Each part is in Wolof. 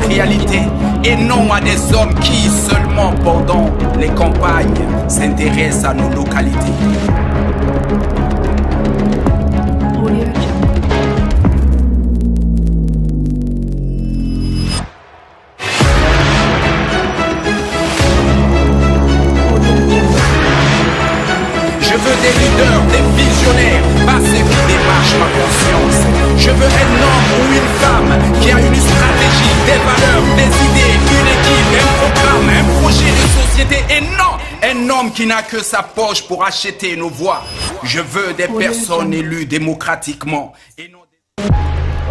réalité et non à des hommes qui seulement pendant les campagnes s'intéressent à nos localités. Je veux des leaders, des visionnaires, pas ceux qui démarchent ma conscience. Je veux un homme ou une femme qui a une stratégie, des valeurs, des idées, une équipe, un programme, un projet de société. Et non, un homme qui n'a que sa poche pour acheter nos voix. Je veux des personnes élues démocratiquement et non des...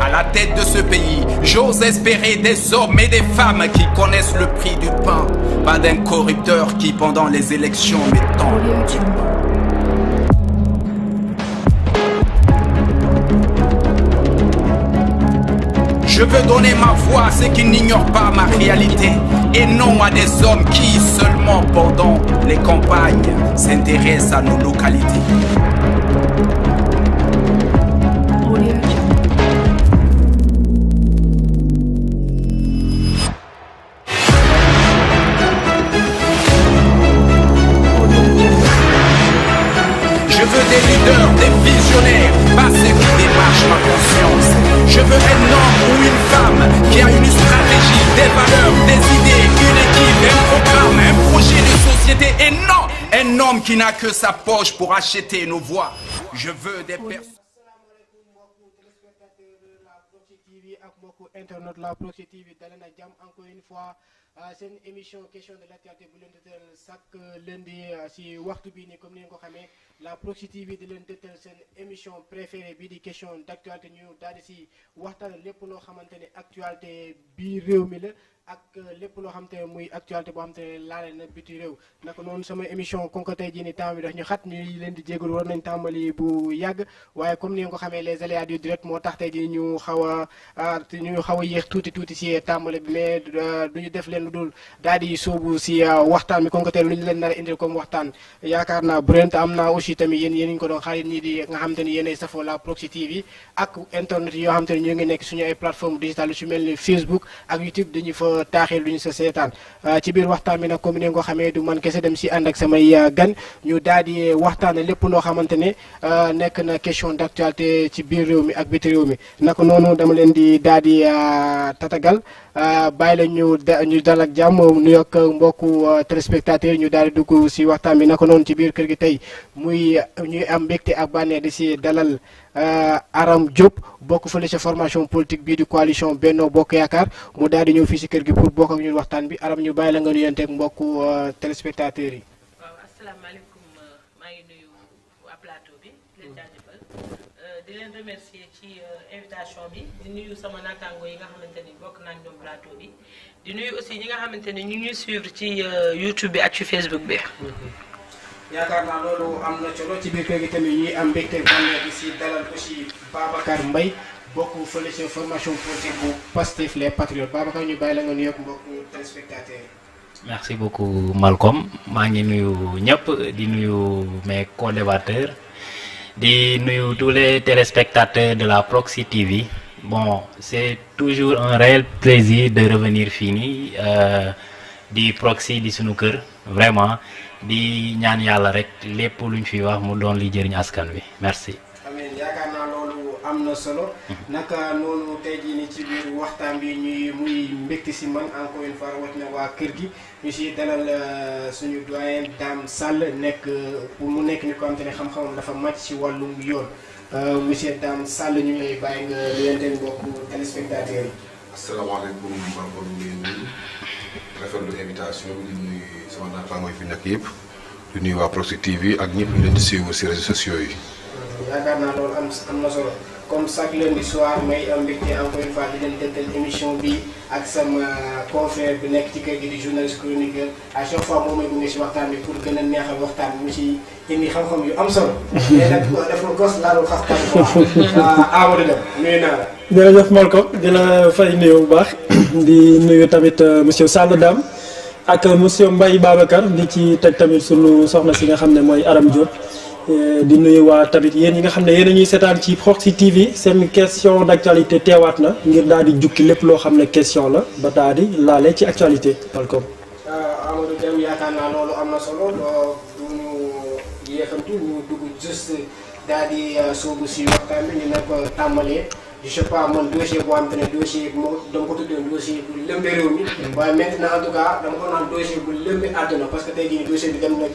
À la tête de ce pays, j'ose espérer des hommes et des femmes qui connaissent le prix du pain, pas d'un corrupteur qui pendant les élections m'étend du pain. Je veux donner ma voix à ceux qui n'ignorent pas ma réalité et non à des hommes qui seulement pendant les campagnes s'intéressent à nos localités. Je veux des leaders, des visionnaires, pas ceux qui démarchent ma conscience. Je veux un homme ou une femme qui a une stratégie, des valeurs, des idées, une équipe, un programme, un projet de société. Et non, un homme qui n'a que sa poche pour acheter nos voix. Je veux des personnes. Internet la Proxi TV dalal na jàmm encore une fois seen émission question de l'actualité bu leen dëttal chaque lundi si waxtu bii nii comme ni ngeen ko xamee la Proxi TV di leen dëttal seen émission préférée bii di question d'actualité ñu daal di si waxtaan lépp loo xamante ne actualité bii réew mi la ak lépp loo xamante ne muy actualité boo xamante ne laale na biti réew naka noonu sama émission kon ko tey jii nii temps bi daf ñu xat ñu leen di jégalu war nañ tàmbali bu yàgg waaye comme ni ngeen ko xamee les aléas du direct moo tax tey jii ñu xaw a yéex tuuti si tàmbali bi mais duñu def leen lu dul daal di sóobu si waxtaan bi kon ko tey lu ñu leen nar a indil comme waxtaan yaakaar naa Brent am naa aussi tamit yéen ñu ko doon xarit ñii di nga xamante ni yéenay safoo la Proxi TV ak internet yoo xamante ne ñu ngi nekk suñu ay plateforme digitale su mel ni Facebook ak YouTube dañuy fa taaxee lu ñu sa seetaan ci biir waxtaan bi nag comme ni nga ko xamee du man kese dem si ànd ak samay gan ñu daal di waxtaane lépp loo xamante ne nekk na question d'actualité ci biir réew mi ak biti réew mi naka noonu dama leen di daal di tatagal bàyyi la ñu dal ak jàmm nu yokk mbokku téléspectateurs ñu daal di dugg si waxtaan bi naka noonu ci biir kër gi tey muy ñuy am mbégte ak bànneex di si dalal Aram Diop bokk fële sa formation politique bii di coalition Benno Bokk Yaakaar mu daal di ñëw fii si kër gi pour bokk ak ñun waxtaan bi Aram ñu bàyyi la nga nuyanteeg mbokku téléspectateurs yi. waaw asalaamaaleykum maa ngi nuyu waa plateau bi di leen jaajëfal di leen remercier ci invitation bi di nuyu sama naataango yi nga xamante ni bokk naa ak ñoom plateau bi di nuyu aussi ñi nga xamante ni ñu ngi suivre ci YouTube bi ak ci Facebook bi. yaakaar naa loolu am na solo ci biir kër gi tamit ñuy am mbégte bànneex bi si dalal aussi Babacar Mbaye bokk fële sa formation politique bu Pastef les Patriotes Babacar ñu bàyyi la nga nuyoog mbokku téléspectateurs yi. merci beaucoup Malcolm maa ngi nuyu ñëpp di nuyu mes co-débatteurs di nuyu tous les téléspectateurs de la Proxi TV bon c'est toujours un réel plaisir de revenir fii nii di Proxi di sunu kër vraiment di ñaan yàlla rek lépp luñ fi wax mu doon li jëriñ askan wi merci. amiin yaakaar naa loolu am na solo naka noonu tey jii nii ci biir waxtaan bi ñuy muy mbégte si man encore une fois rawatina waa kër gi ñu si dalal suñu doyen Dame Sall nekk mu nekk ni ko xamante ne xam-xamam dafa màcc si wàllum yoon monsieur Dame Sall ñu ngi lay bàyyi nga nuyanteen mbokku téléspectateurs yi. asalaamaaleykum Malcolm ñu ngi nuyu rafetlu invitation bi di nuyu sama naataango yi fi nekk yëpp di nuyu waa Proxi TV ak ñëpp ñu leen di suivre si réseaux sociaux yi. yaakaar naa loolu am na solo comme chaque lundi soir may am mbégte encore une fois di leen dëgtal émission bi ak sama confrère bi nekk ci kër gi di journaliste chroniqueur à chaque fois moom may gunge si waxtaan bi pour gën a neexal waxtaan bi mu ci indi xam-xam yu am solo. mais nag dafa gos laalul xastaan quoi Amadou Deme nuyu naa la. jërëjëf Malcolm di la fay nuyu bu baax di nuyu tamit monsieur Sall Dame ak monsieur Mbaye Babacar di ci teg tamit sunu soxna si nga xam ne mooy Aram Diop di nuyu waa tamit yéen ñi nga xam ne yéen a ñuy seetaan ci Proxi TV seen question d'actualité teewaat na ngir daal di jukki lépp loo xam ne question la ba daal di laale ci actualité Malcom. Amadou Deme yaakaar naa loolu am na solo du ñu yéexantu ñu dugg juste daal di soobu si waxtaan bi ñu ne ko tàmbalee je sais pas man dossier boo xam te ne dossier moo dama ko tuddee dossier bu lëmbe réew mi waaye maintenant en tout cas dama ko naan dossier bu lëmbe àdduna parce que tey jii dossier bi dem na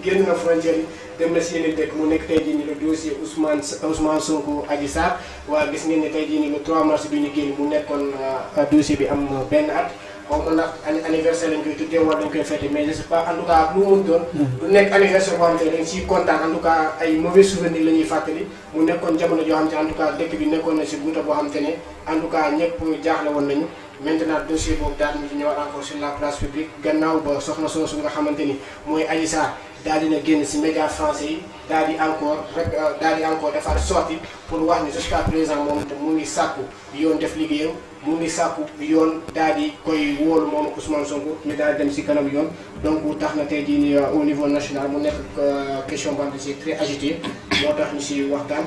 génn na frontière yi dem na si yeneen dëkk mu nekk tey jii nii le dossier Ousmane Sonko Adji Sarr waaye gis ngeen ne tey jii nii le 3 mars bi ñu génn mu nekkoon dossier bi am benn at xaw ma ndax anniversaire lañ koy tuddee wala dañ koy fêté mais je sais pas en tout cas lu mu doon du nekk anniversaire boo xam te ne dañ siy kontaan en tout cas ay mauvais souvenirs la ñuy fàttali mu nekkoon jamono joo xam te en tout cas dëkk bi nekkoon na si guuta boo xam te ne en tout cas ñëpp jaaxle woon nañu maintenant dossier boobu daal ñu ñëwaat encore sur la place publique gannaaw ba soxna soosu nga xamante ni mooy Adji Sarr daal dina génn si médias français yi daal di encore defaat sorti pour wax ni jusqu'à présent moom mu ngi sàkku yoon def liggéeyam mu ngi sàkku yoon daal di koy wóolu moom Ousmane Sonko ñu daal di dem si kanam yoon donc tax na tey jii nii au niveau national mu nekk question boo xam ne c'est très agité moo tax ñu si waxtaan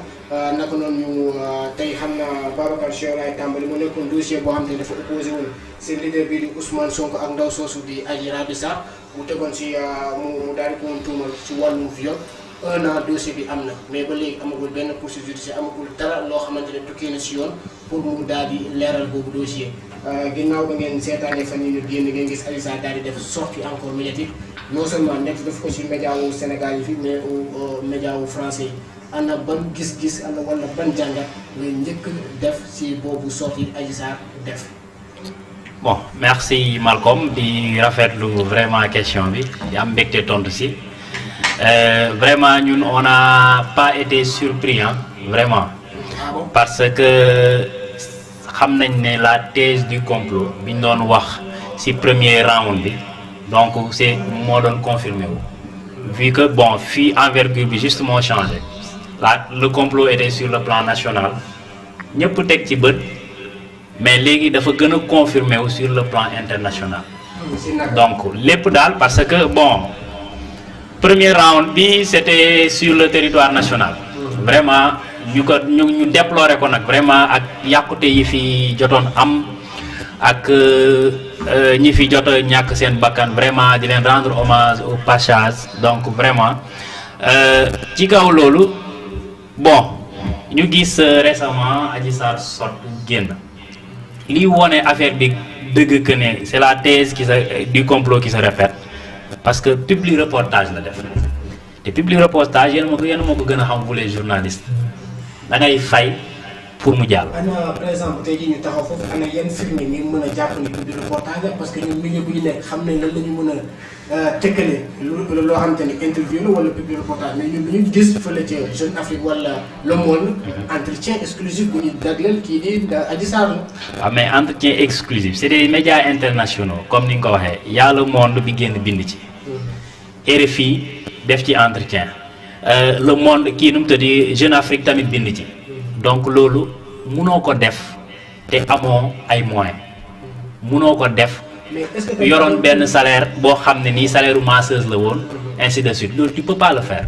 naka noonu ñu tey xam na Babacar Cheikh laay tàmbali mu nekkoon dossier boo xam ne dafa opposé woon seen leader bii di Ousmane Sonko ak ndaw soosu di Adji Raby Sarr mu tegoon si mu daal di ko woon tuumal si wàllum viol 1 an dossier bi am na mais ba léegi amagul benn poursuite judiciaire amagul dara loo xamante ne tukkee na si yoon pour mu daal di leeral boobu dossier ginnaaw ba ngeen seetaanee fan yii ñu génn ngeen gis Adji Sarr daal di def sortie encore médiatique non seulement nekk def ko si média wu Sénégal yi fi mais au média wu français yi ana ban gis-gis ana wala ban jàngat ngay njëkk def si boobu sortie Adji Sarr def. Bon, merci Malcolm di rafetlu vraiment question bi di am mbégte tontu si vraiment ñun on n'a pas été surpris hein, vraiment parce que xam nañ ne la thèse du complot bi ñu doon wax ci premier round bi donc c'est moo doon confirmé wu vu que bon fii envergure bi justement changé le complot était sur le plan national ñëpp teg ci bët mais léegi dafa gën a confirmé wu sur le plan international donc lépp daal parce que bon premier round bi c'était sur le territoire national vraiment ñu déploré ko nag vraiment ak yàqute yi fi jotoon am ak ñi fi jot a ñàkk seen bakkan vraiment di leen rendre hommage au passage donc vraiment ci kaw loolu bon ñu gis récemment Adji Sarr génn lii wone affaire bi dëgg que ne c'est la thèse du complot qui se répète parce que public reportage la def te public reportage yéen moo ko gën a xam vous les journalistes da ngay fay pour mu jàll. ana par exemple tey jii ñu taxaw foofu ana yan firnde ngeen mën a jàpp ni public reportage la parce que ñun milieu bu ñu nekk xam nañ lan la ñu mën a tëkkale loo xamante ni interview la wala public reportage mais ñun bu ñu gis fële ca Jeune Afrique wala Le Monde entretien exclusif bu ñu dagleel kii di Adji Sarr la. waaw mais entretien exclusif c'est des médias internationaux comme ni nga ko waxee y a Le Monde bi génn bind ci. RFI def ci entretien Le Monde kii nu mu tëddi Jeune Afrique tamit bind ci donc loolu munoo ko def te amoo ay moyens munoo ko def yoroon benn salaire boo xam ne nii salaire masseuse la woon ainsi de suite loolu tu peux pas le faire.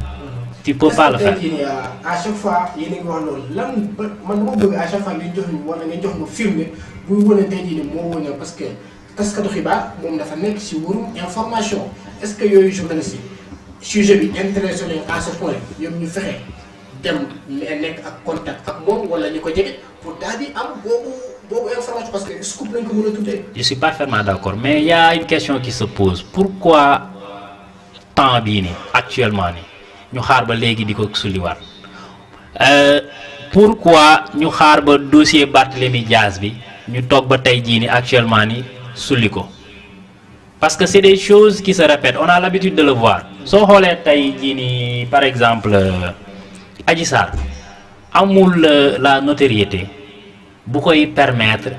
tu peux pas le faire. à chaque fois yéen a ngi wax loolu lan man dama bëgg à chaque fois ngeen jox ñu wala ngeen jox ñu firnde buy wane tey jii nii moo wane parce que taskatu xibaar moom dafa nekk si wàllum information est-ce que yooyu journaliste yi sujet bi intéressé leen à ce point ñoom ñu fexe dem nekk ak contact ak moom wala ñu ko jege pour daal di am boobu information parce que scoop lañ ko mën a tuddee. je suis parfaitement d'accord mais il y a une question qui se pose pourquoi temps bii nii actuellement nii ñu xaar ba léegi di ko sulliwaat pourquoi ñu xaar ba dossier Barthélémy Dias bi ñu toog ba tey jii nii actuellement nii sulli ko parce que c'est des choses qui se répètent on a l'habitude de le voir soo xoolee tey jii nii par exemple Adji Sarr amul la notoriété bu koy permettre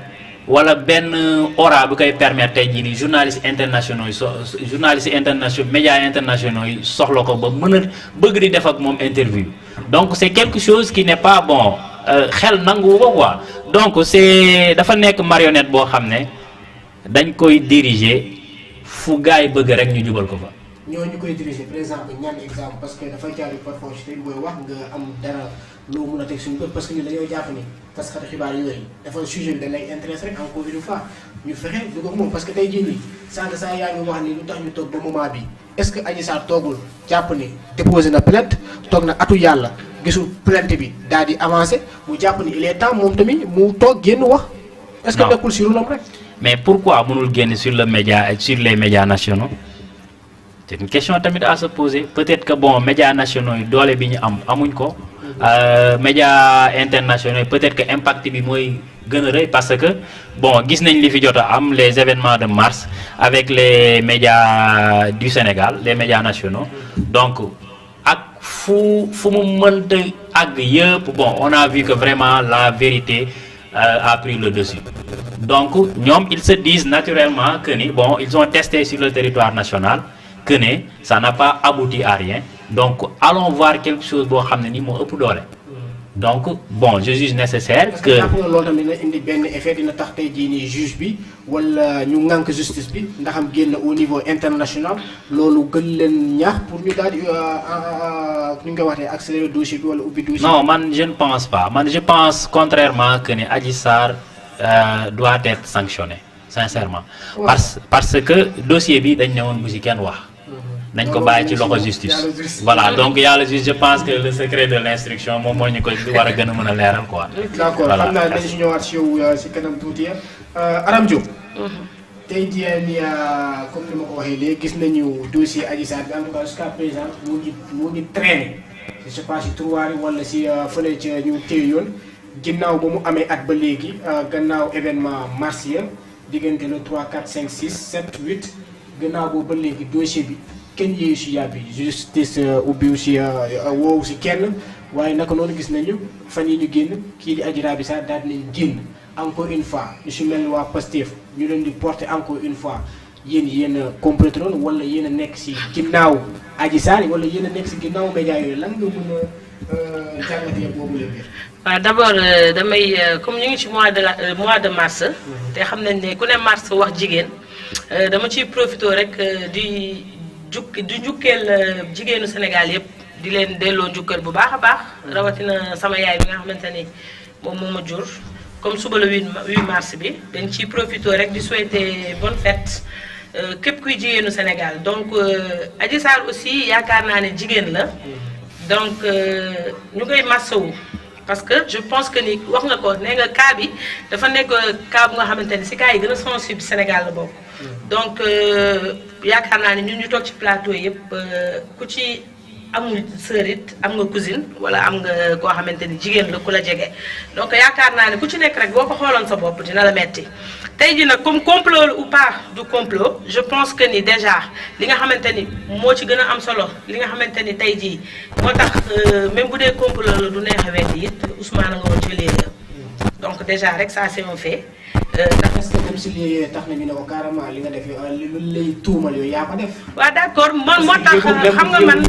wala benn aura bu koy permettre tey jii nii journalistes internationaux yi journalistes internationaux médias internationaux yi soxla ko ba mën a bëgg di def ak moom interview donc c'est quelque chose qui n'est pas bon xel nangu ko quoi donc c'est dafa nekk marionnette boo xam ne dañ koy diriger fu gars yi bëgg rek ñu jubal ko fa ñooñu koy diriger par exemple ñaan exemple parce que dafay jaadu parfois ci tey booy wax nga am dara loo mun a teg suñu bët parce que ñun dañoo jàpp ni taskati xibaar yooyu dafa sujet bi da lay intéressé rek encore une fois ñu fexe du ko moom parce que tey jii nii sànq saa yaa ngi wax ni lu tax ñu toog ba moment bi est-ce que Adji Sarr toogul jàpp ni déposé na plainte toog na atu yàlla gisul plainte bi daal di avancé mu jàpp ni il est temps moom tamit mu toog génn wax. est-ce que nekkul si rulam rek. mais pourquoi mënul génn sur le média sur les médias nationaux c'est une question tamit à se poser peut-être que bon médias nationaux yi doole bi ñu amuñ ko. médias internationaux yi peut-être que impact bi mooy gën a rëy parce que bon gis nañ li fi jot a am les événements de mars avec les médias du Sénégal les médias nationaux donc ak fu mu mënta àgg yëpp bon on a vu que vraiment la vérité a pris le dessus donc ñoom ils se disent naturellement que ni bon ils ont testé sur le territoire national que ne ça n'a pas abouti à rien donc allons voir quelque chose boo xam ne ni moo ëpp doole donc bon je juge nécessaire que loolu tamit dina indi benn effet dina tax tey jii nii juge bi wala ñu ŋànk justice bi ndax am génn au niveau international loolu gën leen ñaax pour ñu daal di nu ñu koy waxee accélérer dossier bi wala ubbi dossier. non man je ne pense pas man je pense contrairement que ne Adji Sarr doit être sanctionné sincèrement. parce que dossier bi dañ ne woon bu ci kenn wax. nañ ko bàyyi ci loxo justice voilà donc yàlla juge je pense que le secret de l'instruction moom moo ñu ko war a gën a mën a leeral quoi. d'accord xam naa dañ si ñëwaat si yow si kanam tuuti Aram Diop. tey jii nii comme ni ma ko waxee léegi gis nañu dossier Adji Sarr bi en tout cas jusqu'à présent mu ngi traîner je sais pas si Touare wala si fële ca ñu téye yoon ginnaaw ba mu amee at ba léegi gannaaw événement mars ya diggante le 3 4 5 6 7 8 gannaaw boobu ba léegi dossier bi. kenn yéeyu si yàbbi justice ubbiwu si woowu si kenn waaye naka noonu gis nañu fan yi ñu génn kii di Adji Raby Sarr daal dinañ génn encore une fois ñu si mel ni waa Pastef ñu leen di porter encore une fois yéen a complété noonu wala yéen a nekk si ginnaaw Adji Sarr wala yéen a nekk si ginnaaw média yooyu lan nga mën a jàngatee boobu la biir. waaw d'abord damay comme ñu ngi ci mois de mars. te xam nañ ne ku ne mars wax jigéen dama ciy profité rek di njukkeel jigéenu Sénégal yëpp di leen delloo njukkal bu baax a baax rawatina sama yaay bi nga xamante ni moom moo ma jur comme suba le 8 mars bi dañ ciy profité rek di souhaiter bonne fête képp kuy jigéenu Sénégal donc Adji Sarr aussi yaakaar naa ne jigéen la donc ñu koy massawu parce que je pense que ni wax nga ko nee nga cas bi dafa nekk cas bu nga xamante ni si cas yi gën a sensible Sénégal la bokk donc yaakaar naa ne ñun ñu toog ci plateau yëpp ku ci amul sœur it am nga cousine wala am nga koo xamante ni jigéen la ku la jege donc yaakaar naa ne ku ci nekk rek boo ko xooloon sa bopp dina la metti tey jii nag comme complot ou pas du complot je pense que ni déjà li nga xamante ni moo ci gën a am solo li nga xamante ni tey jii moo tax même bu dee complot la du neex a weddi it Ousmane nga woon ci léegi donc déjà rek ça c'est un fait. est-ce que même si lii tax na ñu ne ko carrément li nga def lu lay tuumal yooyu yaa ko def. waaw d'accord man moo tax xam nga man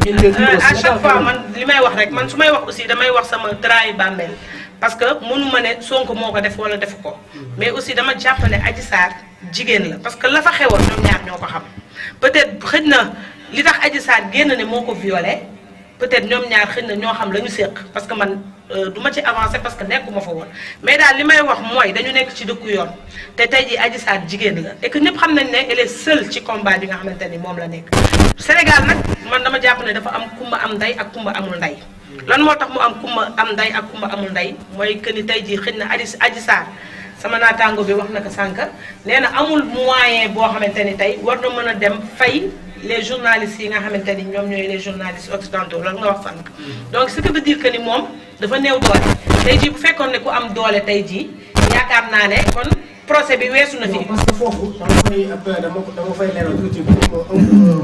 à chaque fois man li may wax rek man su may wax aussi damay wax sama trahi bàmmeel parce que mënu ma ne Sonko moo ko def wala defu ko mais aussi dama jàpp ne Adji Sarr jigéen la parce que la fa xewoon ñoom ñaar ñoo ko xam peut-être xëj na li tax Adji Sarr génn ne moo ko violé peut-être ñoom ñaar xëj na ñoo xam la ñu séq parce que man du ma ci avancer parce que nekkuma fa woon mais daal li may wax mooy dañu nekk ci dëkku yoon te tey jii Adji Sarr jigéen la et que ñëpp xam nañ ne elle est seule ci combat bi nga xamante ni moom la nekk. Sénégal nag man dama jàpp ne dafa am kumba am ndey ak kumba amul ndey lan moo tax mu am kumba am ndey ak kumba amul ndey mooy que ni tey jii xëy na Adji Sarr sama naataango bi wax na ko sànq nee na amul moyen boo xamante ni tey war na mën a dem fay. les journalistes yi nga xamante ni ñoom ñooy les journalistes occidentaux loolu nga wax sànq donc ce qui veut dire que ni moom dafa néew doole tey jii bu fekkoon ne ku am doole tey jii yaakaar naa ne kon procès bi weesu na fi. parce que foofu dama fay leeral tuuti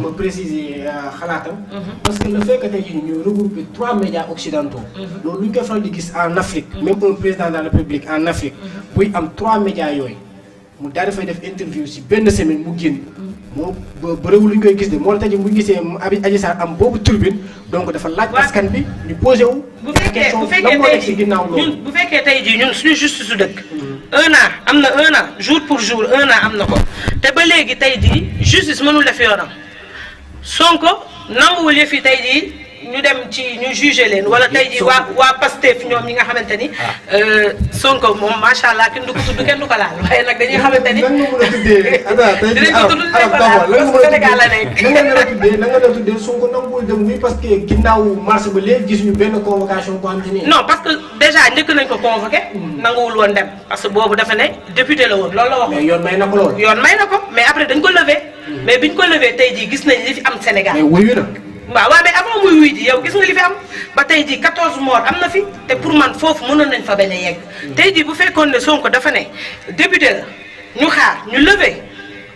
ma préciser xalaatam. parce que le fait que tey jii ñu regrouper 3 médias occidentaux. loolu lu ñu koy faral di gis en Afrique. même un président de la République en Afrique. buy am 3 médias yooyu mu daal di fay def interview si benn semaine mu génn. moo bëriwul lu ñu koy gis de moo tax bu ñu gisee Adji Sarr am boobu turbine donc dafa laaj askan bi ñu posé wu. bu fekkee tey jii ñun bu fekkee tey jii ñun suñu justice su dëkk. 1 an am na 1 an jour pour jour 1 an am na ko te ba léegi tey jii justice mënul def yoonam Sonko nanguwul yëf yi tey jii ñu dem ci ñu jugé leen wala tey jii waa Pastef ñoom ñi nga xamante ni Sonko moom macha allah kenn du ko tudd kenn du ko laal waaye nag dañuy xamante ni lan nga mën a tuddee dinañ ko tudd dinañ ko laal parce que Sénégal la nekk. na nga la tuddee na nga la tuddee Sonko nanguwul dem oui parce que ginnaaw marché ba léegi gisuñu benn convocation bu am te nii. non parce que déjà njëkk nañ ko convoqué. nanguwul woon dem parce que boobu dafa ne député la woon loolu la waxoon. mais yoon may na ko loolu. yoon may na ko mais après dañ ko levé. mais biñ ko levé tey jii gis nañ li fi am Sénégal. mais wuyu na. waaw mais avant muy wuy ji yow gis nga li fi am ba tey jii 14 morts am na fi te pour man foofu mënoon nañ fa bañ a yegg. tey jii bu fekkoon ne Sonko dafa ne député la ñu xaar ñu levé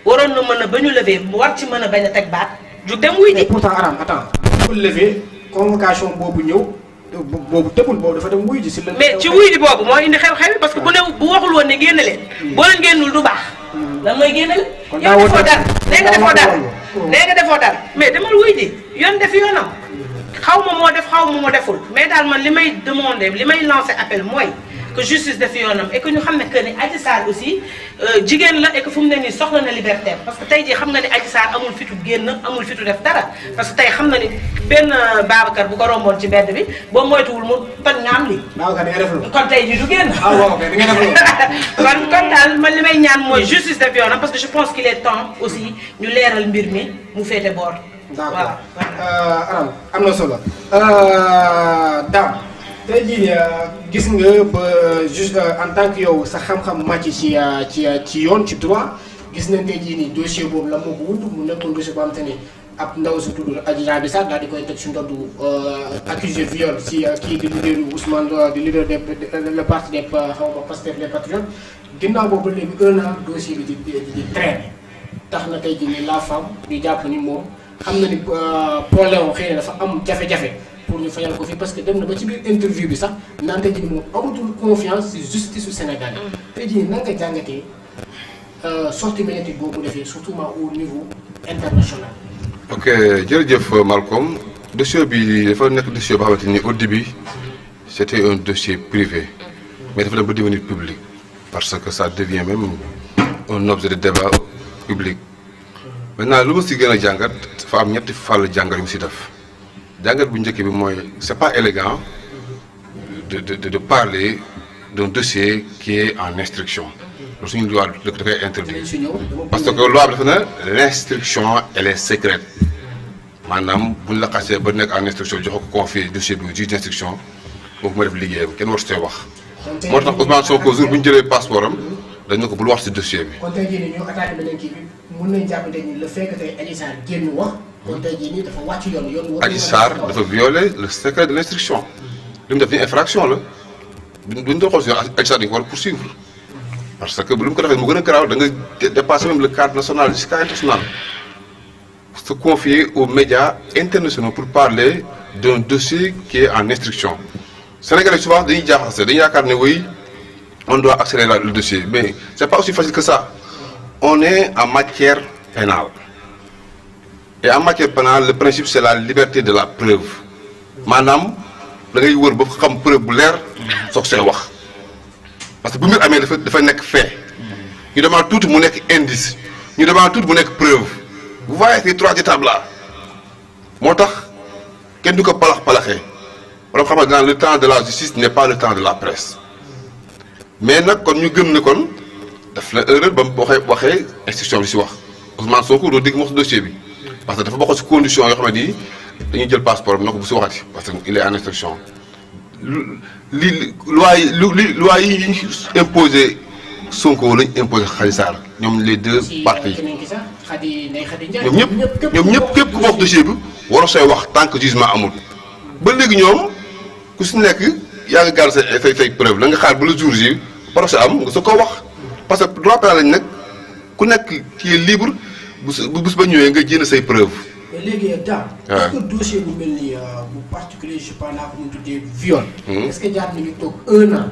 waroon na mën a ba ñu levé mu war ci mën a bañ a teg baat ju dem wuy ji. mais pourtant Aram attends bu levé convocation boobu ñëw boobu tëbul boobu dafa dem wuy ji si la. mais ci wuy ji boobu moo indi xew-xew yi parce que bu ne bu waxul woon ne génn leen. boo leen génnul du baax. lan mooy génn leen. kon yow defoo dara nee nga defoo dara nee nga defoo dara mais demal wuy ji yoon def yoonam xaw ma moo def xaw ma moo deful mais daal man li may demander li may lancer appel mooy que justice def yoonam et que ñu xam ne que ni Adji Sarr aussi jigéen la et que fu mu ne nii soxla na liberté parce que tey jii xam nga ni Adji Sarr amul fitu génn amul fitu def dara parce que tey xam na ni benn Babacar bu ko romboon ci mbedd bi boo moytuwul mu toj nga am li Babacar da nga def lu. kon tey jii du génn. ah waaw ok da nga def lu. kon daal man li may ñaan mooy justice def yoonam parce que je pense qu'il est temps aussi ñu leeral mbir mi mu féete boor. d'accord Aram am na solo. Dame tey jii gis nga ba juste en tant que yow sa xam-xam màcc ci yoon ci droit gis nañ tey jii nii dossier boobu la moo ko wund mu nekkoon dossier boo xam te ni ab ndaw su tudd Adji Sarr daal di koy teg si ndoddu accusé viol si kii di leader Ousmane di leader le parti des xaw ma Pastef les patriotes ginnaaw boobu léegi 1 an dossier bi di traîner tax na tey jii nii la femme di jàpp ni moom xam na ni problème xëy na dafa am jafe-jafe pour ñu fayal ko fii parce que dem na ba ci biir interview bi sax naan tey jii nii moom amatul confiance ci justice su Sénégal tey jii nii na nga ko jàngatee sortie médiatique boobu defee surtout au niveau international. ok jërëjëf Malcolm dossier bi dafa nekk dossier boo xamante ni au début c'était un dossier privé mais dafa dem ba devenir public parce que ça devient même un objet de débat public maintenant lu ma si gën a jàngat dafa am ñetti fàll jàngat yu mu si def jàngat bu njëkk bi mooy c'est pas élégant de parler d'un dossier qui est en instruction loolu suñu loi da koy interdire parce que loi bi dafa ne l'instruction elle est secrète maanaam buñ la xasee ba nekk en instruction jox ko confier dossier bi juge d'instruction boobu ma def liggéeyam kenn war si wax moo tax Ousmane Sonko jour bu ñu jëlee passeport am dañ ne ko bul wax si dossier bi. kon tey jii nii ñu attaqué beneen kii bi mën nañu jàpp tey nii le fait que tey Adji Sarr génn wax kon tey jii nii dafa wàcc yoon. Adji Sarr dafa violer le secret de l'instruction li mu def ni infraction la duñ doon xool si Adji Sarr dañu ko war a poursuivre parce que lu mu ko defee mu gën a garaaw da nga dépasser même le cadre national jusqu'à international se confier aux médias internationaux pour parler d'un dossier qui est en instruction. Sénégalais souvent dañuy jaaxase dañuy yaakaar ne oui on doit accélérer le dossier mais c'est pas aussi facile que ça on est en matière pénale et en matière pénale le principe c'est la liberté de la preuve maanaam da ngay wër ba xam preuve bu leer soog see wax parce que bu mbir amee dafa nekk fait ñu demande tuuti mu nekk indice ñu demande tuuti mu nekk preuve vous voyez ces 3 étapes là moo tax kenn du ko palaxee wala xam nga le temps de la justice n'est pas le temps de la presse mais nag kon ñu gëm ne kon daf la erreur ba mu waxee instruction bi si wax Ousmane Sonko doo dégg mu wax si dossier bi parce que dafa bokk si condition yoo xam ne dañuy jël passeport bi na ko bu si waxati parce que il est en instruction loi yi imposé Sonko lañ imposé Adji Sarr ñoom les deux parties ñoom ñëpp képp ku bokk dossier bi war a sooy wax tant que jugement amul ba léegi ñoom ku si nekk yaa ngi gaal say preuve la nga xaar ba le jour ji procès am nga soo ko wax parce que droit pénal lañ nekk ku nekk qui est libre bu bés ba ñëwee nga jéem say preuve. mais léegi daal. est-ce que dossier bu mel ni bu particulier je parle naa ko ñu tuddee viol. est-ce que jaar nañu toog 1 an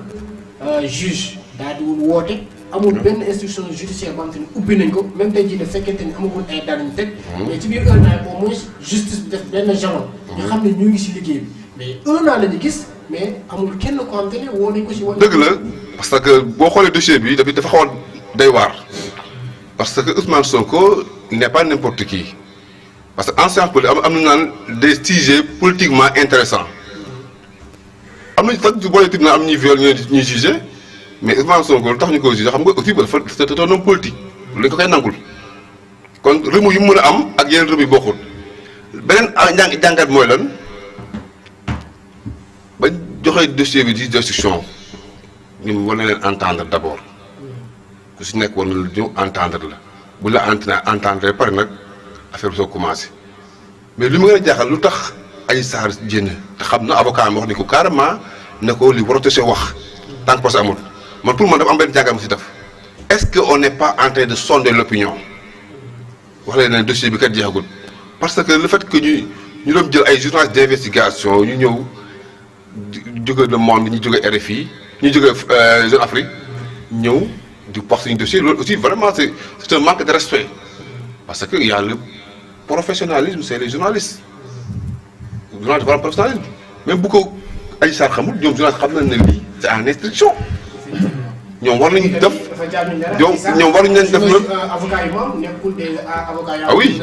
juge daal di woote amul benn instruction judiciaire boo xamante ni ubbi nañ ko même tey jii de fekkente ni amagul ay daan ñu teg. mais ci biir 1 an au moins justice bi def benn jalon. ñu xam ne ñu ngi si liggéey bi mais 1 an la ñu gis mais amul kenn koo xamante ne woo nañ ko si. dëgg la parce que boo xoolee dossier bi dafa xaw a doy waar parce que Ousmane Sonko il n'est pas n'importe qui parce que en science politique am na naan des sujets politiquement intéressants am nañu sax booy tribunal am ñuy viol ñuy jugé mais Ousmane Sonko lu tax ñu koy jugé xam nga aussi dafa c'est un homme politique lu ko koy nangul kon remous yu mu mën a am ak yeneen remous yi bokkul beneen jàngat mooy lan ba joxe dossier bi di destruction ñu war na leen entendre d'abord ku si nekk war na la ñëw entendre la bu la entendre pare nag affaire bi soo commencé mais li ma gën a jaaxal lu tax Adji Sarr jénn te xam na avocat mi wax ni ko carrément ne ko li waratu see wax tant que procès amul man pour man dafa am benn jàngat mu si def est-ce que on n'est pas en train de sonder l'opinion wax leen ne dossier bi kat jeexagul parce que le fait que ñu doon jël ay journalistes d'investigation ñu ñëw jóge le monde ñu jóge RFI ñu jóge Jeune Afrique ñëw di porter suñu dossier loolu aussi vraiment c'est un manque de respect parce que il y a le professionnalisme c'est les journalistes journaliste wala professionnalisme même bu ko Adji Sarr xamul ñoom journaliste xam nañ ne lii c'est en instruction ñoom war nañu def ñoom war nañu def loolu. avocat yi moom nekkul des avocats ah oui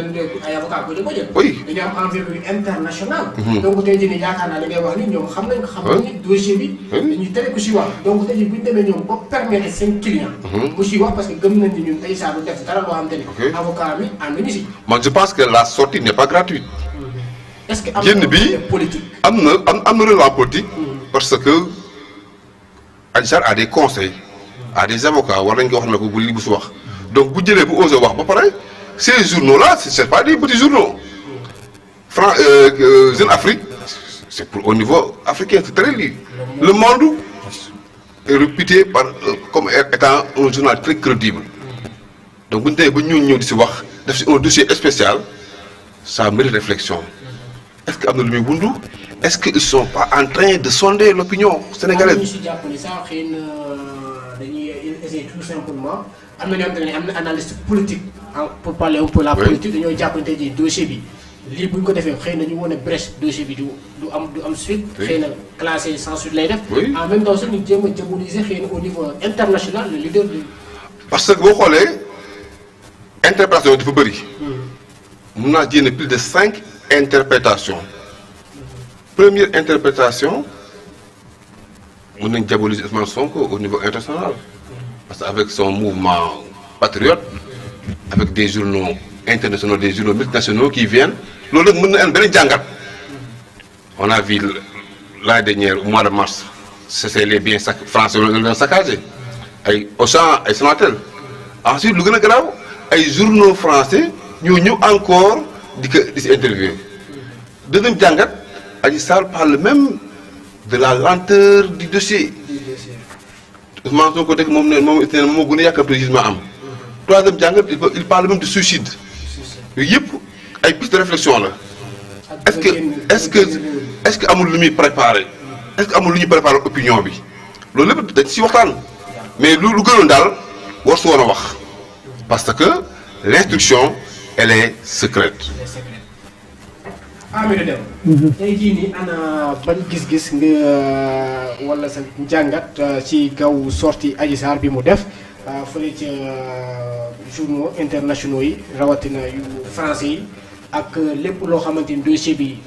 ay avocats ko jël. oui dañu am envergure internationale. donc tey jii nii yaakaar naa li ngay wax ni ñoom xam nañ ni dossier bi. dañuy tere ku si wax donc tey jii bu ñu demee ñoom ba permettre seen client. mu si wax parce que gëm nañ ni ñun Adji Sarr du def dara loo xam te ni. avocat bi ànd nañu si. man je pense que la sortie n'est pas gratuite. est-ce que am génn bi politique. am na relevant politique. parce que Adji Sarr a des conseils. à des avocats war nañ ko wax na ko bu li bu su wax donc bu jëlee bu osé wax ba pare ces journaux là c'est pas des petits journaux Jeune Afrique c'est pour au niveau africain c'est très lu Le Monde est réputé comme étant un journal très crédible donc bu ñu tey ba ñëw di si wax def si un dossier spécial ça mérite réflexion est-ce que am na lu muy wundu est-ce que ils sont pas en train de sonder l'opinion sénégalaise. ñu si jàpp ni sax xëy na dañuy essayer tout simplement am na ñoo xamante ne am na analyste politique pour parler un peu la politique dañoo jàpp ne tey jii dossier bi lii bu ñu ko defee xëy na ñu wane brèche dossier bi du am suite. xëy na classé sans suite lay def. en même temps sax ñu jéem a diaboliser xëy na au niveau international le leader du. parce que boo xoolee interprétation dafa bëri. mun naa jéem plus de 5 interprétations. Première interprétation. On a diabolisé Ousmane Sonko au niveau international. Parce qu'avec son mouvement patriote, avec des journaux internationaux, des journaux multinationaux qui viennent, on a vu l'année dernière, au mois de mars, c'est les biens français qui ont saccagé. Auchan et Sonatel. Ensuite, le plus grave, les journaux français, nous avons encore des interviews. Deuxième jangat, Adji Sarr parle même de la lenteur du dossier. Ousmane Sonko tek mom mo gëna yakamte jugement am. Troisième jangat, il parle même de suicide. Yépp ay piste de réflexion la. Est-ce que amul lu muy préparer? Est-ce que amul lu ñu préparer opinion bi? Loolu lépp dañ ci waxtaan. Mais lu gënoon daal war su woon a wax. Parce que l'instruction elle est secrète. Amady Deme. tey jii nii ana ban gis-gis nga wala sa njàngat ci kaw sortie Adji Sarr bi mu def fële ca journaux internationaux yi rawatina yu français yi ak lépp loo xamante ni dossier bi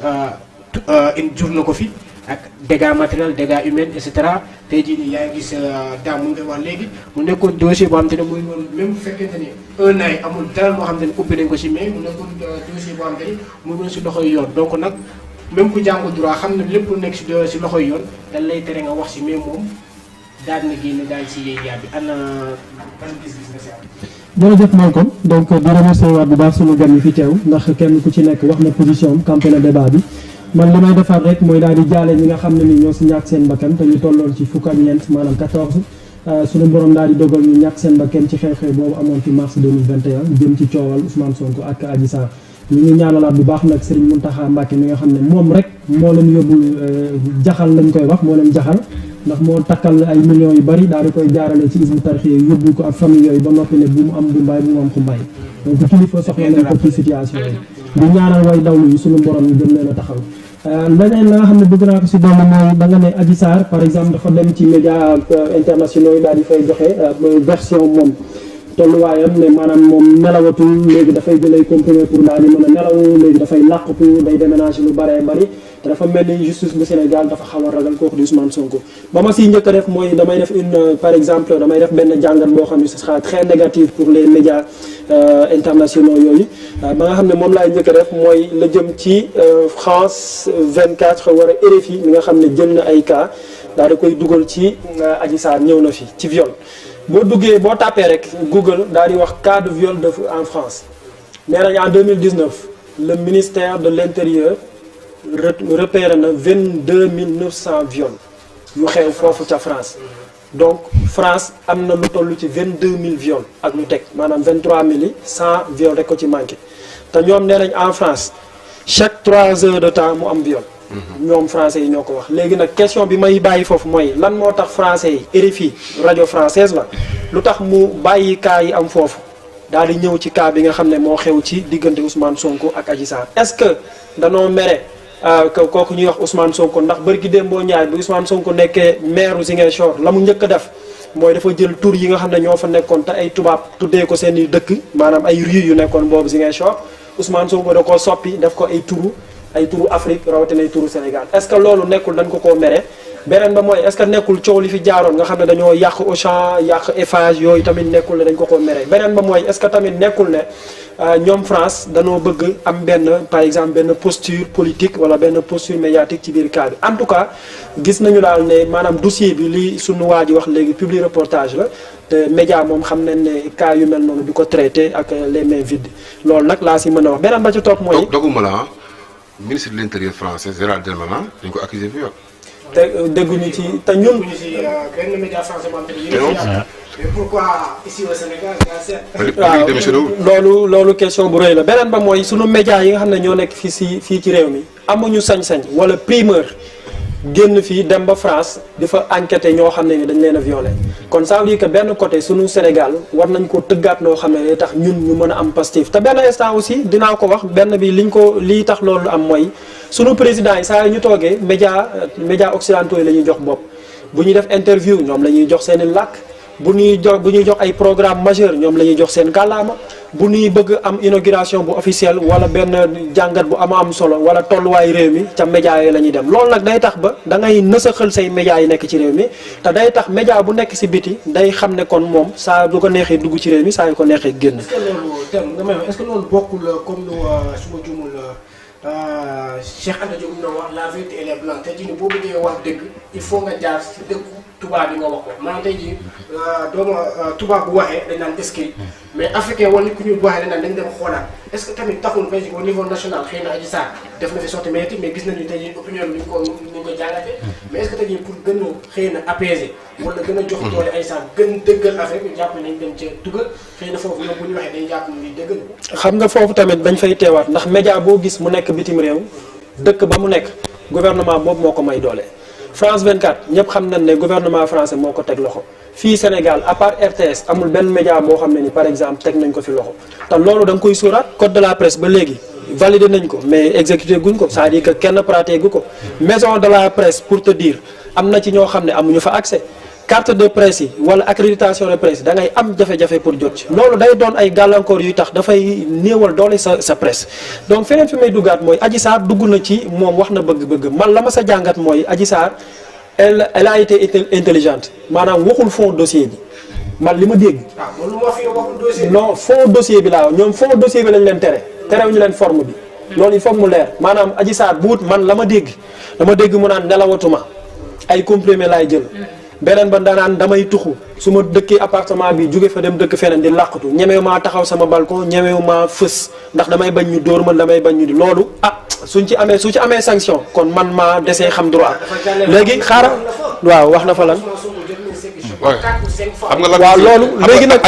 jur na ko fi ak dégâts matériels dégâts humains et cetera tey jii nii yaa ngi gis daam mu ngi koy wax léegi mu nekkoon dossier boo xamante ne muy woon même bu fekkente ni un an amul dara moo xamante ne ubbi nañ ko si mais mu nekkoon dossier boo xamante ni muy woon si loxoy yoon donc nag même ku jàngu droit xam ne lépp lu nekk si loxoy yoon dañ lay tere nga wax si mais moom daal na génn daal si yéey yaa bi ana ban gis-gis nga si am. jërëjëf Malcolm donc di remercier waat bu baax sunu gan yi fi teew ndax kenn ku ci nekk wax na position am campé na débat bi. man li may defar rek mooy daal di jaale ñi nga xam ne ni ñoo si ñàkk seen bakkan te ñu tolloon ci fukk ak ñeent maanaam 14 suñu borom daal di dogal ñu ñàkk seen bakkan ci xew-xew boobu amoon fi mars 2021 jëm ci coowal Ousmane Sonko ak Adji Sarr ñu ngi ñaanalaat bu baax nag Serigne Mountakha Mbacké mi nga xam ne moom rek moo leen yóbbul jaxal lañ koy wax moo leen jaxal ndax moo takkal ay millions yu bari daal di koy jaarale ci Hizbut Tarqiyyah yóbbul ko ak famille yooyu ba noppi ne bu mu am Mumbaay bu mu am Xumbaay donc kilifa soxla nañ ko ci situation yi di ñaanal way dawlu yi suñu borom ñu gën leen a taxaw leneen la nga xam ne bëgg naa ko si doon mooy da nga ne Adji Sarr par exemple dafa dem ci médias internationaux yi daal di fay joxe version moom tolluwaayam ne maanaam moom nelawatul léegi dafay jëlay comprimé pour daal di mën a nelaw léegi dafay làqatu day déménager lu bëree bëri te dafa mel ni justice bu Sénégal dafa xaw a ragal kooku di Ousmane Sonko ba ma siy njëkk a def mooy damay def par exemple damay def benn jàngat boo xam ne ce sera très négatif pour les médias internationaux yooyu ba nga xam ne moom laay njëkk a def mooy la jëm ci France 24 war a RFI mi nga xam ne jël na ay cas daal di koy dugal ci Adji Sarr ñëw na fi ci viol boo duggee boo tapé rek Google daal di wax cas de viol en France nee nañ en 2019 le ministère de l'Intérieur repéré na 22 900 viols yu xew foofu ca France donc France am na lu toll ci 22 000 viols ak lu teg maanaam 23 100 viols rek ko ci manqué te ñoom nee nañ en France chaque 3 heures de temps mu am viol. ñoom français yi ñoo ko wax léegi nag question bi may bàyyi foofu mooy lan moo tax français yi RFI rajo française la lu tax mu bàyyi cas yi am foofu daal di ñëw ci cas bi nga xam ne moo xew ci diggante Ousmane Sonko ak Adji Sarr est-ce que danoo mere kooku ñuy wax Ousmane Sonko ndax bërki démboo ñaay bi Ousmane Sonko nekkee maire Ziguinchor la mu njëkk a def mooy dafa jël tur yi nga xam ne ñoo fa nekkoon te ay tubaab tuddee ko seen i dëkk maanaam ay rue yu nekkoon boobu Ziguinchor Ousmane Sonko da koo soppi def ko ay turu Afrique rawatina ay turu Sénégal est-ce que loolu nekkul dañ ko koo mere beneen ba mooy est-ce que nekkul coow li fi jaaroon nga xam ne dañoo yàq Auchan yàq Eiffage yooyu tamit nekkul ne dañ ko koo mere beneen ba mooy est-ce que tamit nekkul ne ñoom France dañoo bëgg am benn par exemple benn posture politique wala benn posture médiatique ci biir cas bi en tout cas gis nañu daal ne maanaam dossier bi li sunu waa ji wax léegi public reportage la te média moom xam nañ ne cas yu mel noonu du ko traité ak les mains vides loolu nag laa si mën a wax beneen ba ci topp mooy. doguma la ministre de l'intérieur français Gérald Darmanin dañ ko accusé viol. te dégguñu ci te ñun. dégguñu ci benn média français boo xam ne mais pourquoi ici au Sénégal waaw loolu question bu rëy la beneen ba mooy sunu média yi nga xam ne ñoo nekk fii ci réew mi amuñu sañ-sañ wala primeur génn fii dem ba France di fa enquêter ñoo xam ne ni dañ leen a violé kon ça veut dire que benn côté sunu Sénégal war nañ ko tëggaat noo xam ne day tax ñun ñu mën a am Pastef te benn instant aussi dinaa ko wax benn bi lii tax loolu am mooy sunu président yi saa yu ñu toogee média occidentaux yi la ñuy jox bopp bu ñuy def interview ñoom la ñuy jox seen i làkk bu ñuy jox ay programme majeur ñoom la ñuy jox seen kàllaama bu ñuy bëgg am inauguration bu officielle wala benn jàngat bu am solo wala tolluwaay réew mi ca média yooyu la ñuy dem loolu nag day tax ba da ngay nësaxal say média yi nekk ci réew mi te day tax média bu nekk si biti day xam ne kon moom saa bu ko neexee dugg ci réew mi saa yu ko neexee génn. est-ce que loolu bokkul comme lu su ma juumul Cheikh Anta Diop na wax la vérité elle est blanche tey jii boo bëggee wax dëgg il faut nga jaar si dëkku tubaab bi nga wax ko maanaam tey jii doomu tubaab bu waxee dañ naan eskay mais africain wala nit ku ñuul bu waxee dañ naan dañ dem xoolaat est-ce que tamit taxul tey jii au niveau national xëy na Adji Sarr def na fi sortie médiatique mais gis nañu tey jii opinion bi ñu ko jàngatee mais est-ce que tey jii pour gën a xëy na apaiser wala gën a jox doole ay Sarr gën dëggal affaire ñu jàpp nañ dem ca tugal xëy na foofu ñoom bu ñu waxee dañ jàpp ni dëggal xam nga foofu tamit dañ fay teewaat ndax média boo gis mu nekk bitim réew dëkk ba mu nekk gouvernement boobu moo ko may doole France 24 ñëpp xam nañ ne gouvernement français moo ko teg loxo fii Sénégal à part RTS amul benn média boo xam ne ni par exemple teg nañ ko fi loxo te loolu da nga koy sóoraat code de la presse ba léegi validé nañ ko mais exécuté guñ ko c'est-à-dire que kenn pratiqué gu ko maison de la presse pour te dire am na ci ñoo xam ne amuñu fa accès carte de presse yi wala accréditation de presse da ngay am jafe-jafe pour jot ci loolu day doon ay gàllankoor yuy tax dafay néewal doole sa presse donc feneen fi may duggaat mooy Adji Sarr dugg na ci moom wax na bëgg-bëgg man la ma sa jàngat mooy Adji Sarr elle a été intelligente maanaam waxul fond dossier bi man li ma dégg. non fond dossier bi laa ñoom fond dossier bi lañ leen terewuñu leen forme bi loolu il faut mu leer maanaam Adji Sarr buut man la ma dégg dama dégg mu naan nelawatuma ay comprimé laay jël. beneen ba danaan damay tuxu su ma dëkkee appartement bi jóge fa dem dëkk feneen di làqatu ñemewu maa taxaw sama balcon ñemewu maa fës ndax damay bañ ñu dóor man damay bañ ñu di loolu su ci amee sanction kon man maa desee xam droit léegi xaaral waaw wax na fa lan xam nga lan waaw loolu léegi nag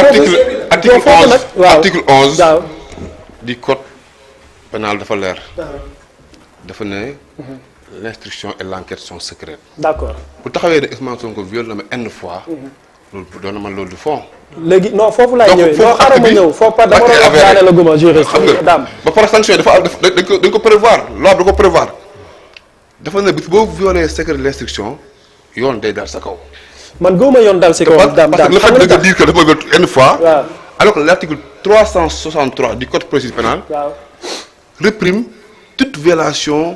article 11 waaw du code pénal dafa leer dafa ne l'instruction et l'enquête sont secrètes. D'accord. bu taxawee ne Ousmane Sonko viol na ma une fois. loolu doon na man loolu du fond. léegi non foofu laay ñëwee. donc foofu acte bi dama doon wax daane la guma juriste. xam nga daam ba pare sanction dañ ko prévoir loi bi da ko prévoir dafa ne bis boo violé secret de l'instruction yoon day dal sa kaw. man gëwuma yoon dal si kaw. daam parce que le fait de dire que dafa ma viol une fois. waaw alors que l'article 363 du code de procédure pénale réprime toute violation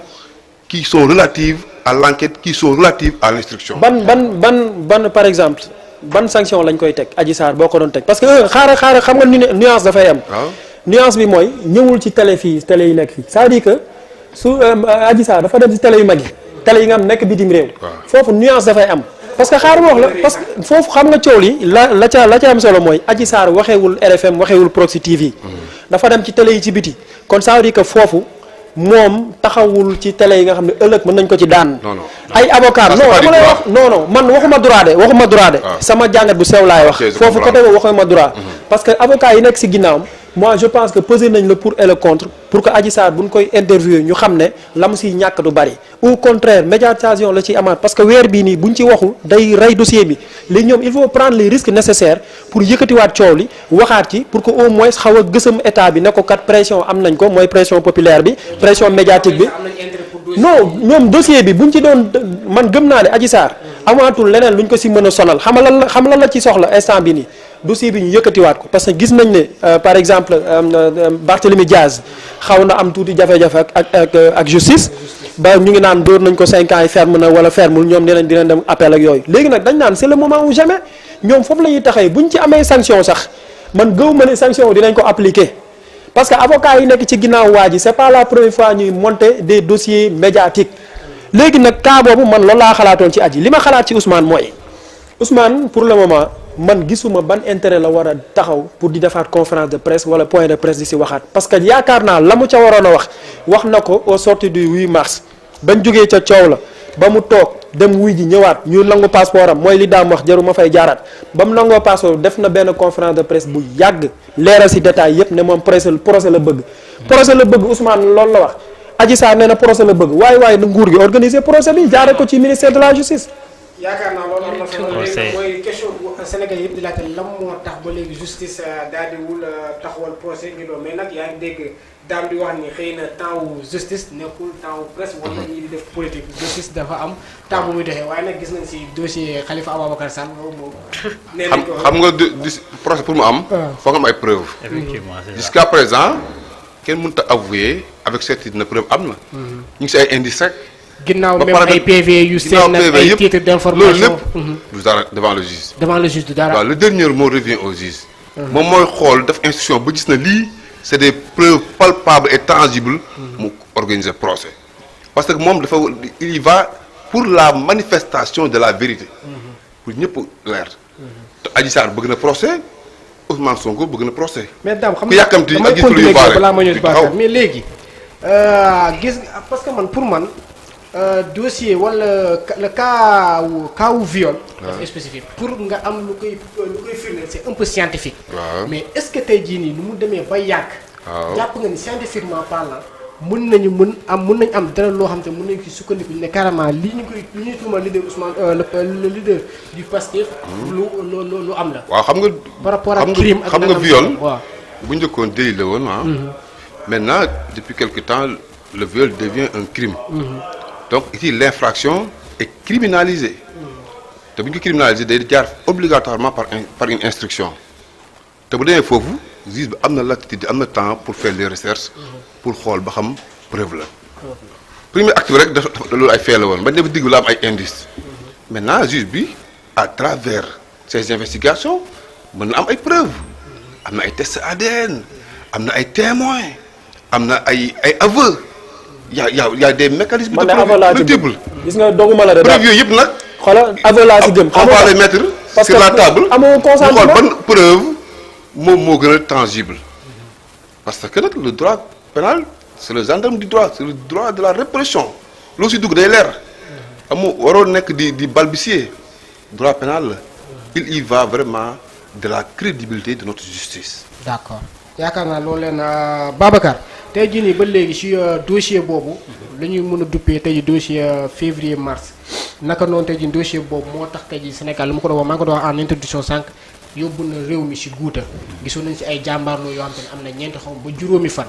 qui sont relatives à l'enquête, qui sont relatives à l'instruction. ban par exemple ban sanction lañ koy teg Adji Sarr boo ko doon teg parce que xaaral xam nga nuance dafay am. nuance bi mooy ñëwul ci télé yi nekk fii c'est-à-dire que su Adji Sarr dafa dem ci télé yu mag yi télé yi nga am nekk bitim réew. foofu nuance dafay am. parce que xaaral ma wax la parce que foofu xam nga coow li la ca am solo mooy Adji Sarr waxeewul RFM waxeewul Proxi TV. dafa dem ci télé yi ci biti kon ça veut dire que foofu moom taxawul ci télé yi nga xam ne ëllëg mën nañ ko ci daan. ay avocat non dama lay wax non man waxuma droit de sama jàngat bu sew laay wax. foofu côté boobu waxuma droit. parce que avocat yi nekk si ginnaawam moi je pense que peser nañ le pour et le contre pour que Adji Sarr buñ koy interviewer ñu xam ne la mu siy ñàkk du bari au contraire médiatisation la ciy amaat parce que weer bii nii buñ ci waxul day rey dossier bi léegi ñoom il faut prendre les risques nécessaires pour yëkkatiwaat coow li waxaat ci pour que au moins xaw a gësam état bi ne ko kat pression am nañ ko mooy pression populaire bi pression médiatique bi non ñoom dossier bi buñ ci doon man gëm naa ne Adji Sarr amaatul leneen luñ ko si mën a sonal xam lan la ci soxla instant bi nii dossier bi ñu yëkkatiwaat ko parce que gis nañ ne par exemple Barthélemy Diaz xaw na am tuuti jafe-jafe ak justice ba ñu ngi naan dóor nañ ko 5 ans yi ferme na wala fermul ñoom dinañ dem appel ak yooyu léegi nag dañ naan c'est le moment ou jamais ñoom foofu la ñuy taxee buñ ci amee sanction sax man gëw ma ne sanction dinañ ko appliquer parce que avocat yi nekk ci ginnaaw waa ji c'est pas la première fois ñuy monter des dossiers médiatiques léegi nag cas boobu man loolu laa xalaatoon ci Adji li ma xalaat ci Ousmane mooy Ousmane pour le moment man gisuma ban intérêt la war a taxaw pour di defaat conférence de presse wala point de presse di si waxaat parce que yaakaar naa la mu ca waroon a wax na ko au sorti du 8 mars bañ jógee ca coow la ba mu toog dem wuy ji ñëwaat ñu nangu passeport am mooy li daam wax jaru ma fay jaaraat ba mu nangoo passeport def na benn conférence de presse bu yàgg leeral si détail yépp ne moom procès la bëgg. procès la bëgg Ousmane loolu la wax Adji Sarr nee na procès la bëgg waaye na nguur gi organiser procès bi jaare ko ci ministère de la justice. yaakaar naa loolu am na solo léegi mooy question bu Sénégal yëpp di laajte lan moo tax ba léegi justice daal di wul taxawal procès ñu doon mais nag yaa ngi dégg daam di wax ni xëy na temps wu justice nekkul temps wu presse wala ñi di def politique justice dafa am temps bu muy doxee waaye nag gis nañ si dossier Khalifa Ababacar Sall moom nee nañ ko xam nga procès pour mu am foo nga am ay preuve effectivement jusqu'à présent kenn mënut a avouer avec certitude na preuve am na ñu ngi si ay indices rek ginnaaw même ay PV yu seen nag ay titres d'information loolu lépp du dara devant le juge. devant le juge du dara. waaw le dernier mot revient au juge. moom mooy xool def instruction ba gis na lii c'est des preuves palpables et tangibles. mu organiser procès. parce que moom dafa il y va pour la manifestation de la vérité. pour ñëpp leer. te Adji Sarr bëgg na procès Ousmane Sonko bëgg na procès. mais daam xam ku yàkkamti ak gis lu yu baare balaa ma ñëw mais léegi gis parce que man pour man. dossier wala le cas wu viol. dafa spécifique pour nga am lu koy firndeel c'est un peu scientifique. mais est-ce que tey jii nii lu mu demee ba yàgg. jàpp nga ni scientifiquement parlant mën nañu am dara loo xam te mën nañu ci sukkandiku ne carrément li ñuy tuumal leader Ousmane le leader du Pastef. lu am la. waaw xam nga. par rapport ak crime ak xam nga viol. waaw bu njëkkoon délit la woon maintenant depuis quelque temps le viol devient un crime. donc ici l'infraction est criminalisée te bu ñu ko criminalisé day jaar obligatoirement par une instruction te bu demee foofu juge bi am na latitude am na temps pour faire les recherches pour xool ba xam preuve la premier acte bi rek dafa loolu ay fait la woon ba ne ba digg la am ay indices maintenant juge bi à travers ces investigations mën na am ay preuves am na ay tests ADN am na ay témoins am na ay aveux y a des mécanismes de preuve multiples. gis nga doguma la de. preuve yooyu yëpp nag. xoolal aveu laa si jëm. on va les mettre sur la table. amoo consentement ñu xool ban preuve moom moo gën a tangible. parce que nag le droit pénal c'est le gendarme du droit c'est le droit de la répression loo si dugg day leer. amoo waroon nekk di balbutier droit pénal la il y va vraiment de la crédibilité de notre justice. d'accord yaakaar naa loolu leen Babacar. tey jii nii ba léegi ci dossier boobu la ñuy mën a duppee tey jii dossier février mars naka noonu tey jii dossier boobu moo tax tey jii Sénégal lu ma ko doon wax maa ngi ko doon wax en introduction sànq yóbbu na réew mi ci guuta gisoon nañ ci ay jàmbaarloo yoo xam te ne am na ñeenti xaw ba juróomi fan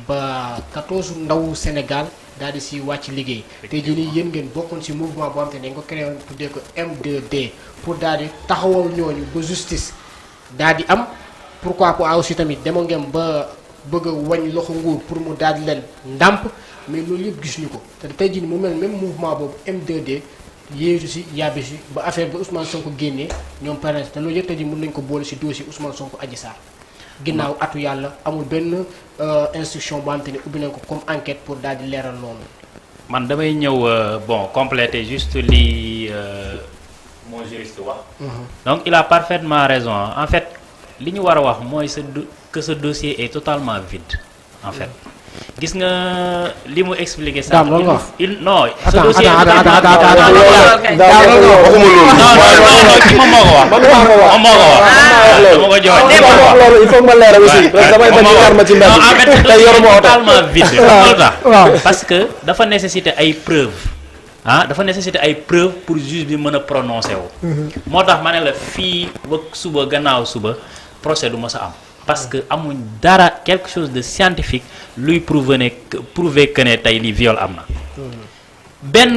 ba 14 ndaw Sénégal daal di ci wàcc liggéey tey jii nii yéen ngeen bokkoon ci mouvement boo xam te ne dañ ko créé woon tuddee ko M2D pour daal di taxawal ñooñu ba justice daal di am pourquoi pas aussi tamit demoon ngeen ba bëgg a wañ loxo nguur pour mu daal di leen ndàmp mais loolu yëpp gisuñu ko te tey jii mu mel même mouvement boobu M2D yéesu si yàbbi si ba affaire bi Ousmane Sonko génnee ñoom pare te loolu yëpp tey jii mën nañu ko boole si dossier Ousmane Sonko Adji Sarr ginnaaw atu yàlla amul benn instruction boo xam te ne ubbi nañ ko comme enquête pour daal di leeral loolu. man damay ñëw bon compléter juste li mon juriste wax. Donc il a parfaitement raison en fait li ñu war a wax mooy que ce dossier est totalement vide en fait. gis nga li mu expliqué ça. il non. ce dossier totalement vide. parce que dafa nécessiter ay preuves dafa nécessiter ay preuves pour juge bi mën a prononcer wu. moo tax ma ne la fii ba suba gannaaw suba procès du mës a am. parce que amuñ dara quelque chose de scientifique luy prouver que ne tey li viol am na. benn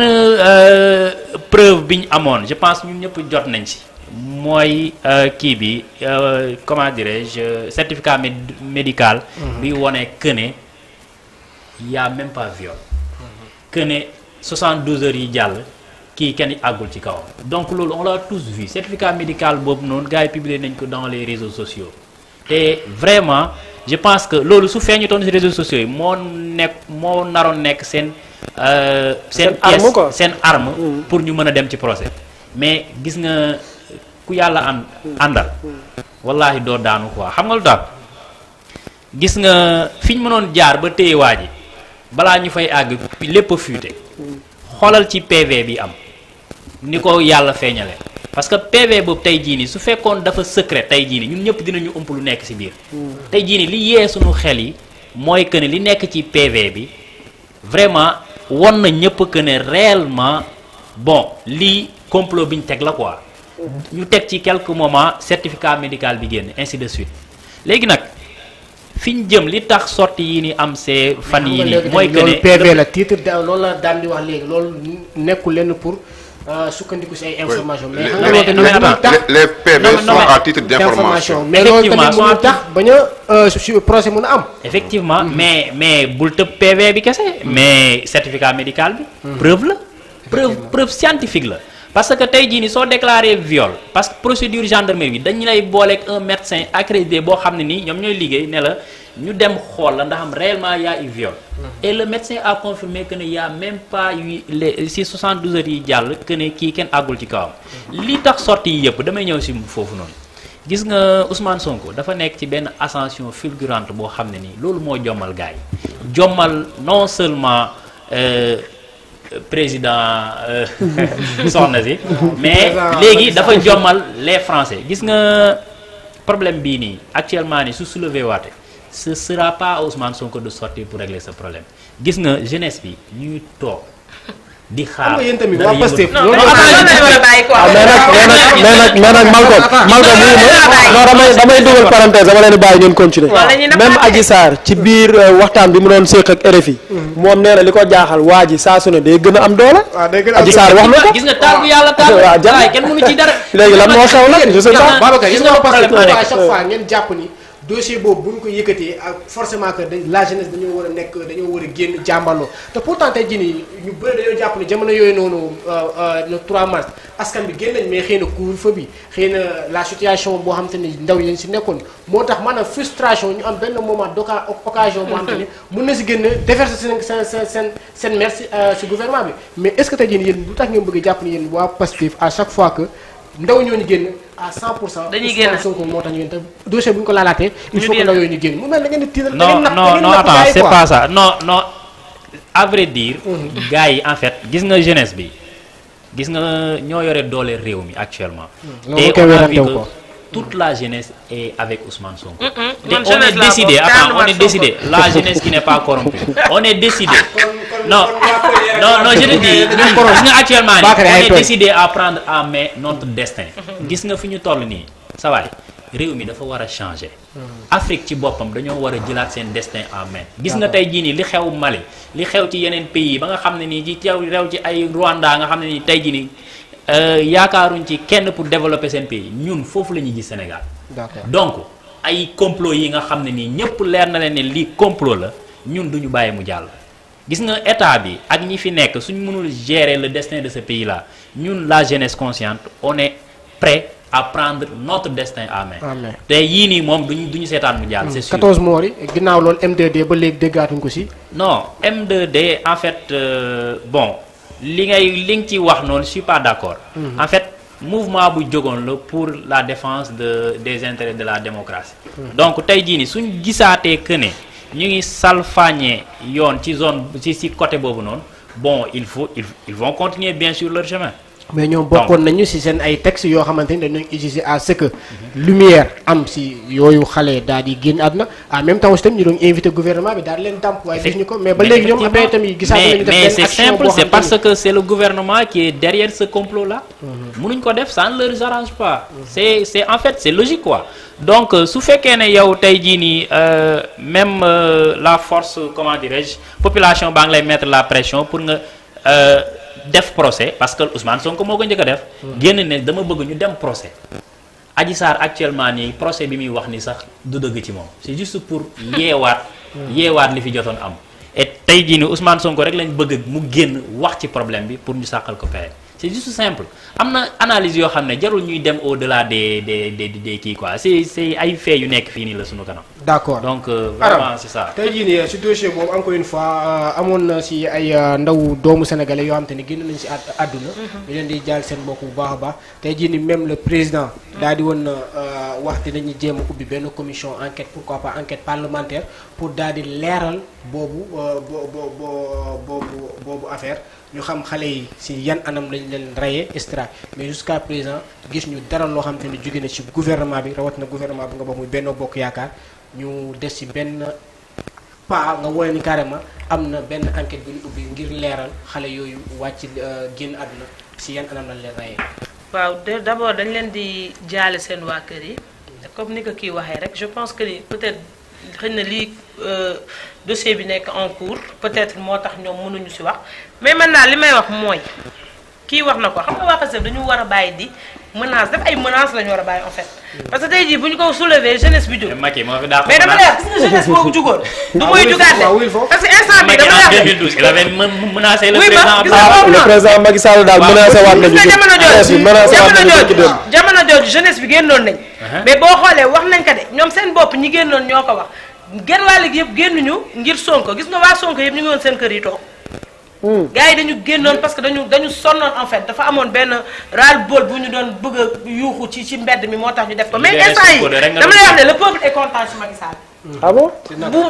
preuve bi ñu amoon je pense ñun ñëpp jot nañ ci mooy kii bi comment dirais-je certificat médical. bi wone que ne y a même pas viol. que ne 72 heures yi jàll kii kenn àggul ci kawam. donc loolu on l'a tous vu certificat médical boobu noonu gars yi publié nañ ko dans les réseaux sociaux. te vraiment je pense que loolu su feeñutoon ci réseaux sociaux yi moo naroon nekk seen pièce seen arme pour ñu mën a dem ci procès mais gis nga ku yàlla àndal wallahi doo daanu quoi xam nga lu tax gis nga fi ñu mënoon jaar ba téye waa ji balaa ñu fay àgg lépp a fuité xoolal ci PV bi am ni ko yàlla feeñale parce que PV boobu tey jii nii su fekkoon dafa secret tey jii nii ñun ñëpp dinañu ëmp lu nekk ci biir. tey jii nii li yee suñu xel yi mooy que ne li nekk ci PV bi vraiment won na ñëpp que ne réellement bon lii complot bi ñu teg la quoi. ñu teg ci quelques moments certificat médical bi génn ainsi de suite léegi nag fi ñu jëm li tax sorti yi ni am see fan yi nii mooy que ne PV la titre loolu la daan di wax léegi loolu nekkul lenn pour. sukkandiku ci ay information mais les PV sont à titre d'information mais loolu tamit moo tax bañ a procès mën a am effectivement mais bul tëb PV bi kese mais certificat médical bi preuve la preuve scientifique la parce que tey jii ni soo déclaré viol parce que procédure gendarmerie bi dañu lay booleeg un médecin accrédité boo xam ne nii ñoom ñooy liggéey ne la ñu dem xool la ndax am réellement y a eu viol et le médecin a confirmé que ne y a même pas eu les si 72 heures yi jàll que ne kii kenn àggul ci kawam li tax sorti yi yëpp damay ñëw si foofu noonu gis nga Ousmane Sonko dafa nekk ci benn ascension fulgurante boo xam ne nii loolu moo jommal gars yi jommal non seulement président soxna si mais léegi dafa jommal les Français gis nga problème bii nii actuellement nii su soulevé waate ce sera pas à Ousmane Sonko de sortir pour régler ce problème gis nga jeunesse bi ñuy toog di xaar. xam nga yéen tamit waa Pastef non mais nag Malcom non damay dugal parenthèse dama leen bàyyi ngeen continuer même Adji Sarr ci biir waxtaan bi mu doon séq ak RFI moom nee na li ko jaaxal waa ji saa su ne day gën a am doole. Adji Sarr wax na ko gis nga taal bu yàlla taal waaye kenn mënu ci dara. léegi lan moo xew la je sais pas. Babacar gis nga Pastef à chaque fois ngeen jàpp ni dossier boobu bu ñu ko yëkkatee ak forcément que la jeunesse dañoo war a nekk dañoo war a génn jàmbaloo te pourtant tey jii nii ñu bëri dañoo jàpp ne jamono yooyu noonu le 3 mars askan bi génn nañ mais xëy na couvre-feu bi xëy na la situation boo xam te ni ndaw yi si nekkoon moo tax maanaam frustration ñu am benn moment occasion boo xam te ni mën na si génn déverser seen mer si gouvernement bi mais est-ce que tey jii nii yéen lu tax ngeen bëgg jàpp ni yéen waa Pastef à chaque fois que ndaw ñoo ñu génn à 100%. dañuy génn Sonko moo tax ñu génn te dossier bu ñu ko laalaatee. il faut que ndaw yooyu ñu génn mu mel da ngeen di tiital. non attends c'est pas ça non à vrai dire. gars yi en fait gis nga jeunesse bi gis nga ñoo yore doole réew mi actuellement. et on a vu que toute la jeunesse est avec Ousmane Sonko. Et on est décidé attends on est décidé la jeunesse qui n'est pas corrompue on est décidé. non je te dis gis nga actuellement nii on est décidé à prendre en main notre destin. gis nga fi ñu toll nii sa waay réew mi dafa war a changer. Afrique ci boppam dañoo war a jëlaat seen destin en main. gis nga tey jii nii li xew Mali li xew ci yeneen pays ba nga xam ne nii ci rew ci ay Rwanda nga xam ne nii tey jii nii yaakaaruñ ci kenn pour développer seen pays ñun foofu la ñuy gis Sénégal. D'accord. donc ay complot yi nga xam ne nii ñëpp leer na leen ne lii complot la ñun duñu bàyyi mu jàll. gis nga état bi ak ñi fi nekk suñ mënul gérer le destin de ce pays là ñun la jeunesse consciente on est prêt à prendre notre destin à main. te yii nii moom duñu seetaan mu jàll. c'est sûr 14 morts yi ginnaaw loolu M2D ba léegi déggaatuñ ko si. non M2D en fait bon li nga ci wax noonu je suis pas d'accord. En fait mouvement bu jógoon la pour la défense des intérêts de la démocratie. donc tey jii nii suñ gisaatee que ne ñu ngi salfaañee yoon ci zone ci côté boobu noonu bon ils vont continuer bien sûr leur chemin. mais ñoom bokkoon nañu si seen ay textes yoo xamante ni dañu exiger à ce que lumière am si yooyu xale daal di génn àdduna en même temps aussi tamit ñu doon invité gouvernement bi daal leen dàmp waaye gis ñu ko mais ba léegi ñoom après tamit gisaat nañu def mais c'est simple c'est parce que c'est le gouvernement qui est derrière ce complot là. mënuñ ko def ça ne leur arrange pas. c'est en fait c'est logique quoi. donc su fekkee ne yow tey jii nii même la force comment dirais-je population baa ngi lay mettre la pression pour nga def procès parce que Ousmane Sonko moo ko njëkk a def. génn ne dama bëgg ñu dem procès. Adji Sarr actuellement nii procès bi muy wax ni sax du dëgg ci moom c'est juste pour yeewaat li fi jotoon am. et tey jii nii Ousmane Sonko rek lañ bëgg mu génn wax ci problème bi pour ñu sàqal ko pexe c'est juste simple am na analyse yoo xam ne jarul ñuy dem au-delà des kii quoi c'est ay faits yu nekk fii nii la sunu kanam. d'accord donc vraiment c'est ça. tey jii nii si dossier boobu encore une fois amoon na si ay ndaw doomu sénégalais yoo xam te ne génn nañ si àdduna. ñu leen di jaal seen mbokk bu baax a baax tey jii nii même le président daal di woon wax te dañuy jéem a ubbi benn commission enquête pourquoi pas enquête parlementaire pour daal di leeral boobu affaire. ñu xam xale yi si yan anam lañ leen rayé extra mais jusqu'à présent gis ñu dara loo xam te ne jóge na ci gouvernement bi rawat na gouvernement bi nga bokk muy Benno Bokk Yaakaar ñu des ci benn pas nga wane ni carrément am na benn enquête bu ñu ubbi ngir leeral xale yooyu wàcc génn àdduna si yan anam lañ leen rayé. waaw d'abord dañ leen di jaale seen waa kër yi comme ni ko kii waxee rek je pense que ni peut-être xëy na lii dossier bi nekk en cours peut-être moo tax ñoom mënuñu ci wax mais maintenant li may wax mooy kii wax na ko xam nga waa Pastef dañu war a bàyyi di menace def ay menaces la ñu war a bàyyi en fait parce que tey jii bu ñu ko soulever jeunesse bi jóg mais dama lay wax gis nga jeunesse boobu jugoon du muy jugaat de parce que instant bi dama lay wax 2012 il avait menacé le président Macky Sall daal menacé waat nañu jamono jooju jeunesse bi génnoon nañ mais boo xoolee wax nañ ko de ñoom seen bopp ñi génnoon ñoo ko wax genn wàll gi yëpp génnuñu ngir Sonko gis nga waa Sonko yëpp ñu ngi woon seen kër yi toog gars yi dañu génnoon parce que dañu sonnoon en fait dafa amoon benn ras-le-bol bu ñu doon bëgg a yuuxu ci mbedd mi moo tax ñu def ko mais instant yi dama lay wax ne le peuple est content ci Macky Sall. ah bon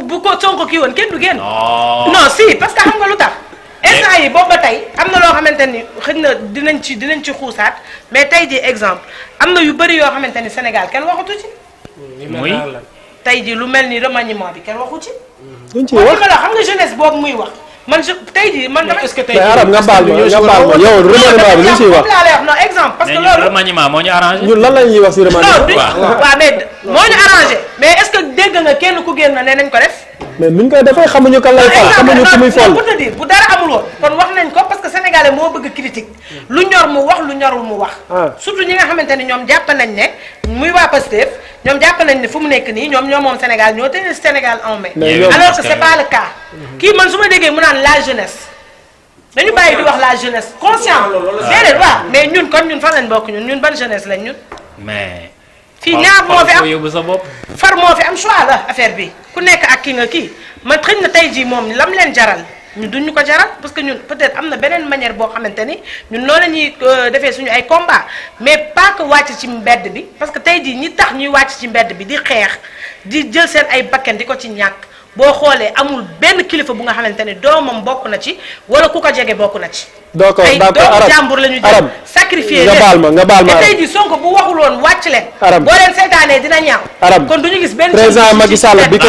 bu ko Sonko kii woon kenn du génn. non si parce que xam nga lu tax. instant yi boobu ba tey am na loo xamante ni xëy na dinañ ci xuusaat mais tey jii exemple am na yu bëri yoo xamante ni Sénégal kenn waxatu ci. muy tey jii lu mel ni remaniement bi kenn waxu ci. duñ ci wax xam nga jeunesse boobu muy wax. man tey jii man dama. est-ce que tey mais Arame nga baal ma yow remaniement bi lu ñu ciy wax. laa lay wax non exemple parce que loolu remaniement moo ñu arrangé. ñun lan la ñuy wax ci remaniement. waaw mais moo ñu arrangé mais est-ce que dégg nga kenn ku génn ne nañ ko def. mais nuñ koy defee xamuñu kan lay fal xamuñu ku muy fol. pour te dire bu dara amul woon kon wax nañ ko parce que sénégalais moo bëgg critique lu ñor mu wax lu ñorul mu wax. surtout ñi nga xamante ni ñoom jàpp nañ ne muy waa Pastef ñoom jàpp nañ ne fu mu nekk nii ñoom moom Sénégal ñoo teel Sénégal en main. alors que c'est pas le cas. kii man su ma déggee mu naan la jeunesse dañu bàyyi di wax la jeunesse conscient déedéet waaw mais ñun kon ñun fan lañ bokk ñun ban jeunesse lañ ñun. mais. fii ñaar moo fi am yóbbu sa bopp. far moo fi am choix la affaire bi ku nekk ak ki nga kii man xëy na tey jii moom lam leen jaral ñu duñu ko jaral parce que ñun peut-être am na beneen manière boo xamante ni ñun noonu la ñuy defee suñu ay combat mais pas que wàcc ci mbedd bi parce que tey jii ñi tax ñuy wàcc ci mbedd bi di xeex di jël seen ay bakken di ko ci ñàkk boo xoolee amul benn kilifa bu nga xamante ne doomam bokk na ci wala ku ko jege bokk na ci. d'accord ay doomu jàmbur la ñu jël sacrifier leen nga baal ma te tey jii Sonko bu waxul woon wàcc leen. boo leen seetaanee dina ñaaw. kon du ñu gis benn président Macky Sall bi ko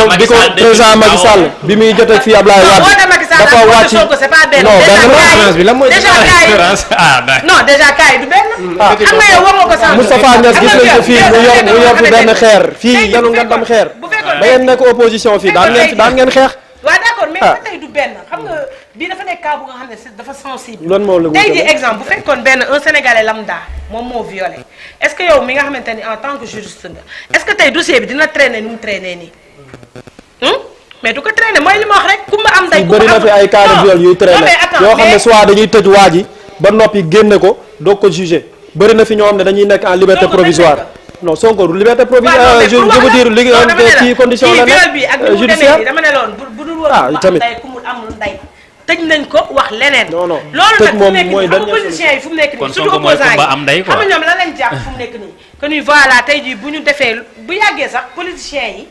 président Macky Sall bi muy jot ak fii Ablaye Wade dafa wàcc Sonko c'est pas benn. déjà cas yi du benn. xam nga yow waxoo ko sànq. Moustapha Niass gis nañ ko fii mu yor fi benn xeer fii yanu nga dam xeer ba ngeen nekk opposition fii daan ngeen xeex. waaw d'accord mais ba tey du benn xam nga bii dafa nekk cas bu nga xam ne c'est dafa sensible. lan moo la tey jii exemple bu fekkoon benn un sénégalais lambda moom moo violé est-ce que yow mi nga xamante ni en tant que juriste nga est-ce que tey dossier bi dina traîner ni mu traîner nii. mais du ko traîner mooy li ma wax rek kumba am nday. bëri na fi ay cas de viol yuy traîner yoo xam ne soit dañuy tëj waa ji ba noppi génne ko doog ko juger bëri na fi ñoo xam ne dañuy nekk en liberté provisoire. non Sonko liberté provisoire je veux dire li ci condition la nekk judiciaire dama ne loon bu dul woon kumba am nday kumul amul nday tëj nañ ko wax leneen. non non loolu nag fu nekk mooy nii xam nga politiciens yi fu mu nekk nii surtout opposants yi xam nga ñoom lan lañ jàpp fu mu nekk nii que ni voilà tey jii bu ñu defee bu yàggee sax politiciens yi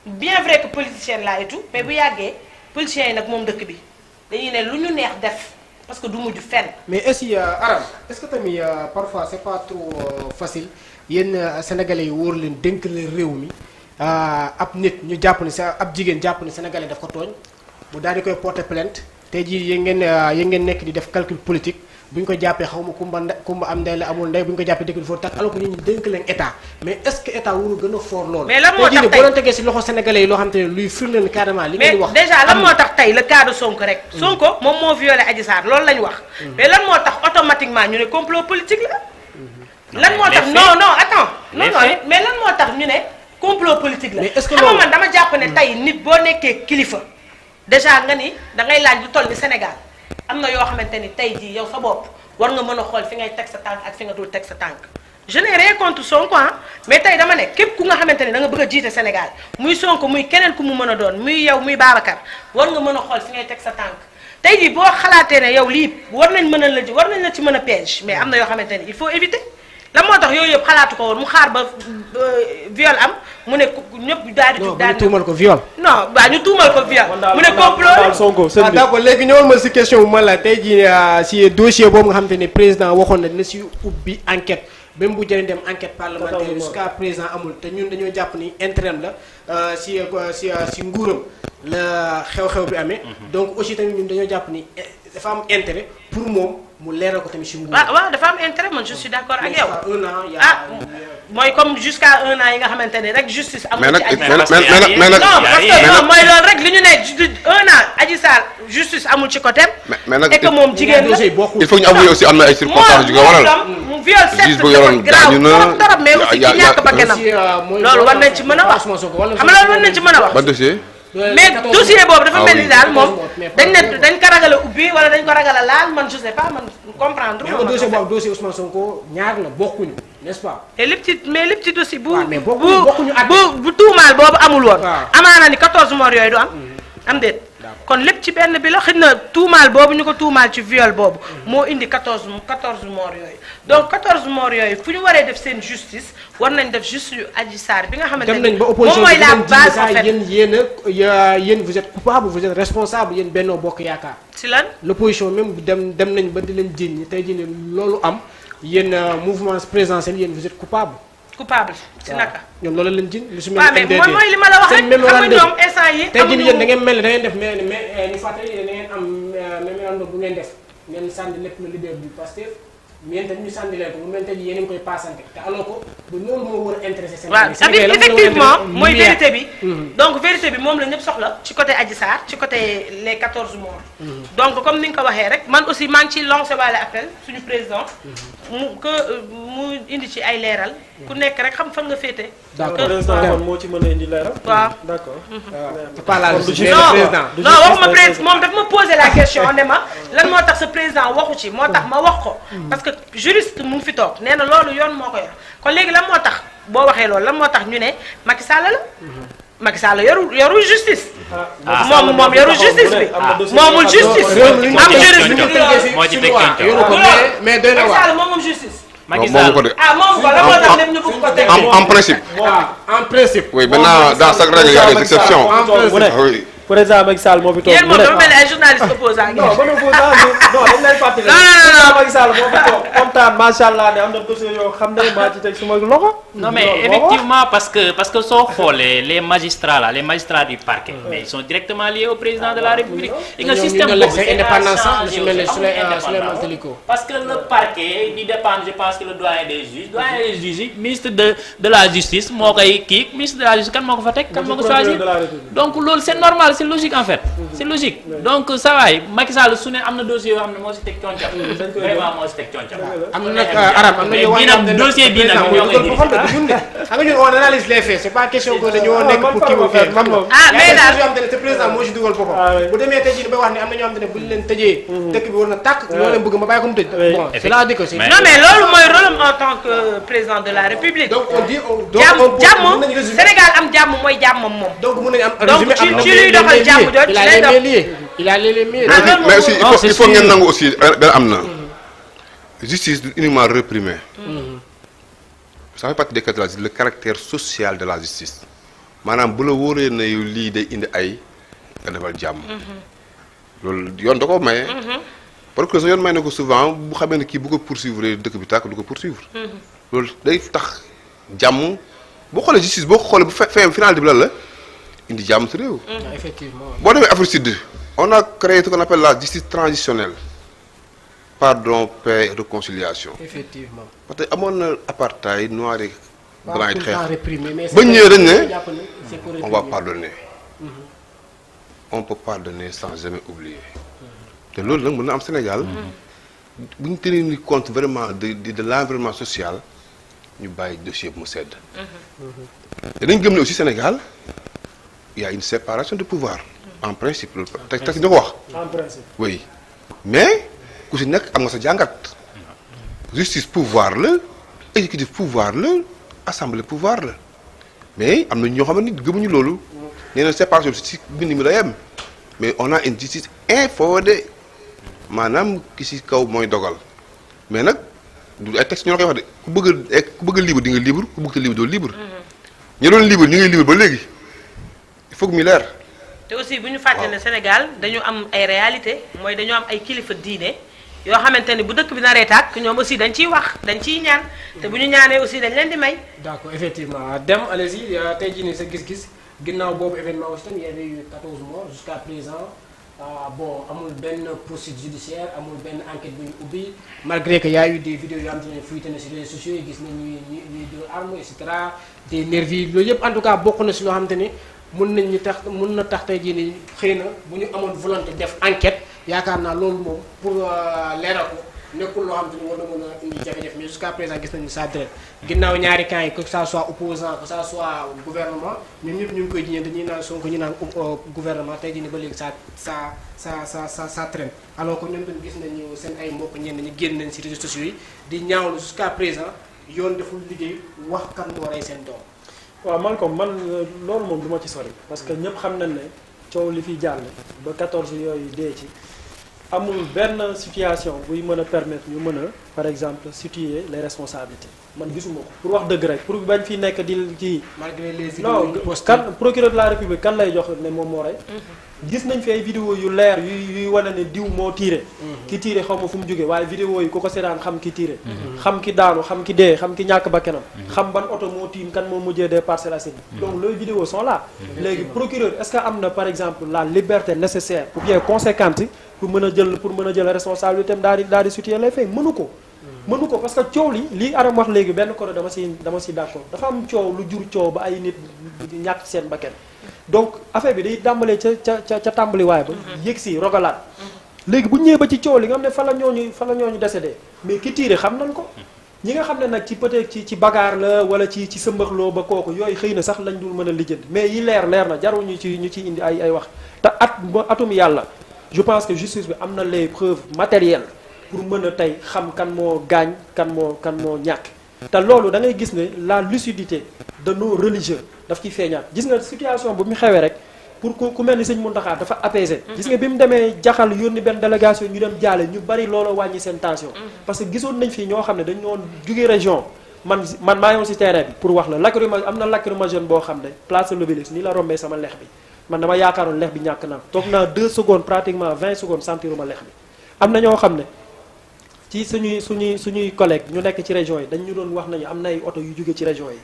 bien vrai que politicien laa et tout mais bu yàggee politiciens yi nag moom dëkk bi dañuy ne lu ñu neex def parce que du mujj fenn. mais est-ce que Aram est-ce que tamit parfois c'est pas trop facile yéen sénégalais yi wóor leen dénk leen réew mi ab nit ñu jàpp ni sa ab jigéen jàpp ni sénégalais daf ko tooñ mu daal di koy porter plainte tey jii yéen ngeen nekk di def calcul politique bu ñu ko jàppee xaw ma kumba am ndey la amul ndey bu ñu ko jàppee dëkk bi foofu tax alors que nit ñi dénk leen état mais est-ce que état wuru gën a fort loolu. mais lan moo tax tey boo leen tegee si loxo sénégalais yi loo xam te ne luy firndeel carrément li ngeen di wax. mais déjà lan moo tax tey le cas de Sonko rek. Sonko moom moo violé Adji Sarr loolu lañ wax. mais lan moo tax automatiquement ñu ne complot politique la. lan moo tax non attends non mais lan moo tax ñu ne complot politique la. mais est-ce que xam nga man dama jàpp ne tey nit boo nekkee kilifa déjà nga ni da ngay laaj lu toll ni Sénégal am na yoo xamante ni tey jii yow sa bopp war nga mën a xool fi ngay teg sa tànk ak fi nga dul teg sa tànk. je n'ai rien contre Sonko mais tey dama ne képp ku nga xamante ni da nga bëgg a jiite Sénégal muy Sonko muy keneen ku mu mën a doon muy yow muy Babacar war nga mën a xool fi ngay teg sa tànk. tey jii boo xalaatee ne yow lii war nañ la ci mën a piège mais am na yoo xamante ni il faut éviter lan moo tax yooyu yëpp xalaatu ko woon mu xaar ba viol am mu ne ñëpp daal di. daal di tuumal ko viol. non waaw ñu tuumal ko viol. mu ne complot. d'accord léegi ñëwal ma si question bu ma la tey jii si dossier boobu nga xamante ni président waxoon na dina si ubbi enquête même bu jëriñ dem enquête parlementaire jusqu'à présent amul te ñun dañoo jàpp ni intérêt la si nguuram la xew-xew bi amee. donc aussi tamit ñun dañoo jàpp ni dafa am intérêt pour moom mu leeral ko tamit si nguuram. waaw dafa am intérêt man je suis d'accord ak yow. un an mooy comme jusqu'à un an yi nga xamante ne rek justice amul ci Adji mais nag non mooy loolu rek li ñu ne un an Adji Sarr justice amul ci côté mais nag et que moom jigéen la il faut ñu avouer aussi am na ay circonstances yu ko waral mu viol certes dafa grave trop mais aussi ci ñàkk bakkanam loolu war nañ ci mën a wax xam nga loolu war nañ ci mën a wax ban dossier mais dossier boobu dafa mel ni daal moom dañ ko ragal a ubbi wala dañ ko ragal a laal man je sais pas man comprendre mais dossier boobu dossier Ousmane Sonko ñaar la bokkuñu n'est-ce pas. te lépp ci dossier bu bokkuñu tuumaal boobu amul woon. amaana ni 14 morts yooyu du am déet. kon lépp ci benn bi la xëy na tuumaal boobu ñu ko tuumaal ci viol boobu moo indi 14 morts yooyu donc 14 morts yooyu fu ñu waree def seen justice war nañ def justice yu Adji Sarr bi nga xamante ne moom mooy la base en fait yéen vous êtes coupable vous êtes responsable yéen Benno Bokk Yaakaar. si lan l'opposition même dem nañ ba di leen jiiñ ñi tey jii ne loolu am yéen mouvement présidentiel yéen vous êtes coupable si naka. ñoom loolu lañ jiiñ lu si mel ni MDD mooy li ma la wax rek xam nga ñoom instant yi tey jii yéen da ngeen mel ne da ngeen def mais ñu fàttali da ngeen am mémorandum bu ngeen def ngeen sànni lépp le leader du Pastef yéen tamit ñu sànni leen ko mu mel tey jii yéen a ngi koy paasante te alors que bu loolu moo war a intéressé Sénégal effectivement mooy vérité bi donc vérité bi moom la ñëpp soxla ci côté Adji Sarr ci côté les 14 morts donc comme ni nga ko waxee rek man aussi maa ngi ciy lancé waale appel suñu président mu indi ci ay leeral ku nekk rek xam fan nga féete président moo ci mën a indi leeral waaw d'accord non waxuma président moom dafa ma posé la question ne ma lan moo tax sa président waxu ci moo tax ma wax ko parce que juriste mu ngi fi toog nee na loolu yoon moo ko yor kon léegi lan moo tax boo waxee loolu lan moo tax ñu ne Macky Sall la Macky Sall yorul justice moom yorul justice bi moomul justice am juriste moo ci teg mais doy na waar moom justice Macky Sall ko de moom ko la moo tax lépp ñu bëgg ko teg en principe en principe oui maintenant dans chaque règle il y a des exceptions oui président Macky Sall moo fi toog yéen moom dafa mel ni ay journaliste opposant non ban opposant non dañ lay fàttali président Macky Sall moo fi toog kontaan macha allah ne am na dossier yoo xam ne maa ci teg suma loxo. non mais effectivement parce que soo xoolee les magistrats là les magistrats du parquet mais ils sont directement liés au président de la République. et que système boobu c'est parce que le parquet di dépendre je pense que le doyen des juges yi ministre de la justice moo koy kii ministre de la justice kan moo ko fa teg kan moo ko choisir donc loolu c'est normal c'est logique en fait. C'est logique donc ça waay Macky Sall su ne am na dossier yoo xam ne moo si teg concam. vraiment moo si teg concam. am na nag Arame am na yow bii nag dossier bii nag ñoo koy dindi. xam nga ñun on analyse les faits c'est pas question que dañoo nekk pour kii mu fee xam nga. mais daal yoo xam te ne président moo si dugal boppam. bu demee tey jii bay wax ne am na ñoo xam te ne bu ñu leen tëjee. dëkk bi war na tàkk ñoo leen bëgg ma bàyyi ko mu tëj. bon c'est-à-dire que c'est. non mais loolu mooy rôle en tant que président de la République. donc on dit jàmm Sénégal am jàmm mooy jàmmam moom. donc mën nañu am donc ci luy doxal jàmm jooju ci lay dox. il a les mieux. mais aussi il faut ngeen nangu aussi benn am na. justice du uniquement réprimée. ça fait partie des caractéristiques le caractère social de la justice maanaam bu la wóoree na yow lii day indi ay nga defal jàmm. loolu yoon da ko maye. parce que sa yoon may na ko souvent bu xamee ne kii bu ko poursuivre dëkk bi tàkk du ko poursuivre. loolu day tax jàmm boo xoolee justice boo ko xoolee bu fekkee finalité bi lan la indi jàmm si réew. effectivement boo demee Afrique Sud on a créé ce qu'on appelle la justice transitionnelle pardon paix et réconciliation. effectivement parce que amoon na apartheid noir et blanc yi xeex ba ñëwee dañ ne on va pardonner. on peut pardonner sans jamais oublier. te loolu nag mën na am Sénégal. bu ñu tenir ni compte vraiment de l'environnement social ñu bàyyi dossier bu mu sedd. te dañ gëm ne aussi Sénégal il y a une séparation de pouvoir. en principe loolu te ñu ko wax. en principe. oui mais ku si nekk am nga sa jàngat. justice pouvoir la exécutif pouvoir la assemblée pouvoir la mais am na ñoo xam ne nit gëmuñu loolu. nee na séparation bi si bind mi la yem mais on a une justice inféodée maanaam ki si kaw mooy dogal mais nag du ay texte ñoo koy wax de ku bëgg a libre di nga libre ku bëgg a libre doo libre. ñu doon libre ñu ngi libre ba léegi il faut que mu leer. te aussi bu ñu fàtte ne Sénégal dañu am ay réalité mooy dañu am ay kilifa diine yoo xamante ni bu dëkk bi naree tàkk ñoom aussi dañ ciy wax dañ ciy ñaan te bu ñu ñaanee aussi dañ leen di may. d'accord effectivement dem allez-y tey jii nii sa gis-gis ginnaaw boobu événement aussi tam il y avait eu 14 morts jusqu'à présent bon amul benn poursuite judiciaire amul benn enquête bu ñu ubbi malgré que y a eu des vidéos yoo xam te ne fuité na si réseaux sociaux yi gis nañ ñuy dóor arme et cetera des nervis loolu yëpp en tout cas bokk na si loo xam te ni mun na tax tey jii nii xëy na bu ñu amoon volonté def enquête yaakaar naa loolu moom pour leeral ko nekkul loo xam te ni war na mën a indi jafe-jafe mais jusqu'à présent gis nañu ça direct ginnaaw ñaari camps yi que ça soit opposant que ça soit gouvernement ñun ñëpp ñu ngi koy jiñante ñi naan Sonko ñu naan gouvernement tey jii nii ba léegi ça traîne alors que ñun tamit gis nañu seen ay mbokk ñenn ñi génn nañ si réseaux sociaux yi di ñaawlu jusqu'à présent yoon deful liggéey wax kan moo rey seen doom. waaw Malcolm man loolu moom du ma ci sori parce que ñëpp xam nañ ne coow li fi jàll ba 14 yooyu dee ci amul benn situation buy mën a permettre ñu mën a par exemple situer les responsabilités man gisuma ko pour wax dëgg rek pour bañ fi nekk di kii. malgré les vidéos non kan procureur de la République kan lay jox ne moom moo rey. gis nañ fi ay vidéo yu leer yuy wane ne diw moo tiire. ki tiire xaw ma fu mu jógee waaye vidéo yi ku ko seetaan xam ki tiire. xam ki daanu xam ki dee xam ki ñàkk bakkanam. xam ban oto moo tiim kan moo mujjee des Parcelles Assainies. donc les vidéos sont là. léegi procureur est-ce que am na par exemple la liberté nécessaire ou bien conséquente pour mën a jël responsabilité am daal di situer les faits mënu ko parce que coow li Aram wax léegi benn côté dama si d'accord dafa am coow lu jur coow ba ay nit ñàkk seen bakkan donc affaire bi day tàmbalee ca tàmbaliwaay ba yëg si rogalaat léegi bu ñëwee ba ci coow li nga xam ne fa la ñooñu décédé mais ki tiire xam nañ ko ñi nga xam ne nag ci peut-être ci bagarre la wala ci sëmbaxloo ba kooku yooyu xëy na sax lañ dul mën a lijjanti mais yi leer na jarul ñu ci indi ay wax te atum yàlla je pense que justice bi am na les preuves matérielles pour mën a tey xam kan moo gaañ kan moo ñàkk te loolu da ngay gis ne la lucidité de nos religieux daf ciy feeñaat gis nga situation bu mu xewee rek pour ku mel ni sëñ Mountakha dafa apaisé gis nga bi mu demee jaxal yónni benn délégation ñu dem jaale ñu bari loolu wàññi seen tension parce que gisoon nañ fii ñoo xam ne dañ doon jóge région man maa yoon si terrain bi pour wax la am na lacrymogène boo xam ne place de l'Obélisque nii la rombee sama lex bi man dama yaakaaroon lex bi ñàkk naa toog naa 2 secondes pratiquement 20 secondes sentiruma lex bi am na ñoo xam ne ci suñuy collègue ñu nekk ci région yi dañ ñu doon wax nañu am na ay oto yu jóge ci région yi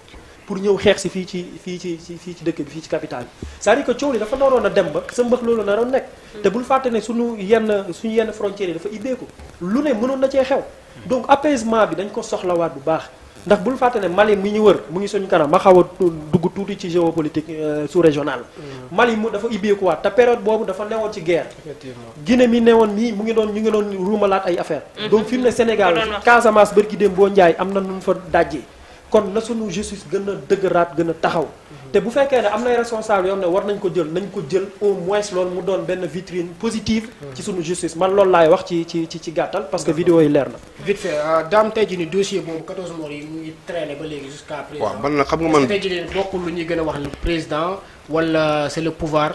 pour ñëw xeex si fii ci dëkk bi fii ci capitale bi c'est-à-dire que coow li dafa naroon a dem ba sa mbëx loolu naroon nekk te bul fàtte ne suñu yenn frontières yi dafa ibbeeku lu ne mënoon na cee xew donc apaisement bi dañ ko soxlawaat bu baax ndax bul fàtte ne Mali mi ñu wër mu ngi suñu kanam ma xaw a dugg tuuti ci géopolitique sous-régionale. Mali mu dafa ibbeekuwaat te période boobu dafa newoon ci guerre. Guinée mi newoon nii ñu ngi doon ruumalaat ay affaire donc fi mu ne Sénégal Casamance bërki dem boo njaay am na nu mu fa dajjee kon na sunu justice gën a dëgëraat gën a taxaw te bu fekkee ne am nay responsable yoo xam ne war nañ ko jël au moins loolu mu doon benn vitrine positive ci sunu justice man loolu laay wax ci gàttal parce que vidéo yi leer na vite fait daam tey jii ni dossier boobu 14 morts yi mu ngi traîner ba léegi jusqu'à présent. waaw man na xam nga man tey jii bokkul lu ñuy gën a wax le président wala c'est le pouvoir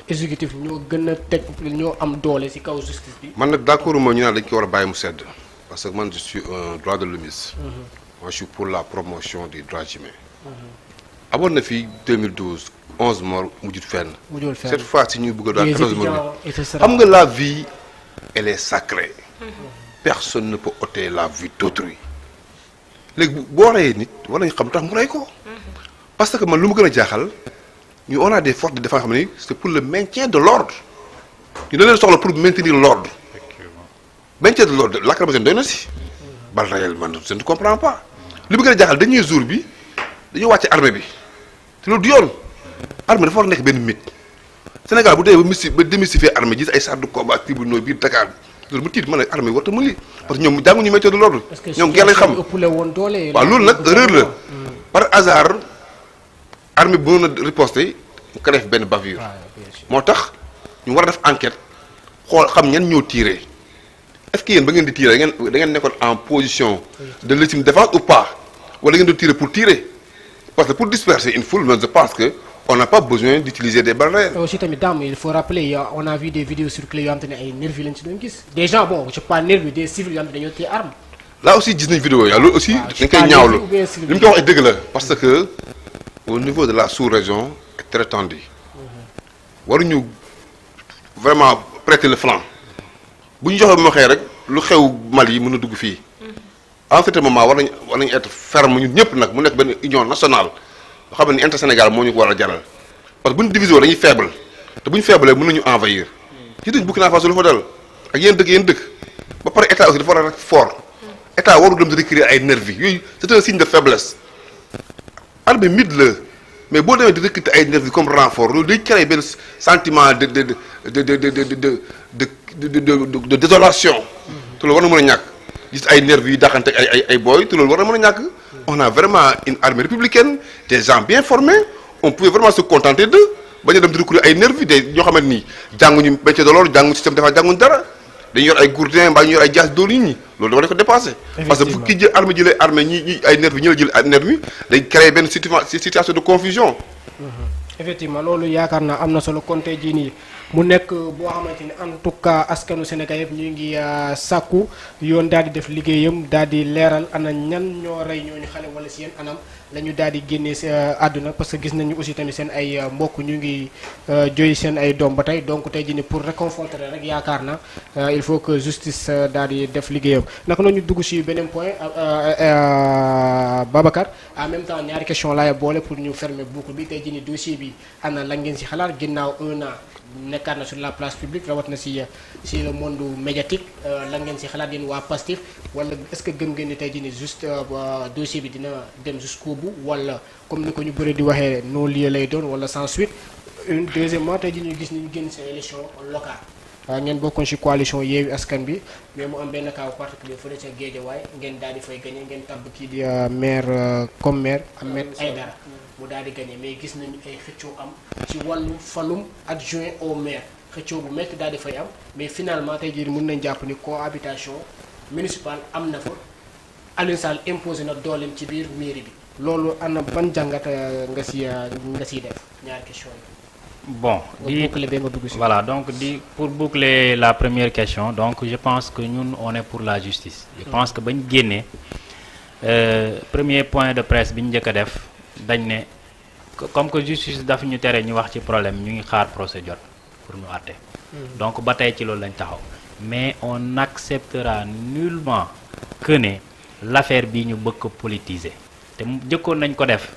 exécutif ñoo gën a teg ñoo am doole ci kaw justice bi. man nag d'accord ma ñu naan dañ ko war a bàyyi mu sedd parce que man je suis un droit de l'hommiste. Moi je suis pour la promotion des droits humains. amoon na fi 2012 11 morts mujjut fenn. Cette fois ci ñuy bëgg a daal 14 morts xam nga la vie elle est sacrée. Personne ne peut ôter la vie d'autrui. léegi boo reyee nit war nañu xam tax mu rey ko. parce que man lu mu gën a jaaxal ñu on a des forces de défense xam ne c'est pour le maintien de l'ordre ñu da leen soxla pour maintenir l'ordre. maintien de l'ordre lacrymogène doy na si. bal réel man je ne comprends pas. li mu gën a jaaxal dernier jour bi dañoo wàcce armée bi te loolu du yoon armée dafa war a nekk benn mythe Sénégal bu dee ba démystifier armée gis ay chars de combat tribunaux biir Dakar loolu mu tiit man ne armée warta mu lii parce que ñoom jànguñu maintien de l'ordre ñoom guerre lañ xam waaw loolu nag erreur la par hasard armée bi mënoon a riposter ka def benn bavure moo tax ñu war a def enquête xool xam ñan ñoo tiré est-ce que yéen ba ngeen di tirer da ngeen nekkoon en position de légitime défense ou pas wala ngeen di tirer pour tirer parce que pour disperser une foule je pense que on n'a pas besoin d'utiliser des balles réelles. aussi tamit daam il faut rappeler on a vu des vidéos circuler yoo xam te ne ay nervis lañ ci doon gis des gens bon je parle nervis des civils yoo xam te dañoo téye arme. là aussi gis nañ vidéo ya loolu aussi dañ koy ñaawlu li mu ko wax ay dëgg la parce que au niveau de la sous-région est très tendu waruñu vraiment prêter le flanc. bu ñu joxee waxee rek lu xew Mali mën a dugg fii en ce moment war nañu être ferme ñun ñëpp nag mu nekk benn union nationale yoo xam ne inter Sénégal moo ñu ko war a jaral parce que bu ñu divisé dañuy faible te bu ñu faible mën nañu envahir ci dañ Burkina Faso lu fa dal ak yéen dëkk ba pare état aussi dafa war a rek fort état warul dem di recruter ay nervis yooyu c'est un signe de faiblesse armée mythe la mais boo demee di recruter ay nervis comme renfort loolu day créer benn sentiment de désolation te loolu war na mën a ñàkk gis ay nervis yi daxante ay booy te loolu war na mën a ñàkk on a vraiment une armée républicaine des gens bien formés on pouvait vraiment se contenter d'eux bañ a dem di recruter ay nervis des ñoo xamante ni jànguñu métier de l'ordre jànguñu système de défense jànguñu dara dañu yor ay gourdin mbaa ñu yor ay jaas dóor nit ñi loolu dafa ko dépassé parce que bu ki jël armée jëlee armée ñi ay nervis ñi la jël ay nervis day créer benn situation de confusion effectivement loolu yaakaar naa am na solo kon tey jii nii mu nekk boo xamante ni en tout cas askanu Sénégal yëpp ñu ngi sàkku yoon daal di def liggéeyam daal di leeral ana ñan ñoo rey ñooñu xale wala si yeen anam la ñu daal di génnee si àdduna parce que gis nañu aussi tamit seen ay mbokk ñu ngi jooy seen ay doom ba tey donc tey jii nii pour réconforter rek yaakaar na il faut que justice daal di def liggéeyam naka noonu ñu dugg si beneen point Babacar en même temps ñaari question laay boole pour ñu fermer boucle bi tey jii nii dossier bi ana la ngeen si xalaat ginnaaw 1 an nekkaat na sur la place publique rawat na si le monde médiatique la ngeen si xalaat yéen waa Pastef wala est-ce que gëm ngeen ni tey jii nii juste dossier bi dina dem jusqu'au bout wala comme ni ko ñu bëri di waxee non lieu lay doon wala sans suite deuxièmement tey jii ñu gis ni ñu génn seen élection locale ngeen bokkoon ci coalition Yewwi Askan bi mais mu am benn cas particulier fële ca Guédiawaye ngeen daal di fay gagné ngeen tabb kii di maire comme maire Ahmed Aïdara mu daal di gagné mais gis nañu ay xëccoo am ci wàllu falum adjoint au maire xëccoo bu métti daal di fay am mais finalement tey jii mën nañ jàpp ni cohabitation municipale am na fa Aliou Sall imposé na dooleem ci biir mairie bi loolu ana ban jàngat nga siy def ñaari question yi. Bon, voilà, donc pour boucler la première question, donc je pense que nous, on est pour la justice. Je pense que ben Guinée, premier point de presse, comme que justice daf ñu téré ñu wax ci problème ñu ngi xaar procédure pour nous arrêter. Donc bataille ci loolu lañ taxaw. Mais on n'acceptera nullement que l'affaire bi ñu bëgg politiser. Té jëkkoon nañ ko def.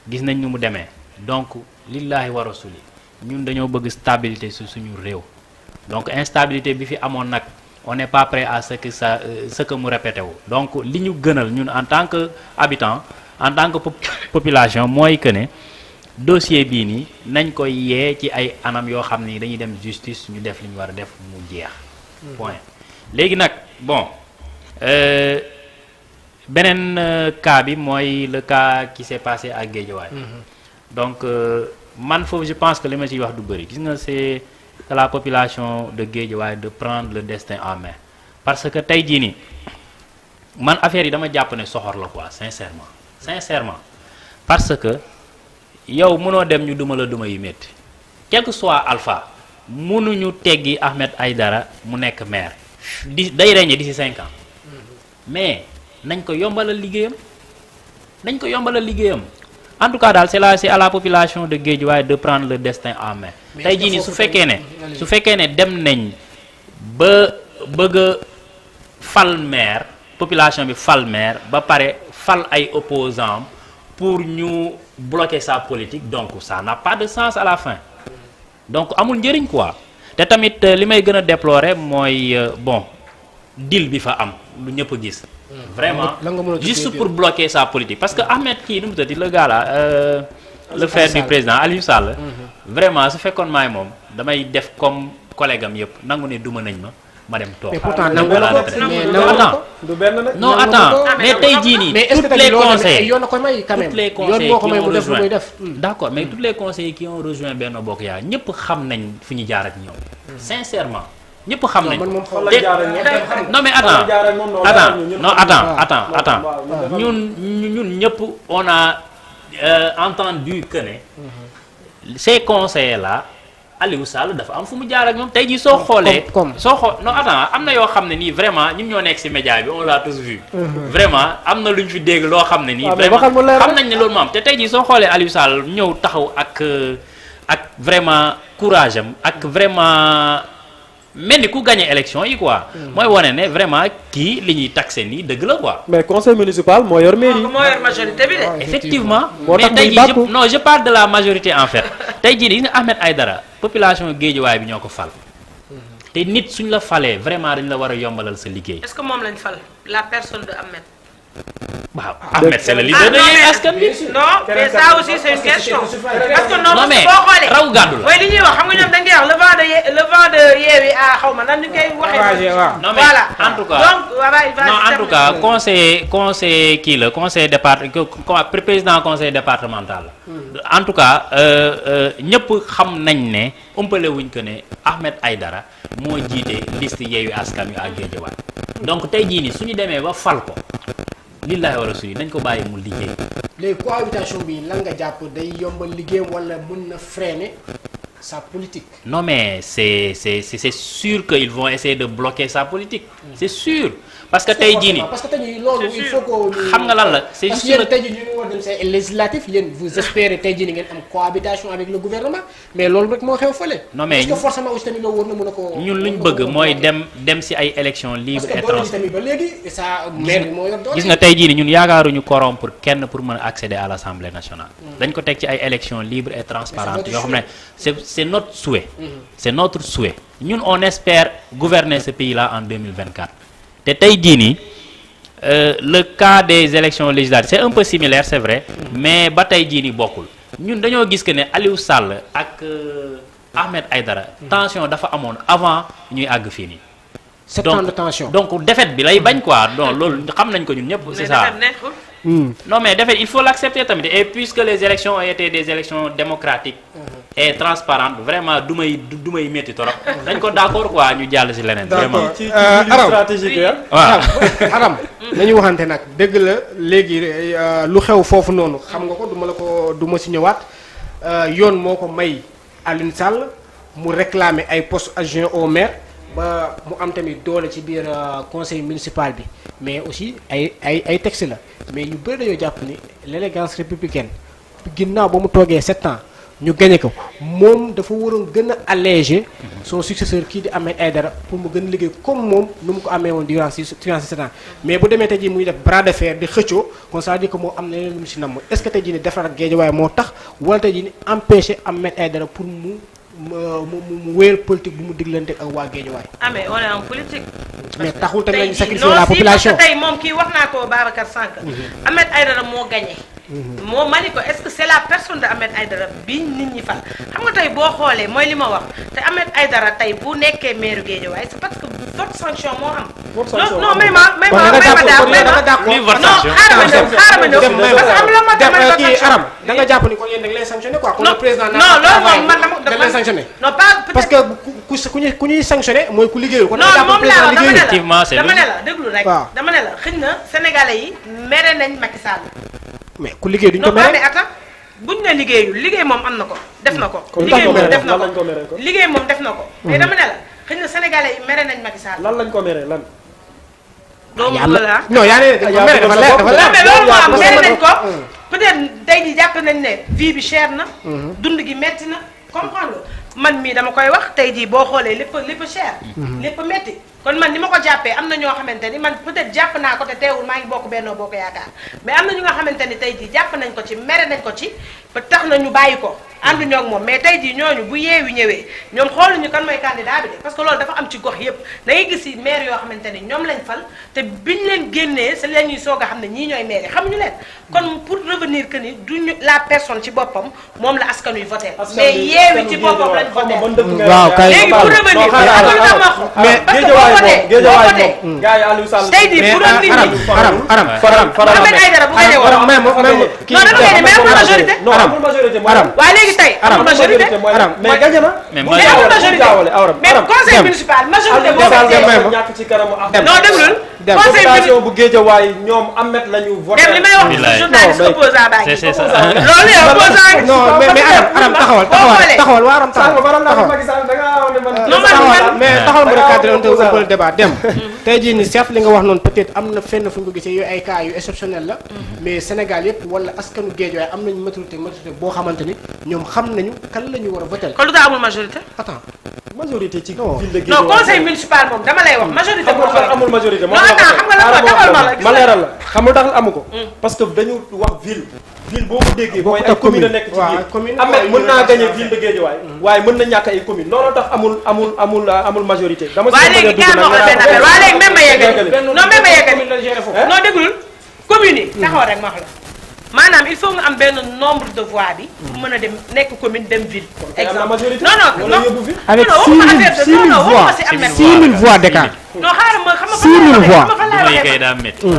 Gis nañ ñu mu démé. Donc lillahi wa rasuli ñun dañoo bëgg stabilité su suñu réew donc instabilité bi fi amoon nag on n'est pas prêt à ce que mu répété wu donc li ñu gënal ñun en tant que habitant en tant que population mooy que ne dossier bii nii nañ koy yee ci ay anam yoo xam ni dañuy dem justice ñu def li ñu war a def mu jeex point léegi nag bon beneen cas bi mooy le cas qui s'est passé à Guédiawaye donc man foofu je pense que li ma ciy wax du bëri gis nga c'est que la population de Guédiawaye de prendre le destin en main parce que tey jii nii man affaire yi dama jàpp ne soxor la quoi sincèrement parce que yow mënoo dem ñu duma la duma yu métti quel que soit alpha mënuñu teggi Ahmed Aïdara mu nekk maire day régner d'ici 5 ans mais nañ ko yombalal liggéeyam en tout cas daal c'est à la population de Guédiawaye de prendre le destin en main tey jii nii su fekkee ne dem nañ ba bëgg a fal maire population bi fal maire ba pare fal ay opposants pour ñu bloquer sa politique donc ça n'a pas de sens à la fin donc amul njëriñ quoi te tamit li may gën a déplorer mooy bon deal bi fa am lu ñëpp gis vraiment juste pour bloquer sa politique parce que Ahmed kii nu mu tëddi le gars là le frère du président Aliou Sall vraiment su fekkoon maay moom damay def comme collègue am yëpp nangu ne duma nañ ma dem toog. mais pourtant nangu na ko du benn nag non attends mais tey jii nii tous les conseillers yoon na ko may quand même tous les yoon moo ko may mu def lu muy conseillers def d'accord mais tous les conseillers qui ont rejoint Benno Bokk Yaakaar ñëpp xam nañ fu ñu jaar ak ñoom sincèrement ñëpp xam nañ man moom xaw non mais attends ñun ñëpp on a entendu que ne ces conseillers là Aliou Sall dafa am fu mu jaar ak ñoom tey jii soo xoolee non attends am na yoo xam ne nii vraiment ñun ñoo nekk ci média bi on l'a tous vu vraiment am na lu ñu fi dégg loo xam ne nii vraiment xam nañ ne loolu moo am te tey jii soo xoolee Aliou Sall ñëw taxaw ak vraiment courage am ak vraiment mel ni ku gagné élection yi quoi mooy wane ne vraiment kii li ñuy taxé nii dëgg la quoi mais conseil municipal moo yor mairie moo yor majorité bi de effectivement moo mais tax tey muy jii bàkku non je parle de la majorité en fait tey jii nii nga Ahmed Aïdara population Guédiawaye bi ñoo ko fal te nit suñ la falee vraiment dañ la war a yombalal sa liggéey est-ce que moom lañ fal la personne de Ahmed. waaw Ahmed c'est le leader de Yewwi Askan Wi non mais ça aussi c'est une question parce que non mais boo xoolee raw gàddu la mooy li ñuy wax xam nga ñoom dañ koy wax le vent de Yewwi à xaw ma nan ñu koy waxee. non mais voilà en tout cas donc non en tout cas conseil kii la conseil président conseil départemental la en tout cas ñëpp xam nañ ne umpale wuñ que ne Ahmed Aïdara moo jiite liste Yewwi Askan Wi ak Guédiawaye donc tey jii nii suñu demee ba fal ko lillahi wa rasuli nañ ko bàyyi mu liggéey. léegi cohabitation bi lan nga jàpp day yombal liggéeyam wala mën na freiner sa politique. non mais c'est sûr que ils vont essayer de bloquer sa politique. c'est sûr parce que tey jii nii parce que tey jii loolu il faut que xam nga lan la c'est parce que juste yéen tey jii ñu ngi war dem say législatif yéen vous espérez tey jii ni ngeen am cohabitation avec le gouvernement mais loolu rek moo xew fële. non mais est-ce que forcément aussi tamit loolu war na mën a ko. ñun luñ bëgg mooy dem ci ay élections libres et parce que doole ji transparentes. tamit ba léegi ça maire bi moo yor doole. gis nga tey jii nii ñun yaakaaruñu corrompre kenn pour mën a accéder à l'Assemblée nationale. dañ ko teg ci ay élections libres et transparentes yoo xam ne c'est notre souhait. c'est notre souhait ñun on espère gouverner ce pays-là en 2024 te tey jii nii le cas des élections législatives c'est un peu similaire c'est vrai mais ba tey jii nii bokkul ñun dañoo gis que ne Aliou Sall ak Ahmed Aïdara tension dafa amoon avant ñuy àgg fii nii. 7 ans de tension. donc défaite bi lay bañ quoi donc loolu xam nañ ko ñun ñëpp c'est ça. non mais défaite il faut l'accepter tamit et puisque les élections ont été des élections démocratiques et transparentes vraiment du may métti trop dañ ko d'accord quoi ñu jàll ci leneen vraiment ci stratégique waaw Aram nañu waxante nag dëgg la léegi lu xew foofu noonu xam nga ko du ma ci ñëwaat yoon moo ko may Alioune Sall mu réclamer ay postes adjoints au maire ba mu am tamit doole ci biir conseil municipal bi mais aussi ay texte la mais ñu bëri dañoo jàpp ni l'élégance républicaine ginnaaw ba mu toogee 7 ans ñu gagné ko moom dafa waroon gën a alléger son successeur kii di Ahmed Aïdara pour mu gën a liggéey comme moom nu mu ko amee woon durant 7 ans mais bu demee tey jii muy def bras de fer di xëccoo kon ça veut dire que moo am na leneen lu mu si namm est-ce que tey jii ni defar ak Guédiawaye moo tax wala tey jii ni empêcher Ahmed Aïdara pour mu mu wéyal politique bu mu diglante ak waa Guédiawaye. ah mais on est en politique. mais taxul tamit ñu sacrifier la population. non si tey moom kii wax naa ko Babacar Sànq. Ahmed Aïdara moo gagné. moo ma ni ko est-ce que c'est la personne de Ahmed Aïdara bi nit ñi fal xam nga tey boo xoolee mooy li ma wax te Ahmed Aïdara tey bu nekkee maire Guédiawaye c'est parce que vote sanction moo am. non may ma Aram da nga jàpp ni kon yéen da nga lay sanctionné quoi. non loolu moom man da lay sanctionné. non pas parce que ku ñuy sanctionné mooy ku liggéeyul. kon non moom laa effectivement dama ne la déglu rek. dama ne la xëy na sénégalais yi mere nañ Macky Sall. mais ku liggéey duñ ko mere. non mais attends buñ ne liggéeyul liggéey moom am na ko def na ko. liggéey moom def na ko liggéey moom def na ko. mais dama ne la xëy na sénégalais yi mere nañ Macky Sall. lan lañ ko mere lan. doomu la non yaa ne dafa leer dafa leer mais loolu moo am mere nañ ko peut-être tey jii jàpp nañ ne vie bi cher na. dund gi metti na comprendre man mii dama koy wax tey jii boo xoolee lépp cher. lépp metti kon man ni ma ko jàppee am na ñoo xamante ni man peut-être jàpp naa ko te teewul maa ngi bokk Benno Bokk Yaakaar mais am na ñu nga xamante ni tey jii jàpp nañ ko ci mere nañ ko ci ba tax na ñu bàyyi ko ànduñoo ak moom mais tey jii ñooñu bu yeewi ñëwee ñoom xooluñu kan mooy candidat bi de parce que loolu dafa am ci gox yépp da ngay gis si maire yoo xamante ni ñoom lañ fal te biñ leen génnee c'est la ñuy soog a xam ne ñii ñooy maire yi xamuñu leen kon pour revenir que ni duñu la personne ci boppam moom la askan wi voté mais yeewi ci boppam lañ voté waaw kay léegi pour revenir tey jii pour Ahmed Aïdara bu gañe woon non da nga gañe mais amul majorité waaye léegi tey amul majorité mais gañe na mais amul majorité mais conseil municipal majorité boo non déglul conseil municipal bu Guédiawaye ñoom Ahmed lañu voté dem li may wax journaliste opposant baa ngi c'est ça loolu yow opposant non mais Aram taxawal waa Aram taxawal mais taxawal mu recadré un peu le débat dem tey jii ni certes li nga wax noonu peut-être am na fenn fu ñu ko gisee yooyu ay cas yu exceptionnel la mais Sénégal yëpp wala askanu Guédiawaye am nañu maturité boo xamante ni ñoom xam nañu kan la ñu war a voter. kon lu tax amul majorité. attends majorité ci ville de non Guédiawaye conseil municipal moom dama lay wax majorité boo amul majorité non attends xam nga la ko defal ma la ma leeral la xam nga tax amu ko parce que dañu wax ville boo ko déggee mooy ay commune a nekk ci biir Ahmed mën naa gagné ville de Guédiawaye waaye mën na ñàkk ay commune looloo tax amul majorité dama waaye léegi kaa ma xool benn affaire waaye léegi même ma yeggali non même ma yeggali non déglul commune yi taxaw rek ma wax la maanaam il faut nga am benn nombre de voix bi pour mën a dem nekk commune dem ville exemple non avec 6000 voix 6000 voix d'écart non xaaral ma xam nga 6000 voix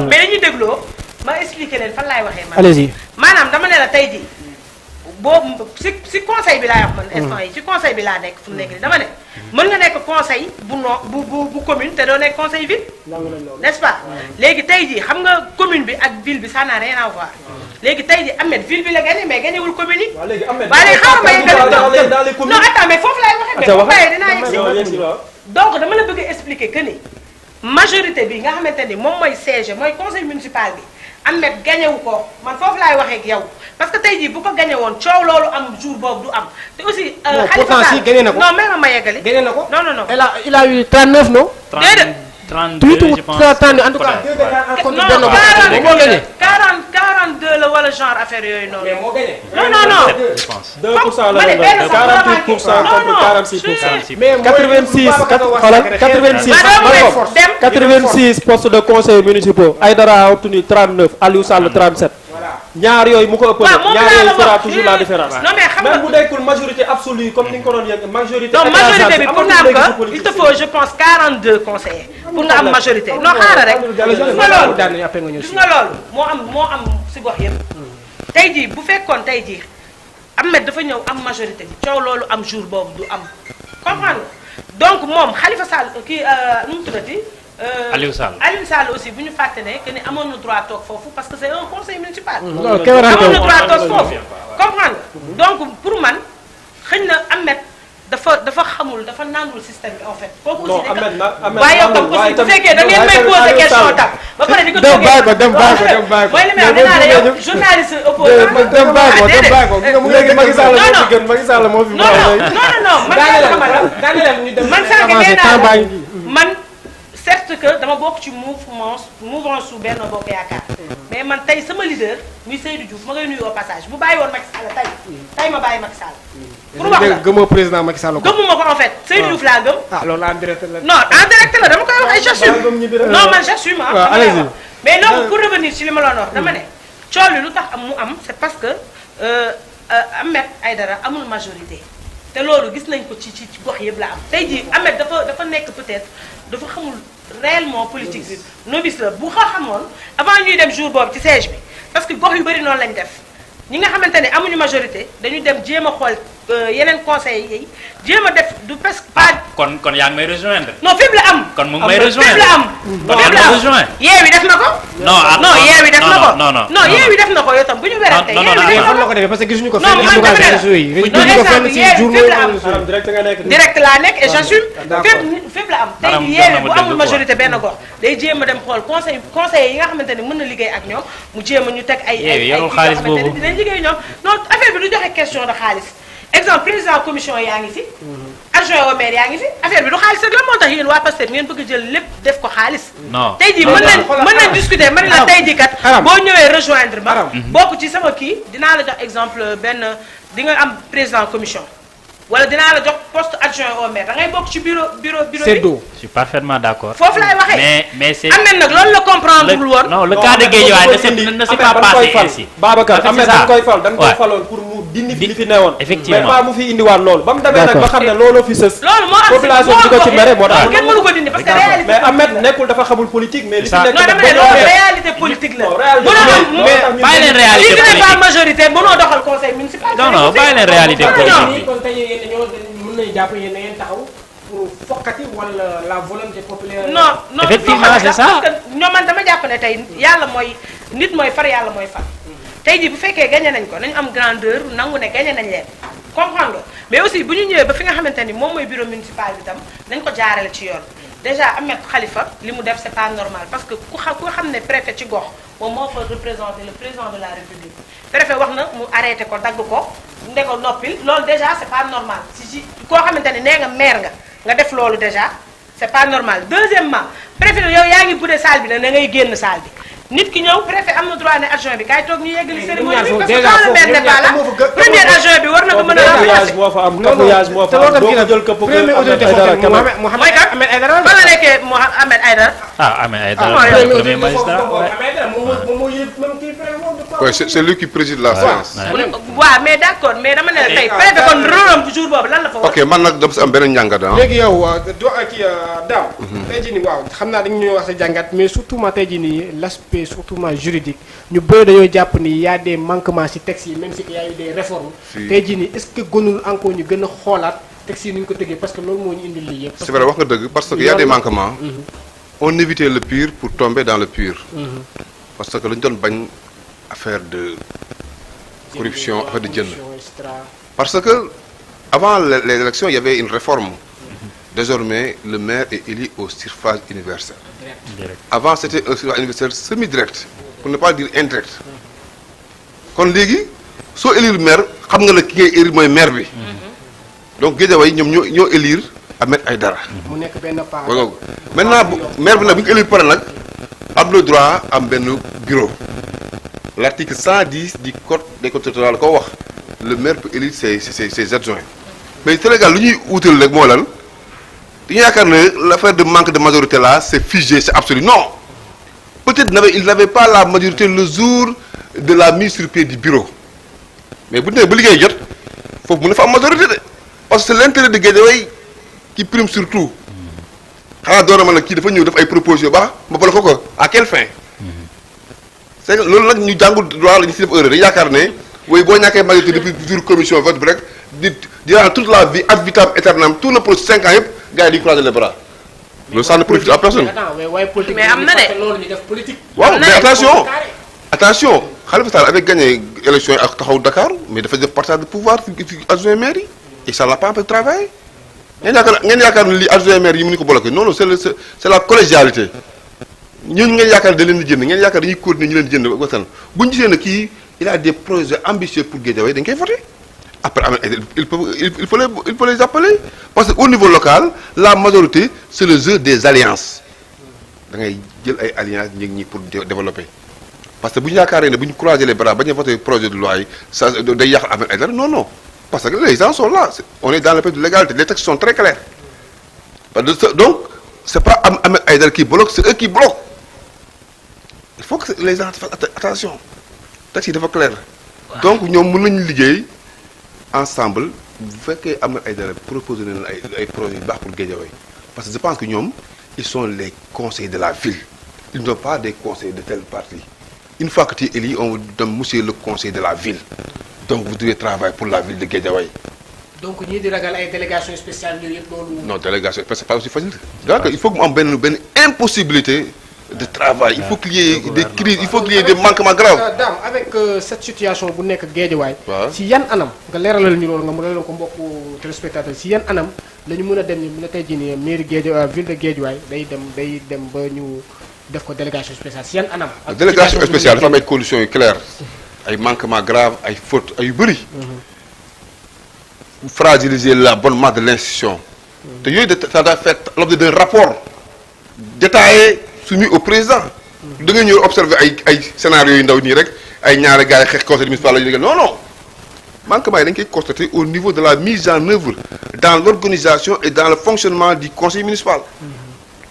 mais dañuy dégloo ma expliquer leen fan laay waxee man allez-y maanaam dama ne la tey ji boobu si conseil bi laay wax man instant yi ci conseil bi laa nekk fu mu nekk nii dama ne mën nga nekk conseil bu commune te doo nekk conseil ville n'est-ce pas léegi tey jii xam nga commune bi ak ville bi ça n'a rien à voir léegi tey jii Ahmed ville bi la gagné mais gagnewul commune yi waaye léegi xaaral ma yeggali non attends mais foofu laay waxee mais bu bàyyee dinaa yegg si donc dama la bëgg a expliquer que ni majorité bi nga xamante ni moom mooy siège mooy conseil municipal bi Ahmed gagné wu ko man foofu laay waxee ak yow parce que tey jii bu ko gagné woon coow loolu am jour boobu du am te aussi. pourtant si gagné na ko non même ma yeggali. gagné na ko non non non. il a eu 39 non. déedéet 32 je pense en tout cas. non 42 la wala genre affaire yooyu noonu. mais moo gagné. non non non. je pense 2% la la 48% contre 46%. mais 86 postes de conseil municipaux Aïdara a obtenu 39 Aliou Sall 37. ñaar yooyu mu ko ëppale ñaar yooyu fera toujours la différence. non mais xam nga même bu nekkul majorité absolue comme ni nga ko doon yegg majorité. non majorité bi pour nga am ko il te faut je pense 42 conseillers pour nga am majorité non xaaral rek. gis nga loolu moo am si gox yëpp. tey jii bu fekkoon tey jii Ahmed dafa ñëw am majorité bi coow loolu am jour boobu du am comprendre donc moom Khalifa Sall kii nu mu tuddati. Aliou Sall aussi bu ñu fàtte ne que ni amoon na droit toog foofu parce que c'est un conseil municipal. non amoon na droit toog foofu comprendre donc pour man xëy na Ahmed dafa xamul dafa naanul système bi en fait. kooku aussi waaye yow tam aussi bu fekkee da ngeen may poser question tam ba pare di ko dem bàyyi ko mooy li may wax nee naa la yow journaliste opposant dem bàyyi ko léegi Macky Sall moo fi non man sànq nee naa man certes que dama bokk ci mouvance su Benno Bokk Yaakaar mais man tey sama leader muy Seydou Diouf ma ngay nuyu au passage bu bàyyi woon Macky Sall tey ma bàyyi Macky Sall. pour wax la gëmoo président Macky Sall ko. gëmuma ko en fait Seydou Diouf laa gëm. ah loolu en direct la. non en direct la dama koy wax ay j'assume. non man j'assume ah. mais loolu pour revenir ci li ma la wax dama ne. coow li lu tax mu am c'est parce que Ahmed Aïdara amul majorité. te loolu gis nañ ko ci gox yëpp la am tey jii Ahmed dafa nekk peut-être dafa xamul réellement politique bi novice la bu xamoon avant ñuy dem jour boobu ci siège bi parce que gox yu bëri noonu lañ def ñi nga xamante ne amuñu majorité dañu dem jéem a xool yeneen conseils yi jéem a def du presque pas. kon yaa ngi may rejoindre. non fépp la am. kon mu ngi may rejoindre fépp la am. kon yaa ngi may rejoindre. yeewi def na ko. non yeewi def na ko. non yeewi def na ko yow tam bu ñu werante. yeewi def na ko parce que gisuñu ko non man dama ne direct laa nekk et j'assume fépp la am tey jii yeewi bu amul majorité benn gox day jéem a dem xool conseil yi nga xamante ne mën na liggéey ak ñoom mu jéem a ñu teg ay yeewi yorul xaalis boobu dinañ liggéey ñoom non affaire bi du joxe question de xaalis exemple président commission yaa ngi fi adjoint au maire yaa ngi fi affaire bi du xaalis rek la moo tax yéen waa Pastef ngeen bëgg a jël lépp def ko xaalis tey jii mën nañ discuter mën la tey jii kat boo ñëwee rejoindre ma bokk ci sama kii dinaa la jox exemple benn di nga am président commission wala dinaa la jox poste adjoint au maire da ngay bokk ci bureau bi. je suis parfaitement d'accord. foofu laay waxee. mais c'est Ahmed nag loolu la comprendre wul woon. non le cas de Guédiawaye ne s'est pas passé ainsi. Babacar Ahmed dañ koy fal dañ koy faloon pour mu dindi fi li fi newoon. effectivement mais pas mu fi indiwaat loolu. ba mu demee nag ba xam ne looloo fi sës. loolu moo am population bi ko ci mere moo tax. kenn mënu ko dindi parce que réalité. mais Ahmed nekkul dafa xamul politique mais li fi nekk. non dama ne loolu réalité politique la. bàyyi leen réalité politique pas majorité mënoo doxal conseil municipal. non bàyyi leen réalité politique. mën nañu jàpp yéen da ngeen taxaw pour fokkati wala la volonté populaire. non effectivement c'est ça parce que ñoom man dama jàpp ne tey yàlla mooy nit mooy far yàlla mooy far. tey jii bu fekkee gagné nañ ko nañu am grandeur nangu ne gagné nañ leen comprendre nga mais aussi bu ñu ñëwee ba fi nga xamante ni moom mooy bureau municipal bi tam nañ ko jaarale ci yoon. déjà Ahmed Khalifa li mu def c'est pas normal parce que ku xam ne préfet ci gox moom moo fa représenter le président de la république préfet wax na mu arrêté ko dagg ko nde ko noppil loolu déjà c'est pas normal si koo xamante ne nee nga maire nga def loolu déjà c'est pas normal. deuxièmement préfet yow yaa ngi budde salle bi ne na ngay génn salle bi nit ki ñëw préfet am na droit ne adjoint bi kaay toog ñu yeggali cérémonie bi parce que quand le maire n'est pas là premier adjoint bi war na ko mën a remplacer. moo fa am cafouillage moo fa am doo ko jël këpp premier autorité foofu mooy kan Ahmed Aïdara ba nga nekkee Ahmed Aïdara. Ahmed Aïdara premier magistrat. Oui, c'est lui qui préside la séance. waaw mais d'accord mais dama ne la tey préfet kon rôlam bu jour boobu lan la fa war. ok man nag dama si am beneen njàngat ah. léegi yow kii daaw. tey jii nii waaw xam naa dañu ñuy wax sa jàngat mais surtout ma tey jii nii l'aspect surtout juridique ñu bëri dañoo jàpp ni y a des manquements ci textes yi même si y a eu des réformes. tey jii nii est-ce que gënul encore ñu gën a xoolaat textes yi ni ñu ko tëggee parce que loolu moo ñu indi lii yëpp. c'est vrai wax nga dëgg parce que y a des manquements. on évitait le pire pour tomber dans le pur. parce que lañu doon bañ affaire de corruption affaire de jënd. parce que avant les élections il y avait une réforme. Désormais, le maire est élu au suffrage universel. Avant, c'était un suffrage universel semi-direct, pour ne pas dire indirect. Quand légui, si on élit le maire, on sait que qui est élu le maire. Donc, Guédiawaye, ils ont élu Ahmed Aïdara. Maintenant, le maire est élu par a le droit à un bureau. L'article 110 du Code des comptes électoraux, le maire peut élire ses adjoints. Mais le Sénégal, lui, outil le mot il y a l'affaire de manque de majorité là, c'est figé, c'est absolu. Non. Peut-être qu'il n'avait pas la majorité le jour de la mise sur pied du bureau. Mais vous n'avez pas il faut que vous fassiez majorité. Parce que c'est l'intérêt de Guédiawaye qui prime surtout. Quand on a qui fait des propositions, à quelle fin? C'est que nous avons droit à l'initiative. Il y a une majorité depuis toujours commission vote break. Durant toute la vie, ad vitam aeternam, tout le processus 5 ans, gars ils croisent les bras. Le sang ne profite à personne. Mais mais attention, Khalifa Sall avait gagné l'élection à Dakar, mais il faisait partage de pouvoir adjoint maire et ça l'a pas fait travailler. Il y a des adjoint maire qui ont bloqué. Non, c'est la collégialité. Nous avons des lignes de génie, nous avons des cours de génie. Il a des projets ambitieux pour Guédiawaye, donc il faut voter. Après, il faut les appeler. Parce qu'au niveau local, la majorité, c'est le jeu des alliances. da ngay jël ay alliances ñi pour développer parce que bu ñu yaakaaree ne bu ñu croiser les bras bañ a voter projet de loi yi ça day yàq Ahmed Aïdara non non parce que les gens sont là on est dans le pays de l'égalité les textes sont très clairs donc c'est pas Ahmed Aïdara qui bloque c'est eux qui bloquent il faut que les gens fassent attention texte yi dafa clair donc ñoom mën nañu liggéey ensemble bu fekkee Ahmed Aïdara proposé nañu ay projets yu baax pour Guédiawaye parce que je pense que ñoom ils sont les conseillers de la ville ils n'ont pas des conseillers de tel parti une fois que tu es élu on vous donne monsieur le conseiller de la ville donc vous devez travailler pour la ville de Guédiawaye. donc ñii di ragal ay délégation spéciale yooyu yëpp loolu. non délégation c'est pas aussi facile. donc il faut que mu am benn impossibilité de travail il faut qu'il y ait des crises il faut qu'il y ait des manquements graves. Dame avec cette situation bu nekk Guédiawaye. waaw si yan anam nga leeralal ñu loolu nga mën a ko mbokku téléspectateur si yan anam la ñu mën a dem ni mën a tey jii nii mairie Guédiawaye ville de Guédiawaye day dem ba ñu def ko délégation spéciale si yan anam. ak délégation spéciale dafa am ay conditions yu claires ay manquements graves ay fautes ay yu bëri. fragiliser la bonne marche de l'institution. te yooyu ça doit faire l'objet d'un rapport détaillé soumis au président. da nga ñëw observer ay scénarios yu ndaw nii rek ay ñaari gars yi xeex conseil municipal la ñu non non manquement yi dañ koy constater au niveau de la mise en œuvre dans l'organisation et dans le fonctionnement du conseil municipal.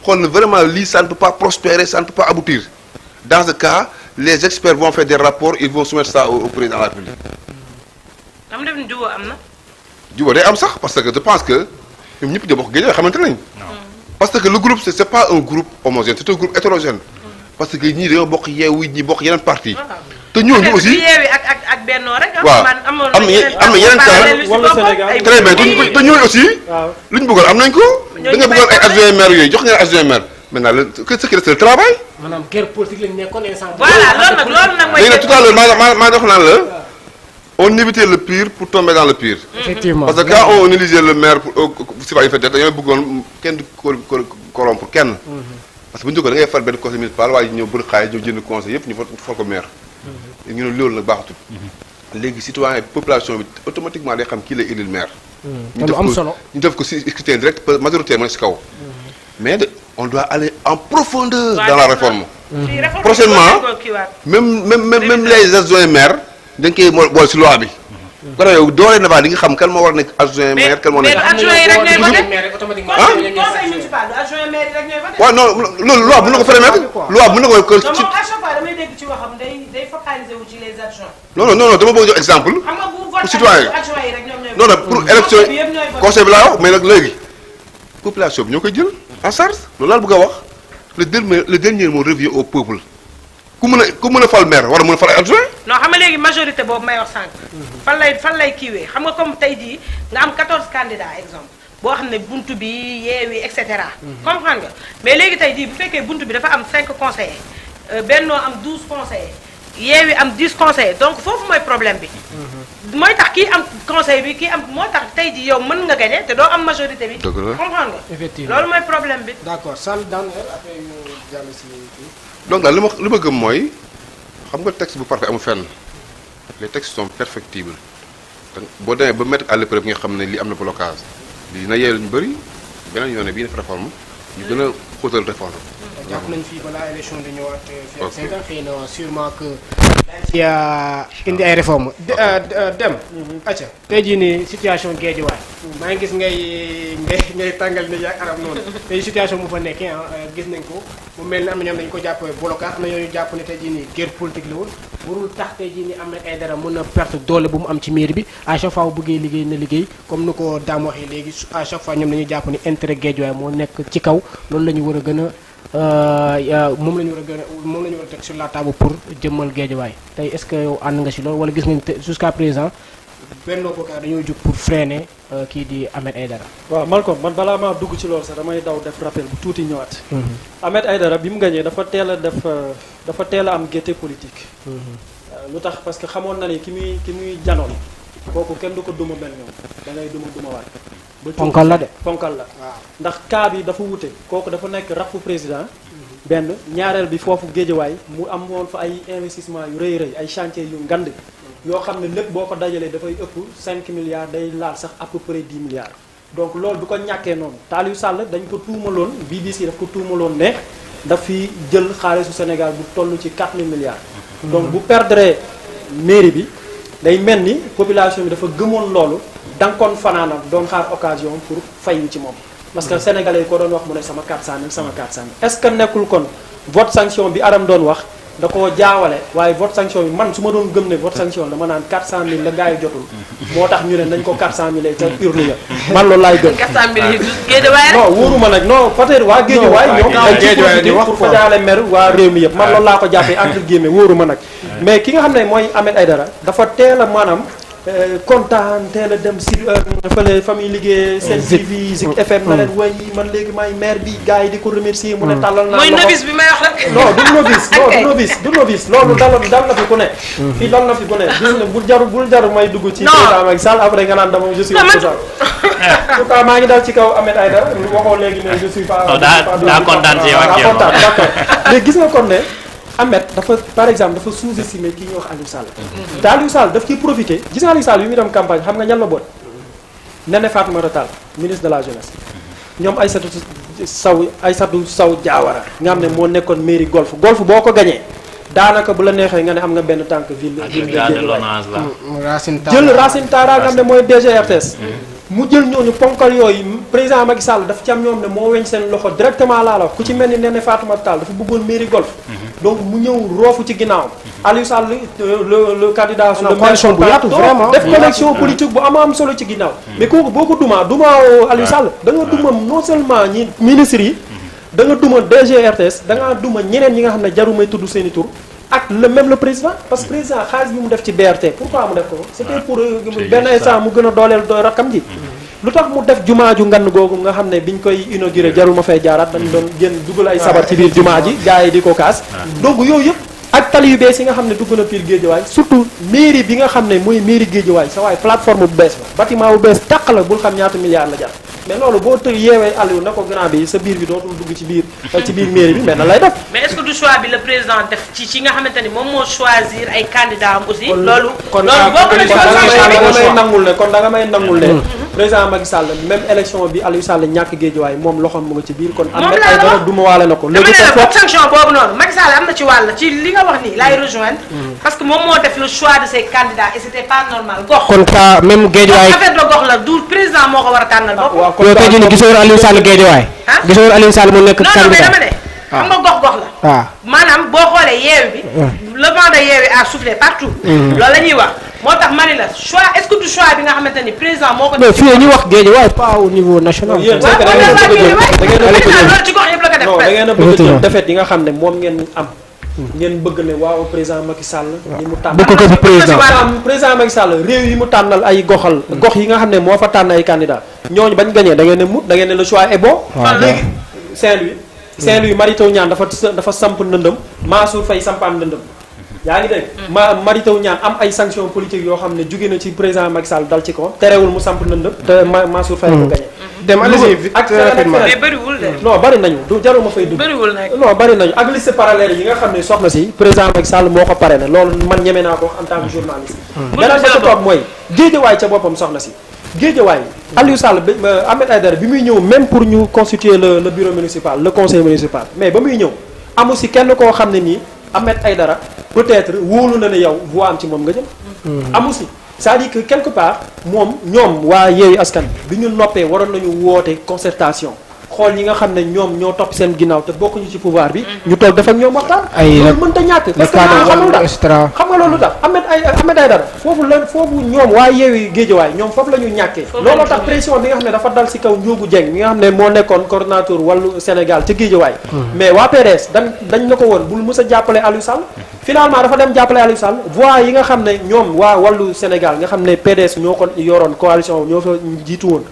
xool na vraiment lii ça ne peut pas prospérer ça ne peut pas aboutir dans ce cas les experts vont faire des rapports ils vont soumettre ça au président de la République. am na jubóo am na. jubóo day am sax parce que je pense que ñoom ñëpp di bokk Guédiawaye xamante nañ parce que le groupe c'est pas un groupe homogène c'est un groupe hétérogène. parce que ñii dañoo bokk yeewu ñi bokk yeneen parti te ñooñu aussi yeewi ak bennoo rek. waaw am na yeneen cas wala Sénégal très bien te ñooñu aussi. lu ñu bëggoon am nañ ko. da nga bëggoon ay adjoint maire yooyu jox ngeen adjoint maire maintenant ce qui reste le travail. maanaam guerre politique lañ nekkoon instant. voilà loolu nag mooy. léegi nag tout à l'heure maa dox naan la on évitait le pire pour tomber dans le pire. effectivement parce que quand on élisait le maire pour si fa dañoo bëggoon kenn du corrompre kenn. parce que bu ñu jógee da ngay far benn conseil municipal waaye ñëw bëri xaalis ñëw jënd conseil yëpp ñu fal ko maire. ñu ne loolu nag baaxatul. léegi citoyen population bi automatiquement day xam kii lay élire maire. te lu am solo ñu def ko si scrutin direct majoritairement si kaw. mais on doit aller en profondeur dans la réforme. prochainement même les adjoints maires dañ koy boole si loi bi. kon nag yow doole na faa di nga xam kan moo war a nekk adjoint maire kan moo nekk. mais adjoint yi rek ñooy voté. conseil municipal du adjoint maire yi rek ñooy voté. waaw non loolu loi mën na ko permettre loi mën na ko. non moom à chaque fois damay dégg ci waxam day focaliser wu ci les adjoints. non dama bëgg jox exemple. xam nga bu voté citoyen adjoint yi rek ñoom ñooy voté. non non pour élection conseil bi laa wax mais nag léegi population bi ñoo koy jël en charge loolu laa bëgg a wax le dernier mot revient au peuple ku mën a fal maire war a mën a fal ay adjoint. non xam nga léegi majorité boobu may wax sànq. fan lay kiiwee xam nga comme tey jii nga am 14 candidats exemple boo xam ne buntu bi yeewi et cetera. comprendre nga mais léegi tey jii bu fekkee buntu bi dafa am 5 conseillers Benno am 12 conseillers yeewi am 10 conseillers donc foofu mooy problème bi. mooy tax kii am conseil bi kii am moo tax tey jii yow mën nga gagner te doo am majorité bi. dëgg la comprendre nga. effectivement loolu mooy problème bi. d'accord Sall daanaka après ñu jàll si kii. donc daal li ma gëm mooy xam nga texte bu parfait amul fenn les textes sont perfectibles boo demee ba mettre à l'épreuve nga xam ne lii am na blocage lii na yee lu ñu bëri beneen yoon bii def réforme ñu gën a xóotal réforme. jàpp nañ fii balaa élection di ñëwaat. fii ak 5 ans xëy na sûrement que. ci indi ay réformes. dem. acca tey jii nii situation Guédiawaye. maa ngi gis ngay tàngal ni ak arab noonu. tey situation bu fa nekkee gis nañ ko mu mel ni am na ñoom dañu ko jàppee blocage am na ñooñu jàpp ne tey jii nii guerre politique la woon warul tax tey jii nii Ahmed Aïdara mën a perte doole bu mu am ci mairie bi à chaque fois bu bëggee liggéey na liggéey comme ni ko Dame waxee léegi à chaque fois ñoom dañuy jàpp ni intérêt Guédiawaye moo nekk ci kaw loolu la ñu war a gën a moom la ñu war a teg sur la table pour jëmmal Guédiawaye tey est-ce que yow ànd nga si loolu wala gis nga ni jusqu'à présent Benno Bokk Yaakaar dañoo jóg pour freiner kii di Ahmed Aïdara. waaw Malcolm man balaa maa dugg ci loolu sax damay daw def rappel bu tuuti ñëwaat. Ahmed Aïdara bi mu gañee dafa teel a am gaieté politique. lu tax parce que xamoon na ni ki muy janoon kooku kenn du ko duma mel ñoom da ngay duma waat. ponkal la de ponkal la waaw ndax cas bi dafa wute kooku dafa nekk rakku président. benn ñaareel bi foofu Guédiawaye mu am woon fa ay investissement yu rëy ay chantier yu ngand yoo xam ne lépp boo ko dajalee dafay ëpp 5 milliards day laal sax à peu près 10 milliards donc loolu du ko ñàkkee noonu Saliou Sall dañ ko tuumaloon BBC daf ko tuumaloon ne daf fi jël xaalisu Sénégal bu toll ci 4000 milliards. donc bu perdre mairie bi day mel ni population bi dafa gëmoon loolu dankoon fanaanam doon xaar occasion pour fayu ci moom. parce que sénégalais yi ko doon wax mu ne sama 400000 sama 400000 est-ce que nekkul kon vote sanction bi Aram doon wax da koo jaawale waaye vote sanction bi man su ma doon gëm ne vote sanction dama naan 400000 la gars yi jotul moo tax ñu ne nañ ko 400000 ca urne ya man loolu laay gëm. 400000 yi Guédiawaye non wóoruma nag non peut-être waa Guédiawaye ñoom dañ ci profité pour fajaale mer waa réew mi yëpp man loolu laa ko jàppee entre guillemets wóoruma nag mais ki nga xam ne mooy Ahmed Aïdara dafa teel a maanaam kontaan teel a dem si fële famille liggéey seen TV Zik FM na leen way man léegi may maire bi gars yi di ko remercier mu ne tàllal naa mooy novice bi may wax rek. non du novice du novice loolu dal na fi ku ne fii dal na fi ku ne gis nga bul jaru may dugg ci président Macky Sall après nga naan dama je suis opposant pourtant maa ngi dal ci kaw Ahmed Aïdara waxoo léegi ne je suis pas daa kontaan ci yow ak yow kontaan d'accord léegi gis nga kon ne Ahmed dafa par exemple dafa sous-estimé kii ñuy wax Aliou Sall te Aliou Sall daf ciy profité gis nga Aliou Sall bi muy dem campagne xam nga ñan la boot Néné Fatoumata Tall ministre de la jeunesse ñoom Aïssatou Sow Diawara nga xam ne moo nekkoon mairie golf boo ko gañee daanaka bu la neexee nga ne am nga benn tànk ville jël Racine Tara nga xam ne mooy DG RTS mu jël ñooñu ponkal yooyu président Macky Sall daf ci am ñoom ne moo weñ seen loxo directement laa la wax ku ci mel ni Néné Fatoumata Tall dafa bëggoon mairie golf donc mu ñëw roofu ci ginnaawam Aliou Sall le candidat sur le maire bu yaatu vraiment def connexion politique bu am solo ci ginnaaw mais kooku boo ko dumaa Aliou Sall da nga duma non seulement ñi ministres yi da nga duma DG RTS da nga duma ñeneen ñi nga xam ne jaru may tudd seen i tur ak le président parce que président xaalis bi mu def ci BRT pourquoi mu def ko c'était pour benn instant mu gën a dooleel rakkam ji lu tax mu def jumaa ju ngann googu nga xam ne biñ koy inauguré jarul ma fay jaaraat dañ doon génn dugal ay sabar ci biir jumaa ji gars yi di ko kaas donc yooyu yëpp ak tali yu bees yi nga xam ne dugg na biir Guédiawaye surtout mairie bi nga xam ne mooy mairie Guédiawaye sa waay plateforme bu bees la bâtiment bu bees tàq la bul xam ñaata milliards la jar mais loolu boo yeewee Aliou na ko grand bi sa biir bi dootul dugg ci biir mairie bi mais nan lay def mais est-ce que du choix bi le président def ci nga xamante ni moom moo choisir ay candidats am aussi loolu bokk na ci kon da nga may nangul ne président Macky Sall même élection bi Aliou Sall ñàkk Guédiawaye moom loxoom mu nga ci biir kon Ahmed Aïdara duma waale na ko léegi ko sanction boobu noonu Macky Sall am na ci wàll ci li nga wax nii laay rejoindre parce que moom moo def le choix de ses candidats et c'était pas normal gox kon ka même Guédiawaye affaire de gox la du président moo ko war a tànnal bopp yow tey jii nii gisoo Aliou Sall Guédiawaye gisoo Aliou Sall mu nekk candidat non mais dama ne xam nga gox la waaw maanaam boo xoolee yeewi bi le vent de yeewi a soufflé partout loolu la ñuy wax moo tax ma ne la choix est-ce que du choix bi nga xamante ni président moo ko mais fii ñuy wax Guédiawaye pas au niveau national loolu ci gox yëpp la ko def non da ngeen a bëgg a jël défaite yi nga xam ne moom ngeen am ngeen bëgg ne waaw président Macky Sall yi mu tànn bëgg ko ci président Macky Sall réew yi mu tànnal ay gox yi nga xam ne moo fa tànn ay candidat ñooñu bañ gañee da ngeen ne mut da ngeen ne le choix est bon léegi Saint-Louis Mary Teuw Niane dafa samp ndëndëm Mansour Faye sampaan ndëndëm yaa ngi dégg Mary Teuw Niane am ay sanctions politiques yoo xam ne jóge na ci président Macky Sall dal ci ko terewul mu samp ndëndëm te Mansour Faye ko gañe dem allez-y vite rapidement mais bëriwul de non bari nañu du jarul ma fay dugg bëriwul nag non bari nañu ak liste parallèle yi nga xam ne soxna si président Macky Sall moo ko parrainé loolu man ñeme naa ko en tant que journaliste beneen ba ca topp mooy Guédiawaye ca boppam soxna si Guédiawaye Aliou Sall Ahmed Aïdara bi muy ñëw même pour ñu constituer le bureau municipal le conseil municipal mais ba muy ñëw amu si kenn koo xam ne nii Ahmed Aïdara peut-être wóolu na ne yow voix am ci moom nga jëm amu si c'est-à-dire que quelque part ñoom waa Yewwi Askan bi ñu noppee waroon nañu woote concertation xool ñi nga xam ne ñoom ñoo topp seen ginnaaw te bokkuñu ci pouvoir bi ñu toog def ak ñoom waxtaan loolu mënta ñàkk parce que xam nga loolu tax Ahmed Aïdara foofu ñoom waa Yewwi Guédiawaye ñoom foofu la ñu ñàkkee looloo tax pression bi nga xam ne dafa dal ci kaw Ndiogou Dieng mi nga xam ne moo nekkoon coordonnateur wàllu Sénégal ca Guédiawaye mais waa PDS dañ na ko woon bul mës a jàppale Aliou Sall finalement dafa dem jàppale Aliou Sall voix yi nga xam ne ñoom waa wàllu Sénégal nga xam ne PDS ñoo ko yoroon coalition ñoo fa jiitu woon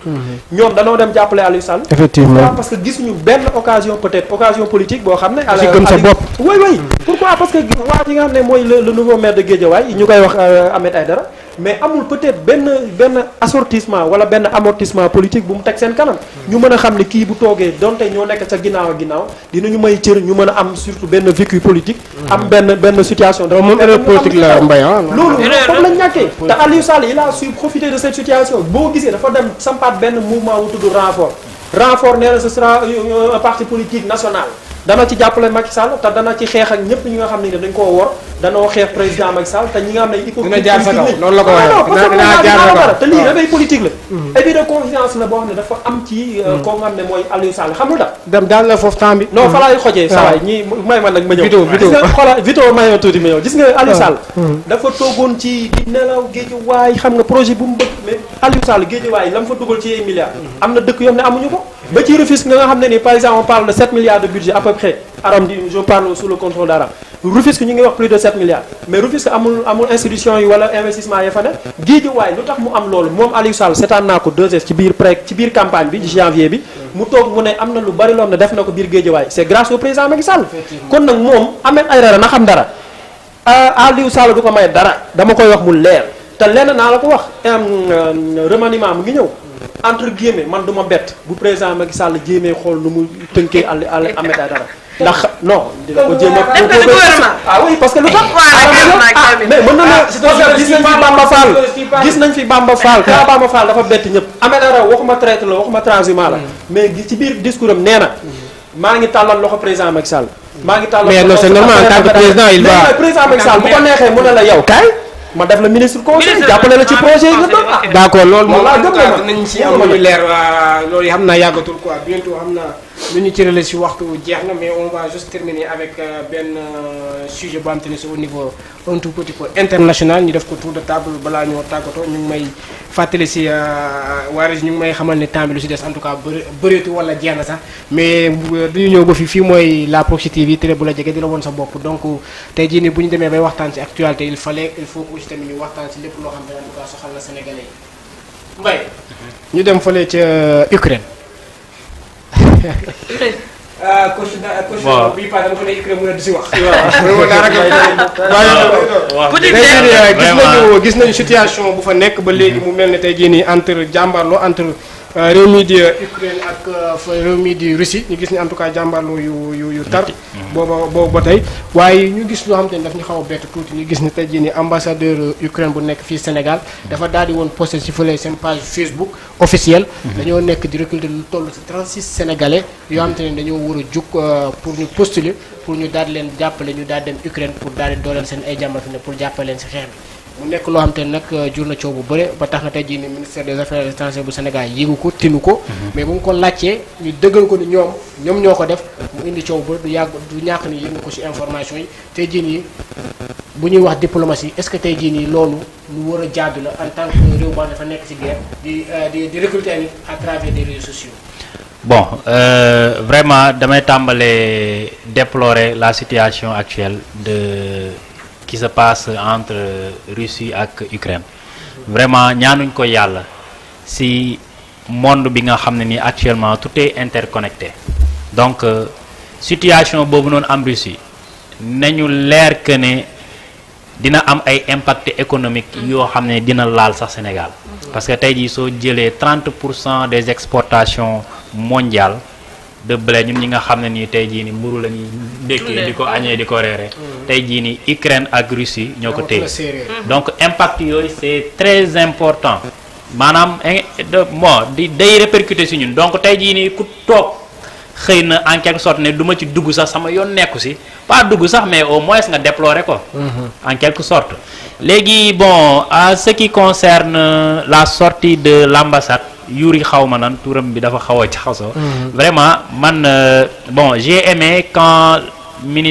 ñoom danoo dem jàppale Aliou Sall effectivement parce que gisuñu benn occasion peut-être occasion politique boo xam ne ci gëm sa bopp oui pourquoi parce que waa ji nga xam ne mooy le nouveau maire de Guédiawaye ñu koy wax Ahmed Aïdara mais amul peut-être benn assortissement wala benn amortissement politique bu mu teg seen kanam ñu mën a xam ne kii bu toogee donte ñoo nekk sa ginnaaw dinañu may cër ñu mën a am surtout benn vécu politique am benn situation dafa moom erreur politique la Mbaye loolu foofu lañ ñàkkee te Aliou Sall il a su profiter de cette situation boo gisee dafa dem sampaat benn mouvement wu tudd renfort nee na ce sera un parti politique national dana ci jàppale Macky Sall te dana ci xeex ak ñëpp ñi nga xam ne dañ koo wor danoo xeex président Macky Sall te ñi nga xam ne hypocrite dina jaar sa kaw loolu la ko waxee dina jaar sa kaw te lii dafay politique la et puis de confiance la boo xam ne dafa am ci koo nga xam ne mooy Aliou Sall xam nga dem daal la foofu temps bi non fa laay xojee sawaay ñi may man nag ma ñëw gis nga xoolal Vito may tuuti ma ñëw gis nga Aliou Sall dafa toogoon ci di nelaw Guédiawaye xam nga projet bu mu bëgg mais Aliou Sall Guédiawaye la mu fa dugal ci ay milliards am na dëkk yoo xam ne amuñu ko ba ci Rufisque nga xam ne ni par exemple on parle de 7 milliards de budget à peu près Aram di je parle sous le contrôle d'Aram Rufisque ñu ngi wax plus de 7 milliards mais Rufisque amul institution yi wala investissement ya fa ne Guédiawaye lu tax mu am loolu moom Aliou Sall seetaan naa ko 2S ci biir campagne bi ci janvier bi mu toog mu ne am na lu bari loo xam ne def na ko biir Guédiawaye c'est grâce au président Macky Sall kon nag moom Ahmed Aïdara na xam dara Aliou Sall du ko may dara dama koy wax mu leer te lenn naa la ko wax remaniement mu ngi ñëw entre guillemets man du ma bett bu président Macky Sall jéemee xool nu mu tënkee Ahmed Aïdara ndax non dina ko jéem a oui parce que lu tax mais mën na na gis nañ fi Bamba Fall ka Bamba Fall dafa bett ñëpp Ahmed Aïdara waxuma traître la waxuma transhumant la mais ci biir discours am nee na maa ngi tàllal loxo président Macky Sall maa ngi tàllal mais non c'est normal en tant que président il va président Macky Sall bu ko neexee mu ne la yow kaay ma def la ministre conseil jàppale la ci projet yi nga doon d'accord loolu moom gëm nañ ci am lu leer loolu xam naa yàggatul quoi bientôt xam naa lu ñu cërale si waxtu jeex na mais on va juste terminer avec benn sujet boo xam te ne c'est au niveau un tout petit peu international ñu def ko tour de table balaa ñoo tàggatoo ñu ngi may fàttali si waaris ñu ngi may xamal ne temps bi lu si des en tout cas bëreetu wala jeex na sax mais duñu ñëw ba fii mooy la Proxi TV télé bu la jege di la woon sa bopp donc tey jii nii bu ñu demee bay waxtaan si actualité il faut que aussi tamit ñu waxtaan si lépp loo xam ne en tout cas soxal na Sénégalais yi Mbaye ñu dem fële ca Ukraine bon bii pas dama ko ne Ukraine mën a di si wax gis nañu situation bu fa nekk ba léegi mu mel ne tey jii nii entre jàmbarloo entre réew mi di Ukraine ak réew mi di Russie ñu gis ni en tout cas jàmbarloo yu tar booba ba tey waaye ñu gis loo xam te ne daf ñu xaw a bett tuuti ñu gis ni tey jii nii ambassadeur Ukraine bu nekk fii Sénégal dafa daal di woon posté si fële seen page Facebook officielle dañoo nekk di recruter lu toll ci 36 sénégalais yoo xam te ne dañoo war a jug pour ñu postuler pour ñu daal di leen jàppale ñu daal dem Ukraine pour daal di dooleel seen ay jàmbar fi ne pour jàppale leen si xeex bi mu nekk loo xam te ne nag jur na coow bu bëre ba tax na tey jii ni ministère des affaires étrangères bu Sénégal yéegu ko tinu ko mais bu mu ko laajtee ñu dëggal ko ni ñoom ñoo ko def mu indi coow bu bëri du ñàkk ni yéeg na ko ci information yi tey jii nii bu ñuy wax diplomatie est-ce que tey jii nii loolu lu war a jaadu la en tant que réew boo dafa nekk ci guerre di recruter nit à travers des réseaux sociaux. Bon, vraiment damay tàmbalee déplorer la situation actuelle qui se passe entre Russie ak Ukraine. Vraiment ñaanuñ ko yàlla si monde bi nga xam ne ni actuellement tout est interconnecté donc situation boobu noonu am Russie nañu leer que ne dina am ay impact économique yoo xam ne dina laal sax Sénégal parce que tey jii soo jëlee 30% des exportations mondiales de blé ñun ñi nga xam ne nii tey jii ni mburu la ñuy dékkee di ko añee di ko reere tey jii ni Ukraine ak Russie ñoo ko téye donc impact yooyu c'est très important maanaam bon day répercuter si ñun donc tey jii ni ku toog xëy na en quelque sorte ne du ma ci dugg sax sama yoon nekku si pas dugg sax mais au moins nga déplorer ko en quelque sorte léegi bon à ce qui concerne la sortie de l'ambassade Yuri xawma nan turam bi dafa xaw a jaxasoo vraiment man bon j'ai aimé quand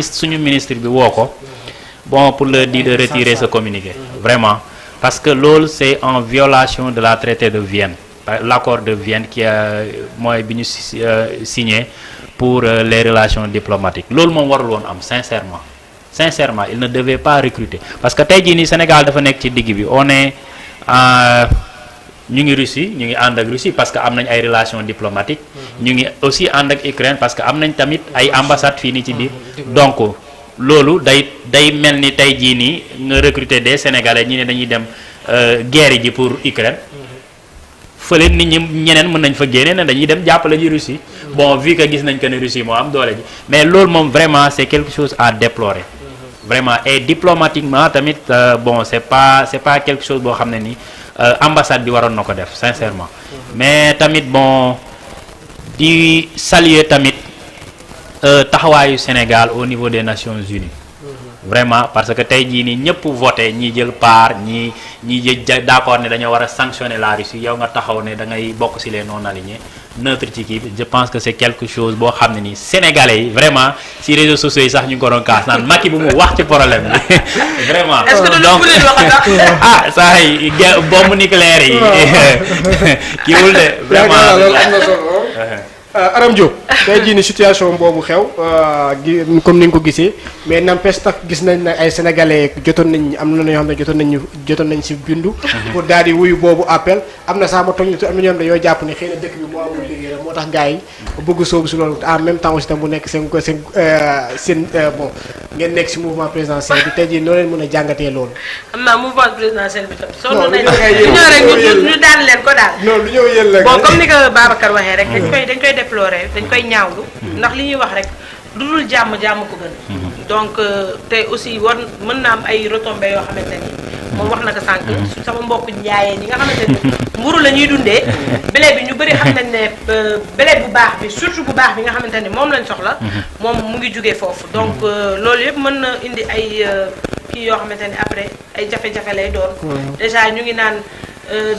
suñu ministre bi woo ko bon pour leur dire de retirer ce communiqué vraiment parce que loolu c'est en violation de la traité de Vienne l'accord de Vienne qui mooy bi ñu signé pour les relations diplomatiques loolu moom warul woon am sincèrement il ne devait pas recruter parce que tey jii nii Sénégal dafa nekk ci digg bi on est ñu ngi Russie ñu ngi ànd ak Russie parce que am nañ ay relations diplomatiques ñu ngi aussi ànd ak Ukraine parce que am nañ tamit ay ambassades fii nii ci biir donc loolu day mel ni tey jii nii nga recruter des Sénégalais ñi ne dañuy dem guerre ji pour Ukraine fële nit ñi ñeneen mën nañ fa génne ne dañuy dem jàppale ji Russie bon vu que gis nañ que ne Russie moo am doole ji mais loolu moom vraiment c'est quelque chose à déplorer vraiment et diplomatiquement tamit bon c'est pas quelque chose boo xam ne ni ambassade bi waroon na ko def sincèrement mais tamit bon di saluer tamit taxawaayu Sénégal au niveau des Nations Unies. Vraiment parce que tey jii nii ñëpp voté ñi jël part ñi d'accord ne dañoo war a sanctionner la Russie yow nga taxaw ne da ngay bokk ci les non alignés neutre ci kii bi je pense que c'est quelque chose boo xam ne nii sénégalais yi vraiment ci réseaux sociaux yi sax ñu ngi ko doon kaas naan Macky bu mu wax ci problème bi vraiment. est-ce que donc saa yi bombe nucléaire yi kiiwul de vraiment. Aram Diop tey jii ni situation boobu xew comme ni nga ko gisee mais n'empêche tax gis nañ ne ay sénégalais jotoon nañ am na ñoo xam ne jotoon nañ si bindu pour daal di wuyu boobu appel am na sax ma toog am na ñoo xam ne yoo jàpp ne xëy na dëkk bi moo amul liggéey la moo tax gars yi bëgg soobu si loolu en même temps aussi tam bu nekk seen bon ngeen nekk si mouvement présidentiel bi tey jii noo leen mën a jàngatee loolu. am naa mouvement présidentiel bi tam sonn nañ ñu daan leen ko daal. non lu ñëw yéen la bon comme ni ko Babacar waxee rek dañ koy déplorer dañ koy ñaawlu ndax li ñuy wax rek lu dul jàmm ko gën donc te aussi war mën na am ay retombées yoo xamante ni moom wax na ko sànq su sama mbokk njaayeen ñi nga xamante ni mburu la ñuy dundee blé bi ñu bëri xam nañ ne blé bu baax bi surtout bu baax bi nga xamante ni moom lañ soxla moom mu ngi jógee foofu donc loolu yëpp mën na indi ay kii yoo xamante ni après ay jafe-jafe lay doon déjà ñu ngi naan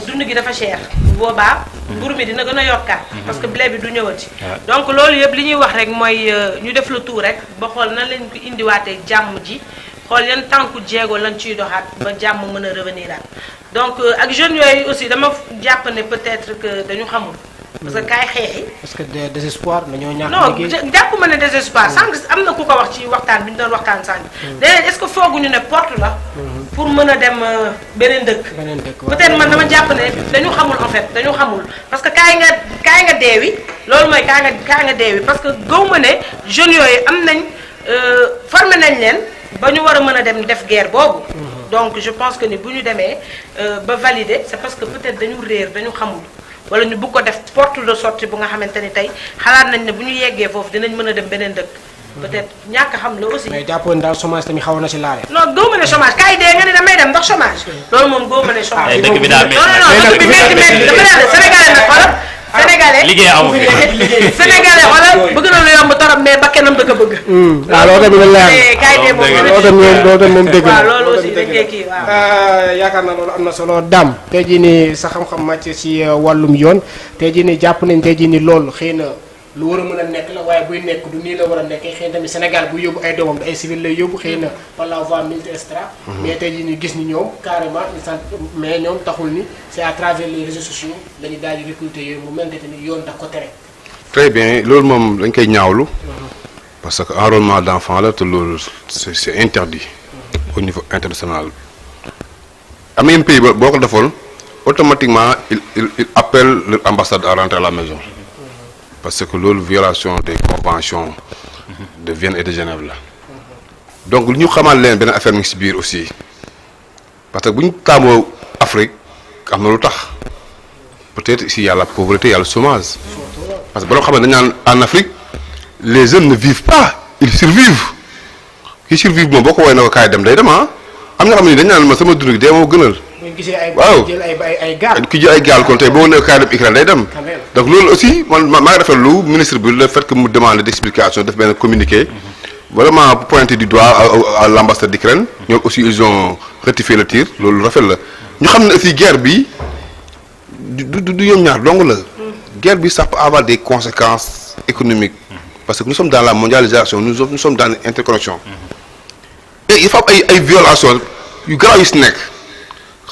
dund gi dafa cher boobaa mburu mi dina gën a yokkaat parce que blé bi du ñëwati donc loolu yëpp li ñuy wax rek mooy ñu def le tout rek ba xool nan lañ ko indiwaatee jàmm ji xool yan tànku jéego lañ ciy doxaat ba jàmm mën a revenir aat donc ak jeunes yooyu aussi dama jàpp ne peut-être que dañu xamul parce que kaay xeexi parce que désespoir dañoo ñàkk non jàpp ma ne désespoir sànq am na ku ko wax ci waxtaan bi ñu doon waxtaan sànq léegi est-ce que fooguñu ne porte la pour mën a dem beneen dëkk peut-être man dama jàpp ne dañu xamul en fait dañu xamul parce que kaay nga deewi loolu mooy kaay nga deewi parce que gaw ma ne jeunes yooyu am nañ formé nañ leen ba ñu war a mën a dem def guerre boobu donc je pense que ni bu ñu demee ba valider c'est parce que peut-être dañu réer dañu xamul wala ñu bëgg ko def porte de sortie bu nga xamante ni tey xalaat nañ ne bu ñu yeggee foofu dinañ mën a dem beneen dëkk peut-être ñàkk xam la aussi. mais jàppoon daal chômage tamit xaw na ci laale. non góob ma ne chômage kaay dee nga ne damay dem ndax chômage loolu moom góob ma ne chômage. dëkk bi daa métti non dëkk bi métti dama ne Sénégalais nag xoolal. Sénégalais liggéey amu fi. Sénégalais xoolal bëgg na lu yomb torop mais bakkanam da ko bëgg. waaw loolu tamit la leer kaay dee moom loolu tamit moom dëgg la waaw loolu aussi dañ koy kii waaw. yaakaar naa loolu am na solo Dame tey jii nii sa xam-xam màcc ci wàllum yoon tey jii nii jàpp nañ tey jii nii loolu xëy na lu war a mën a nekk la waaye buy nekk du nii la war a nekkee xëy na tamit Sénégal bu yóbbu ay doomam ay civil lay yóbbu xëy na par la voie militaire extra mais tey jii ñu gis ni ñoom carrément mais ñoom taxul ni c'est à travers les réseaux sociaux la ñu daal di recruter yooyu mu mel ne tamit yoon daf ko tere. très bien loolu moom dañ koy ñaawlu parce que enrôlement d'enfants la te loolu c'est interdit au niveau international. am na yenn pays boo ko defoon automatiquement il appelle leur ambassade à rentrer à la maison. parce que loolu violation des conventions de Vienne et de Genève la donc lu ñu xamal leen benn affaire mi ngi ci biir aussi parce que bu ñu taamoo Afrique am na lu tax peut-être ici y a la pauvreté y a le chômage parce que ba loo xam ne dañu naan en Afrique les jeunes ne vivent pas ils survivent kii survivre moom boo ko woowee na ko kaay dem day dem ah am na xam ne dañu naan ma sama dund gi dee moo gënal. waaw jël ay gaal ki jël ay gaal kon tey boo nee kaay dem Ukraine day dem. donc loolu aussi man maa ngi rafetlu ministre bi le fait que mu demande d'explication def benn communiqué vraiment pointer du doigt à l'ambassade d'Ukraine ñoom aussi ils ont rectifié le tir loolu rafet la ñu xam ne aussi guerre bi du ñoom ñaar dong la guerre bi ça peut avoir des conséquences économiques parce que nous sommes dans la mondialisation nous sommes dans l'interconnexion et il faut am ay violations yu garaaw yu si nekk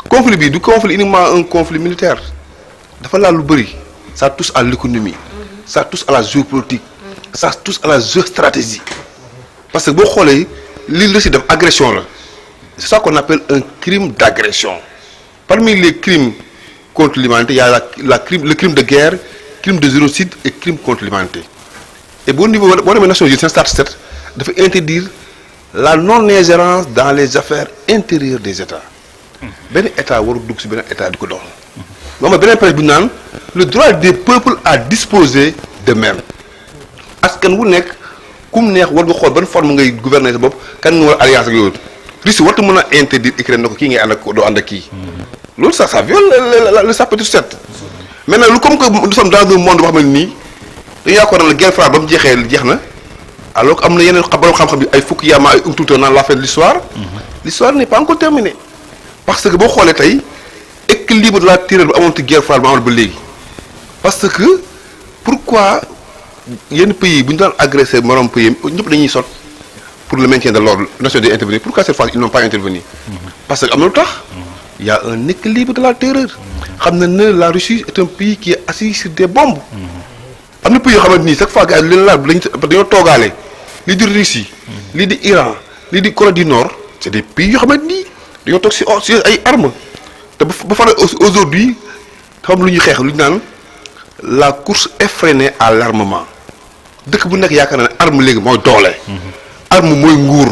conflit bi du conflit uniquement un conflit militaire dafa laal lu bëri ça touche à l'économie ça touche à la géopolitique ça touche à la géostratégie parce que boo xoolee li la si def agression la c'est ça qu'on appelle un crime d'agression parmi les crimes contre l'humanité il y a le crime de guerre crime de génocide et crime contre l'humanité et boo demee Nations Unies seen statut 7 dafa interdire la non-ingérence dans les affaires intérieures des États benn état warul dugg ci benn état di ko doxal moom mooy beneen période bu ñu naan le droit des peuples à disposer d'eux-mêmes askan wu nekk kum neex war nga xool ban forme ngay gouverner sa bopp kan nga war a alliance ak yooyu Russie wartu mën a interdire Ukraine na ko kii ngay ànd ak doo ànd ak kii loolu ça viole le chapitre 7 maintenant lu comme que nous sommes dans un monde boo xam ne nii dañu yaakaar na guerre froide ba mu jeexee jeex na alors que am na yeneen borom xam-xam yi ay Fukuyama ay Umtuto naan la fin de l'histoire. L'histoire n'est pas encore terminée parce que boo xoolee tey équilibre de la terreur bi amoon ci guerre froide ba amoon ba léegi parce que pourquoi yenn pays bu ñu daan agressé morom pays ñëpp dañuy sot pour le maintien de l'ordre nation di intervenir pourquoi cette fois ils n'ont pas intervenu parce que am na lu tax il y a un équilibre de la terreur xam na ne la Russie est un pays qui est assis sur des bombes am na pays yoo xamante ni chaque fois gars yi leen laal dañoo toogaale lii di Russie lii di Iran lii di Corée du Nord c'est des pays yoo xamante ni dañoo toog si ay armes te ba pare aujourd'hui xam lu ñuy xeex lu ñu naan la course effrénée à l'armement dëkk bu nekk yaakaar naa ne arme léegi mooy doole. arme mooy nguur.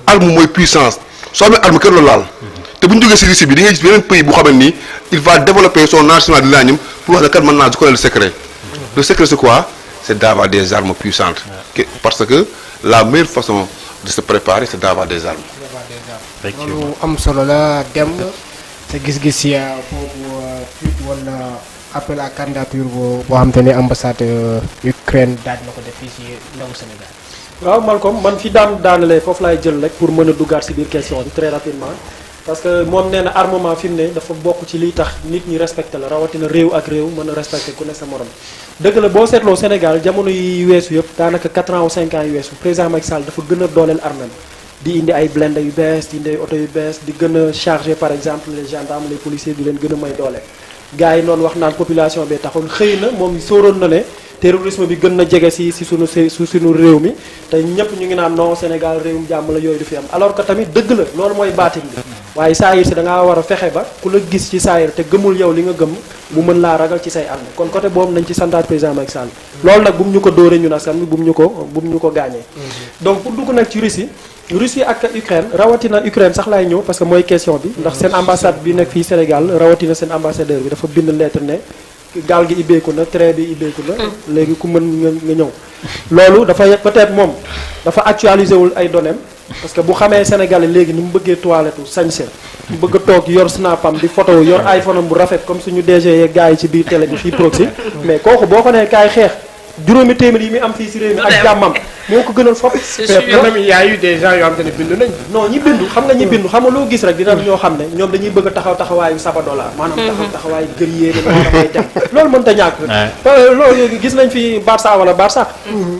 arme mooy puissance soo amee arme kër la laal. te bu ñu jógee si Russie bi di nga gis beneen pays bu xamante ni il va développer son arsenal de l'uranium pour wax ne kat mën naa du ko le secret. le secret c'est quoi? C'est d'avoir des armes puissantes. Parce que la meilleure façon de se préparer c'est d'avoir des armes. loolu am solo la dem sa gis-gis yi boobu tweet wala appel à candidature boo xam te ne ambassade Ukraine daal na ko def fii si ndawu Sénégal. waaw Malcolm man fi daanalee foofu laay jël rek pour mën a duggaat si biir question bi très rapidement parce que moom nee na armement fi mu ne dafa bokk ci liy tax nit ñi respecté la rawatina réew ak réew mën a respecté ku ne sa morom dëgg la boo seetloo Sénégal jamono yi weesu yëpp daanaka 4 ans ou 5 ans yu weesu président Macky Sall dafa gën a dooleel armée di indi ay blindés yu bees di indi ay oto yu bees di gën a chargé par exemple les gendarmes les policiers di leen gën a may doole gars yi noonu wax naan population bi taxoon xëy na moom sóoroon na ne terrorisme bi gën na jege si suñu réew mi te ñëpp ñu ngi naan non Sénégal réewum jàmm la yooyu du fi am alors que tamit dëgg la loolu mooy baatin bi waaye saayir si da ngaa war a fexe ba ku la gis ci saayir te gëmul yow li nga gëm mu mën laa ragal ci say arme kon côté boobu nañ ci santaat président Macky Sall loolu nag bu mu ñu ko dóoree ñun askan bi bu mu ñu ko gaañee donc pour dugg nag ci Russie ak Ukraine rawatina Ukraine sax laay ñëw parce que mooy question bi ndax seen ambassade bi nekk fii Sénégal rawatina seen ambassadeur bi dafa bind lettre ne gaal gi ibbeeku na train bi ibbeeku na léegi ku mën nga ñëw loolu dafa peut-être moom dafa actualisé wul ay données parce que bu xamee Sénégalais léegi ni mu bëggee toilette sañse mu bëgg a toog yor snapam di photo yor iPhone am bu rafet comme suñu DG yeeg gars yi ci biir télé bi fii proxy mais kooku boo ko nee kaay xeex juróomi téeméer yi muy am fii si réew mi ak jàmmam moo ko gënal fop même y a eu des gens yoo xam te ne bindu nañ non ñi bindu xam nga loo gis rek dina ñoo xam ne ñoom dañuy bëgg a taxawaayu Sabadola maanaam taxawaayu guerrier damay dem loolu mënta ñàkk loolu gis nañ fi Barça wala Barça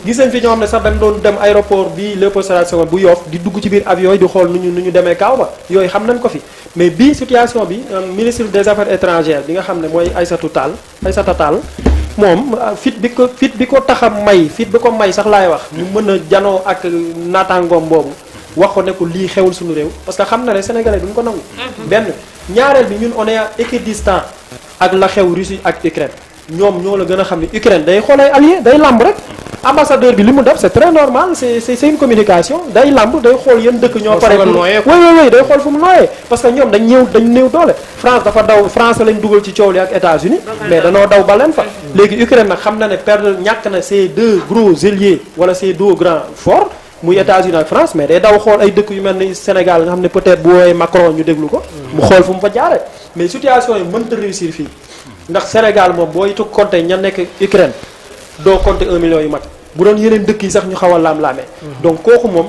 gis nañ fi ñoo xam ne sax dañ doon dem aéroport bi Léopold Sédar Senghor bu Yoff di dugg ci biir avion yi di xool nu ñu demee kaaw ba yooyu xam nañ ko fi mais bii situation bi ministre des affaires étrangères bi nga xam ne mooy Aïssata Tall moom fit bi ko tax a may fit bi ko may sax laay wax mu mën a janoo ak naataangoom boobu wax ko ne ko lii xewul suñu réew parce que xam na ne sénégalais duñ ko nangu benn ñaareel bi ñun on est équidistant ak la xew Russie ak Ukraine ñoom ñoo la gën a xam ne Ukraine day xool ay alliés day lamb rek ambassadeur bi li mu def c'est très normal c'est une communication day lamb day xool yéen dëkk ñoo pare oui day xool fu mu nooyee parce que ñoom dañ néew doole France lañ dugal ci coow li ak États-Unis mais danoo daw ba leen fa léegi Ukraine nag xam na ne ñàkk na ces deux gros alliés wala ces deux grands forts muy États-Unis ak France mais day daw xool ay dëkk yu mel ni Sénégal nga xam ne peut-être bu woowee Macron ñu déglu ko mu xool fu mu fa jaare mais situation yi mënta réussir fii ndax Sénégal moom booy tu compter ña nekk Ukraine doo compter 1 million yu mat bu doon yeneen dëkk yi sax ñu xaw a laam-laamee donc kooku moom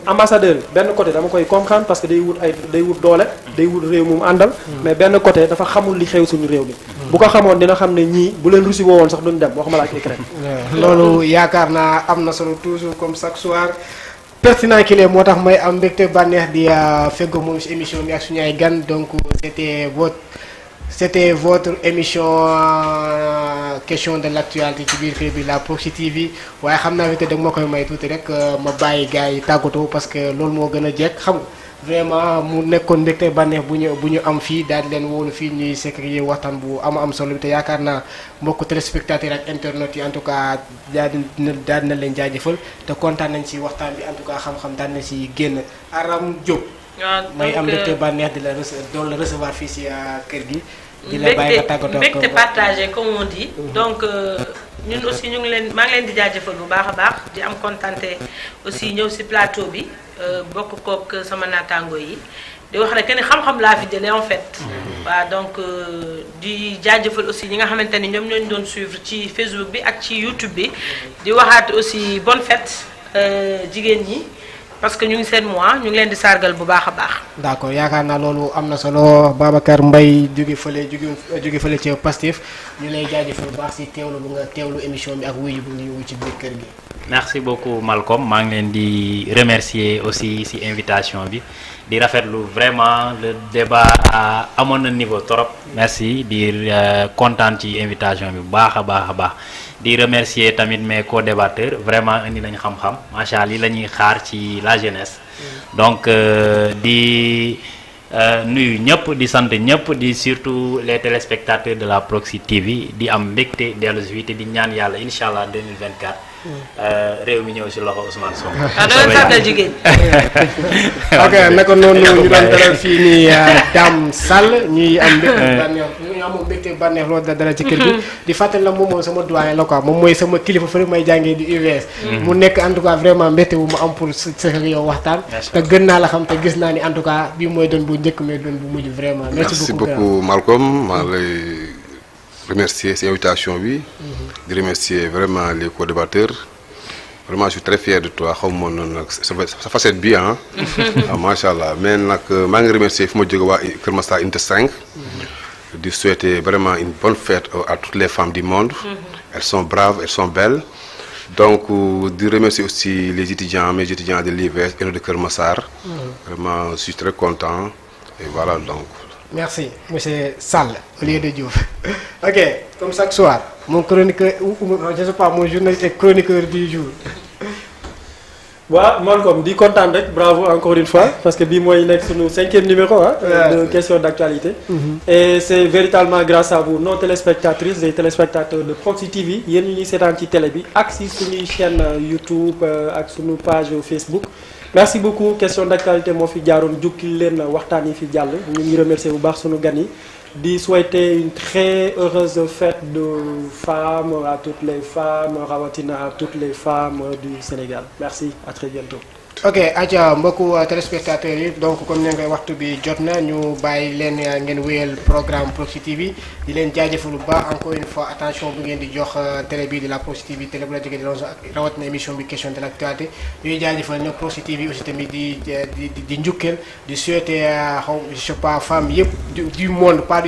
ambassadeur bi benn côté dama koy comprendre parce que day wut doole day wut réew mu àndal mais benn côté dafa xamul li xew suñu réew mi bu ko xamoon dina xam ne ñii bu leen Russie woowoon sax duñ dem waxuma la ak Ukraine loolu yaakaar naa am na solo toujours comme chaque soir pertinent ki moo tax may am mbégte bànneex di feggo moom si émission bi ak suñu ay gan donc c'était votre émission question de l'actualité ci biir fii bi la Proxi TV waaye xam naa fi te da ma koy may tuuti rek ma bàyyi gars yi tàggatoo parce que loolu moo gën a jekk xam nga vraiment mu nekkoon mbégte bànneex bu ñu am fii daal di leen wóolu fii ñuy sécuriser waxtaan bu am solo bi te yaakaar naa mbokku téléspectateurs ak internautes yi en tout cas daal na leen jaajëfal te kontaan nañ ci waxtaan bi en tout cas xam-xam daal na ci génn Aram Diop. may am mbégte bànneex di la recevoir fii si kër gi. di la bàyyi nga tàggatoo mbégte partagé comme on dit. donc ñun aussi maa ngi leen di jaajëfal bu baax a baax di am contenté aussi ñëw si plateau bi bokk kook sama naataango yi di wax rek que ni xam-xam laa fi jëlee en fait. waaw donc di jaajëfal aussi ñi nga xamante ni ñoom ñoo ñu doon suivre ci Facebook bi ak ci YouTube bi di waxaat aussi bonne fête. jigéen ñi parce que ñu ngi seen mois ñu ngi leen di sargal bu baax a baax. d'accord yaakaar naa loolu am na solo Babacar Mbaye jóge fële ci Pastef ñu lay jaajëfal bu baax si teewlu bu nga teewlu émission bi ak wuyu bu ñu ci biir kër gi. merci beaucoup Malcolm maa ngi leen di remercier aussi ci invitation bi di rafetlu vraiment le débat amoon na niveau trop merci di kontaan ci invitation bi bu baax a baax di remercier tamit mes co-débatteurs vraiment indi nañu xam-xam macha allah li la ñuy xaar ci la jeunesse donc di nuyu ñëpp di sant ñëpp di surtout les téléspectateurs de la Proxi TV di am mbégte dellu si te di ñaan yàlla incha allah 2024. réew mi ñëw si loxo Ousmane Sonko. dama sargal jigéen. ok naka noonu ñu doon dalal fii nii Dame Sall ñuy am mbégte bànneex loolu dara ci kër gi. di fàttali la moom sama doyen la quoi moom mooy sama kilifa fa may jàngee di UVS. mu nekk en tout cas vraiment mbégte bu ma am pour sa yow waxtaan. te gën naa la xam te gis naa ni en tout cas bii mooy doon bu njëkk mais doon bu mujj vraiment. merci beaucoup Malcolm maa lay remercier cette invitation bi. di remercier vraiment les co-débatteurs. Vraiment, je suis très fier de toi. Ça facette bien, hein? Machallah. Mais je remercie Kermasta Inte 5 de souhaiter vraiment une bonne fête à toutes les femmes du monde. Elles sont braves, elles sont belles. Donc, de remercier aussi les étudiants, mes étudiants de l'IVS et de Kermassar. Vraiment, je suis très content. Et voilà, donc. Merci, monsieur Sall, au lieu de Diouf. Ok, comme chaque soir, mon chroniqueur, je sais pas, mon journaliste et chroniqueur du jour. waaw Malcolm di kontaan rek bravo encore une fois parce que bii mooy nekk sunu 5e numéro de question d'actualité. Et c'est véritablement grâce à vous nos téléspectatrices et téléspectateurs de Proxi TV yéen ñu ñuy seetaan ci télé bi ak si suñuy chaîne YouTube ak sunu page Facebook. merci beaucoup question d'actualité moo fi jaaroon jukki leen waxtaan yi fi jàll ñu ngi remercier bu baax sunu gan yi di souhaiter une très heureuse fête de femmes à toutes les femmes rawatina à toutes les femmes du Sénégal merci à très bientôt. ok aja mbokku téléspectateurs yi donc comme ni nga waxtu bi jot na ñu bàyyi leen ngeen wéyal programme Proxi TV di leen jaajëfal bu baax encore une fois attention bu ngeen di jox télé bi de la Proxi TV télé bu la jege di rawatina émission bi question de l'actualité ñuy jaajëfal ñoom Proxi TV aussi tamit di njukkeel di souhaiter je sais pas femmes yëpp du monde pas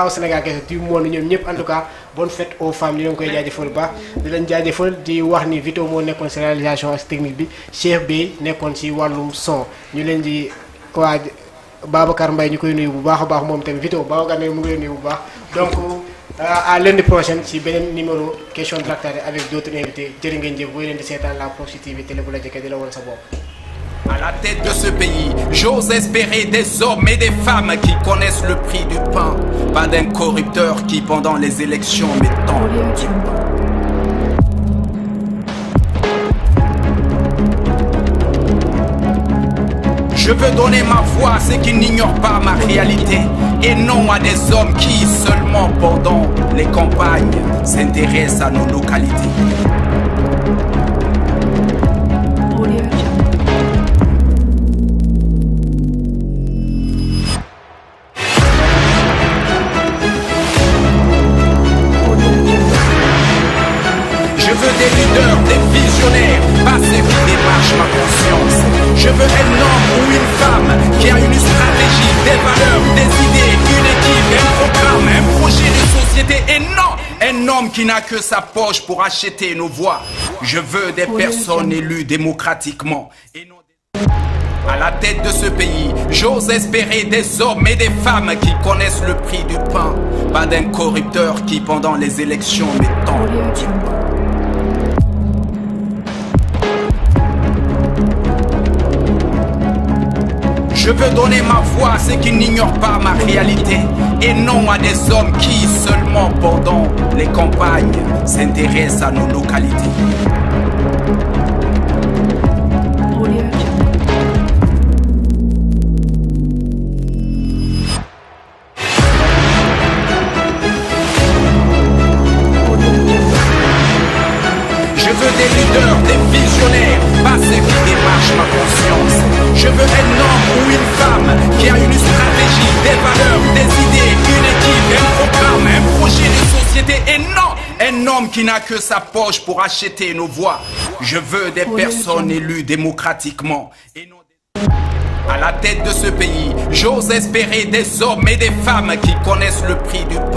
au Sénégal kese du monde ñoom ñëpp en tout cas bonne fête aux femmes di leen koy jaajëfal bu baax di leen jaajëfal di wax ni Vito moo nekkoon si réalisation ak technique bi Cheikh Bey nekkoon ci wàllum son ñu leen di waa Babacar Mbaye ñu koy nuyu bu baax a baax moom tamit Vito Babacar ne mu ngi lay nuyu bu baax donc à lundi prochaine ci beneen numéro question de l'actualité avec d'autres invités jërë ngeen jëf booy leen di seetaan la Proxi TV télé bu la jëkkee di la woon sa bopp. À la tête de ce pays, j'ose espérer des hommes et des femmes qui connaissent le prix du pain, pas d'un corrupteur qui pendant les élections m'étend. Je veux donner ma voix à ceux qui n'ignorent pas ma réalité et non à des hommes qui, seulement pendant les campagnes, s'intéressent à nos localités. Je veux des leaders, des visionnaires, pas ceux qui démarchent ma conscience. Je veux un homme ou une femme qui a une stratégie, des valeurs, des idées, une équipe, un programme, un projet de société et non un homme qui n'a que sa poche pour acheter nos voix. Je veux des personnes élues démocratiquement et non à la tête de ce pays, j'ose espérer des hommes et des femmes qui connaissent le prix du pain, pas d'un corrupteur qui pendant les élections m'étend. Je veux donner ma voix à ceux qui n'ignorent pas ma réalité et non à des hommes qui, seulement pendant les campagnes, s'intéressent à nos localités. Je veux des leaders, des visionnaires, pas ceux qui démarchent ma conscience. Je veux un homme ou une femme qui a une stratégie, des valeurs, des idées, une équipe, un programme, un projet de société et non un homme qui n'a que sa poche pour acheter nos voix. Je veux des personnes élues démocratiquement et non à la tête de ce pays. J'ose espérer des hommes et des femmes qui connaissent le prix du pain.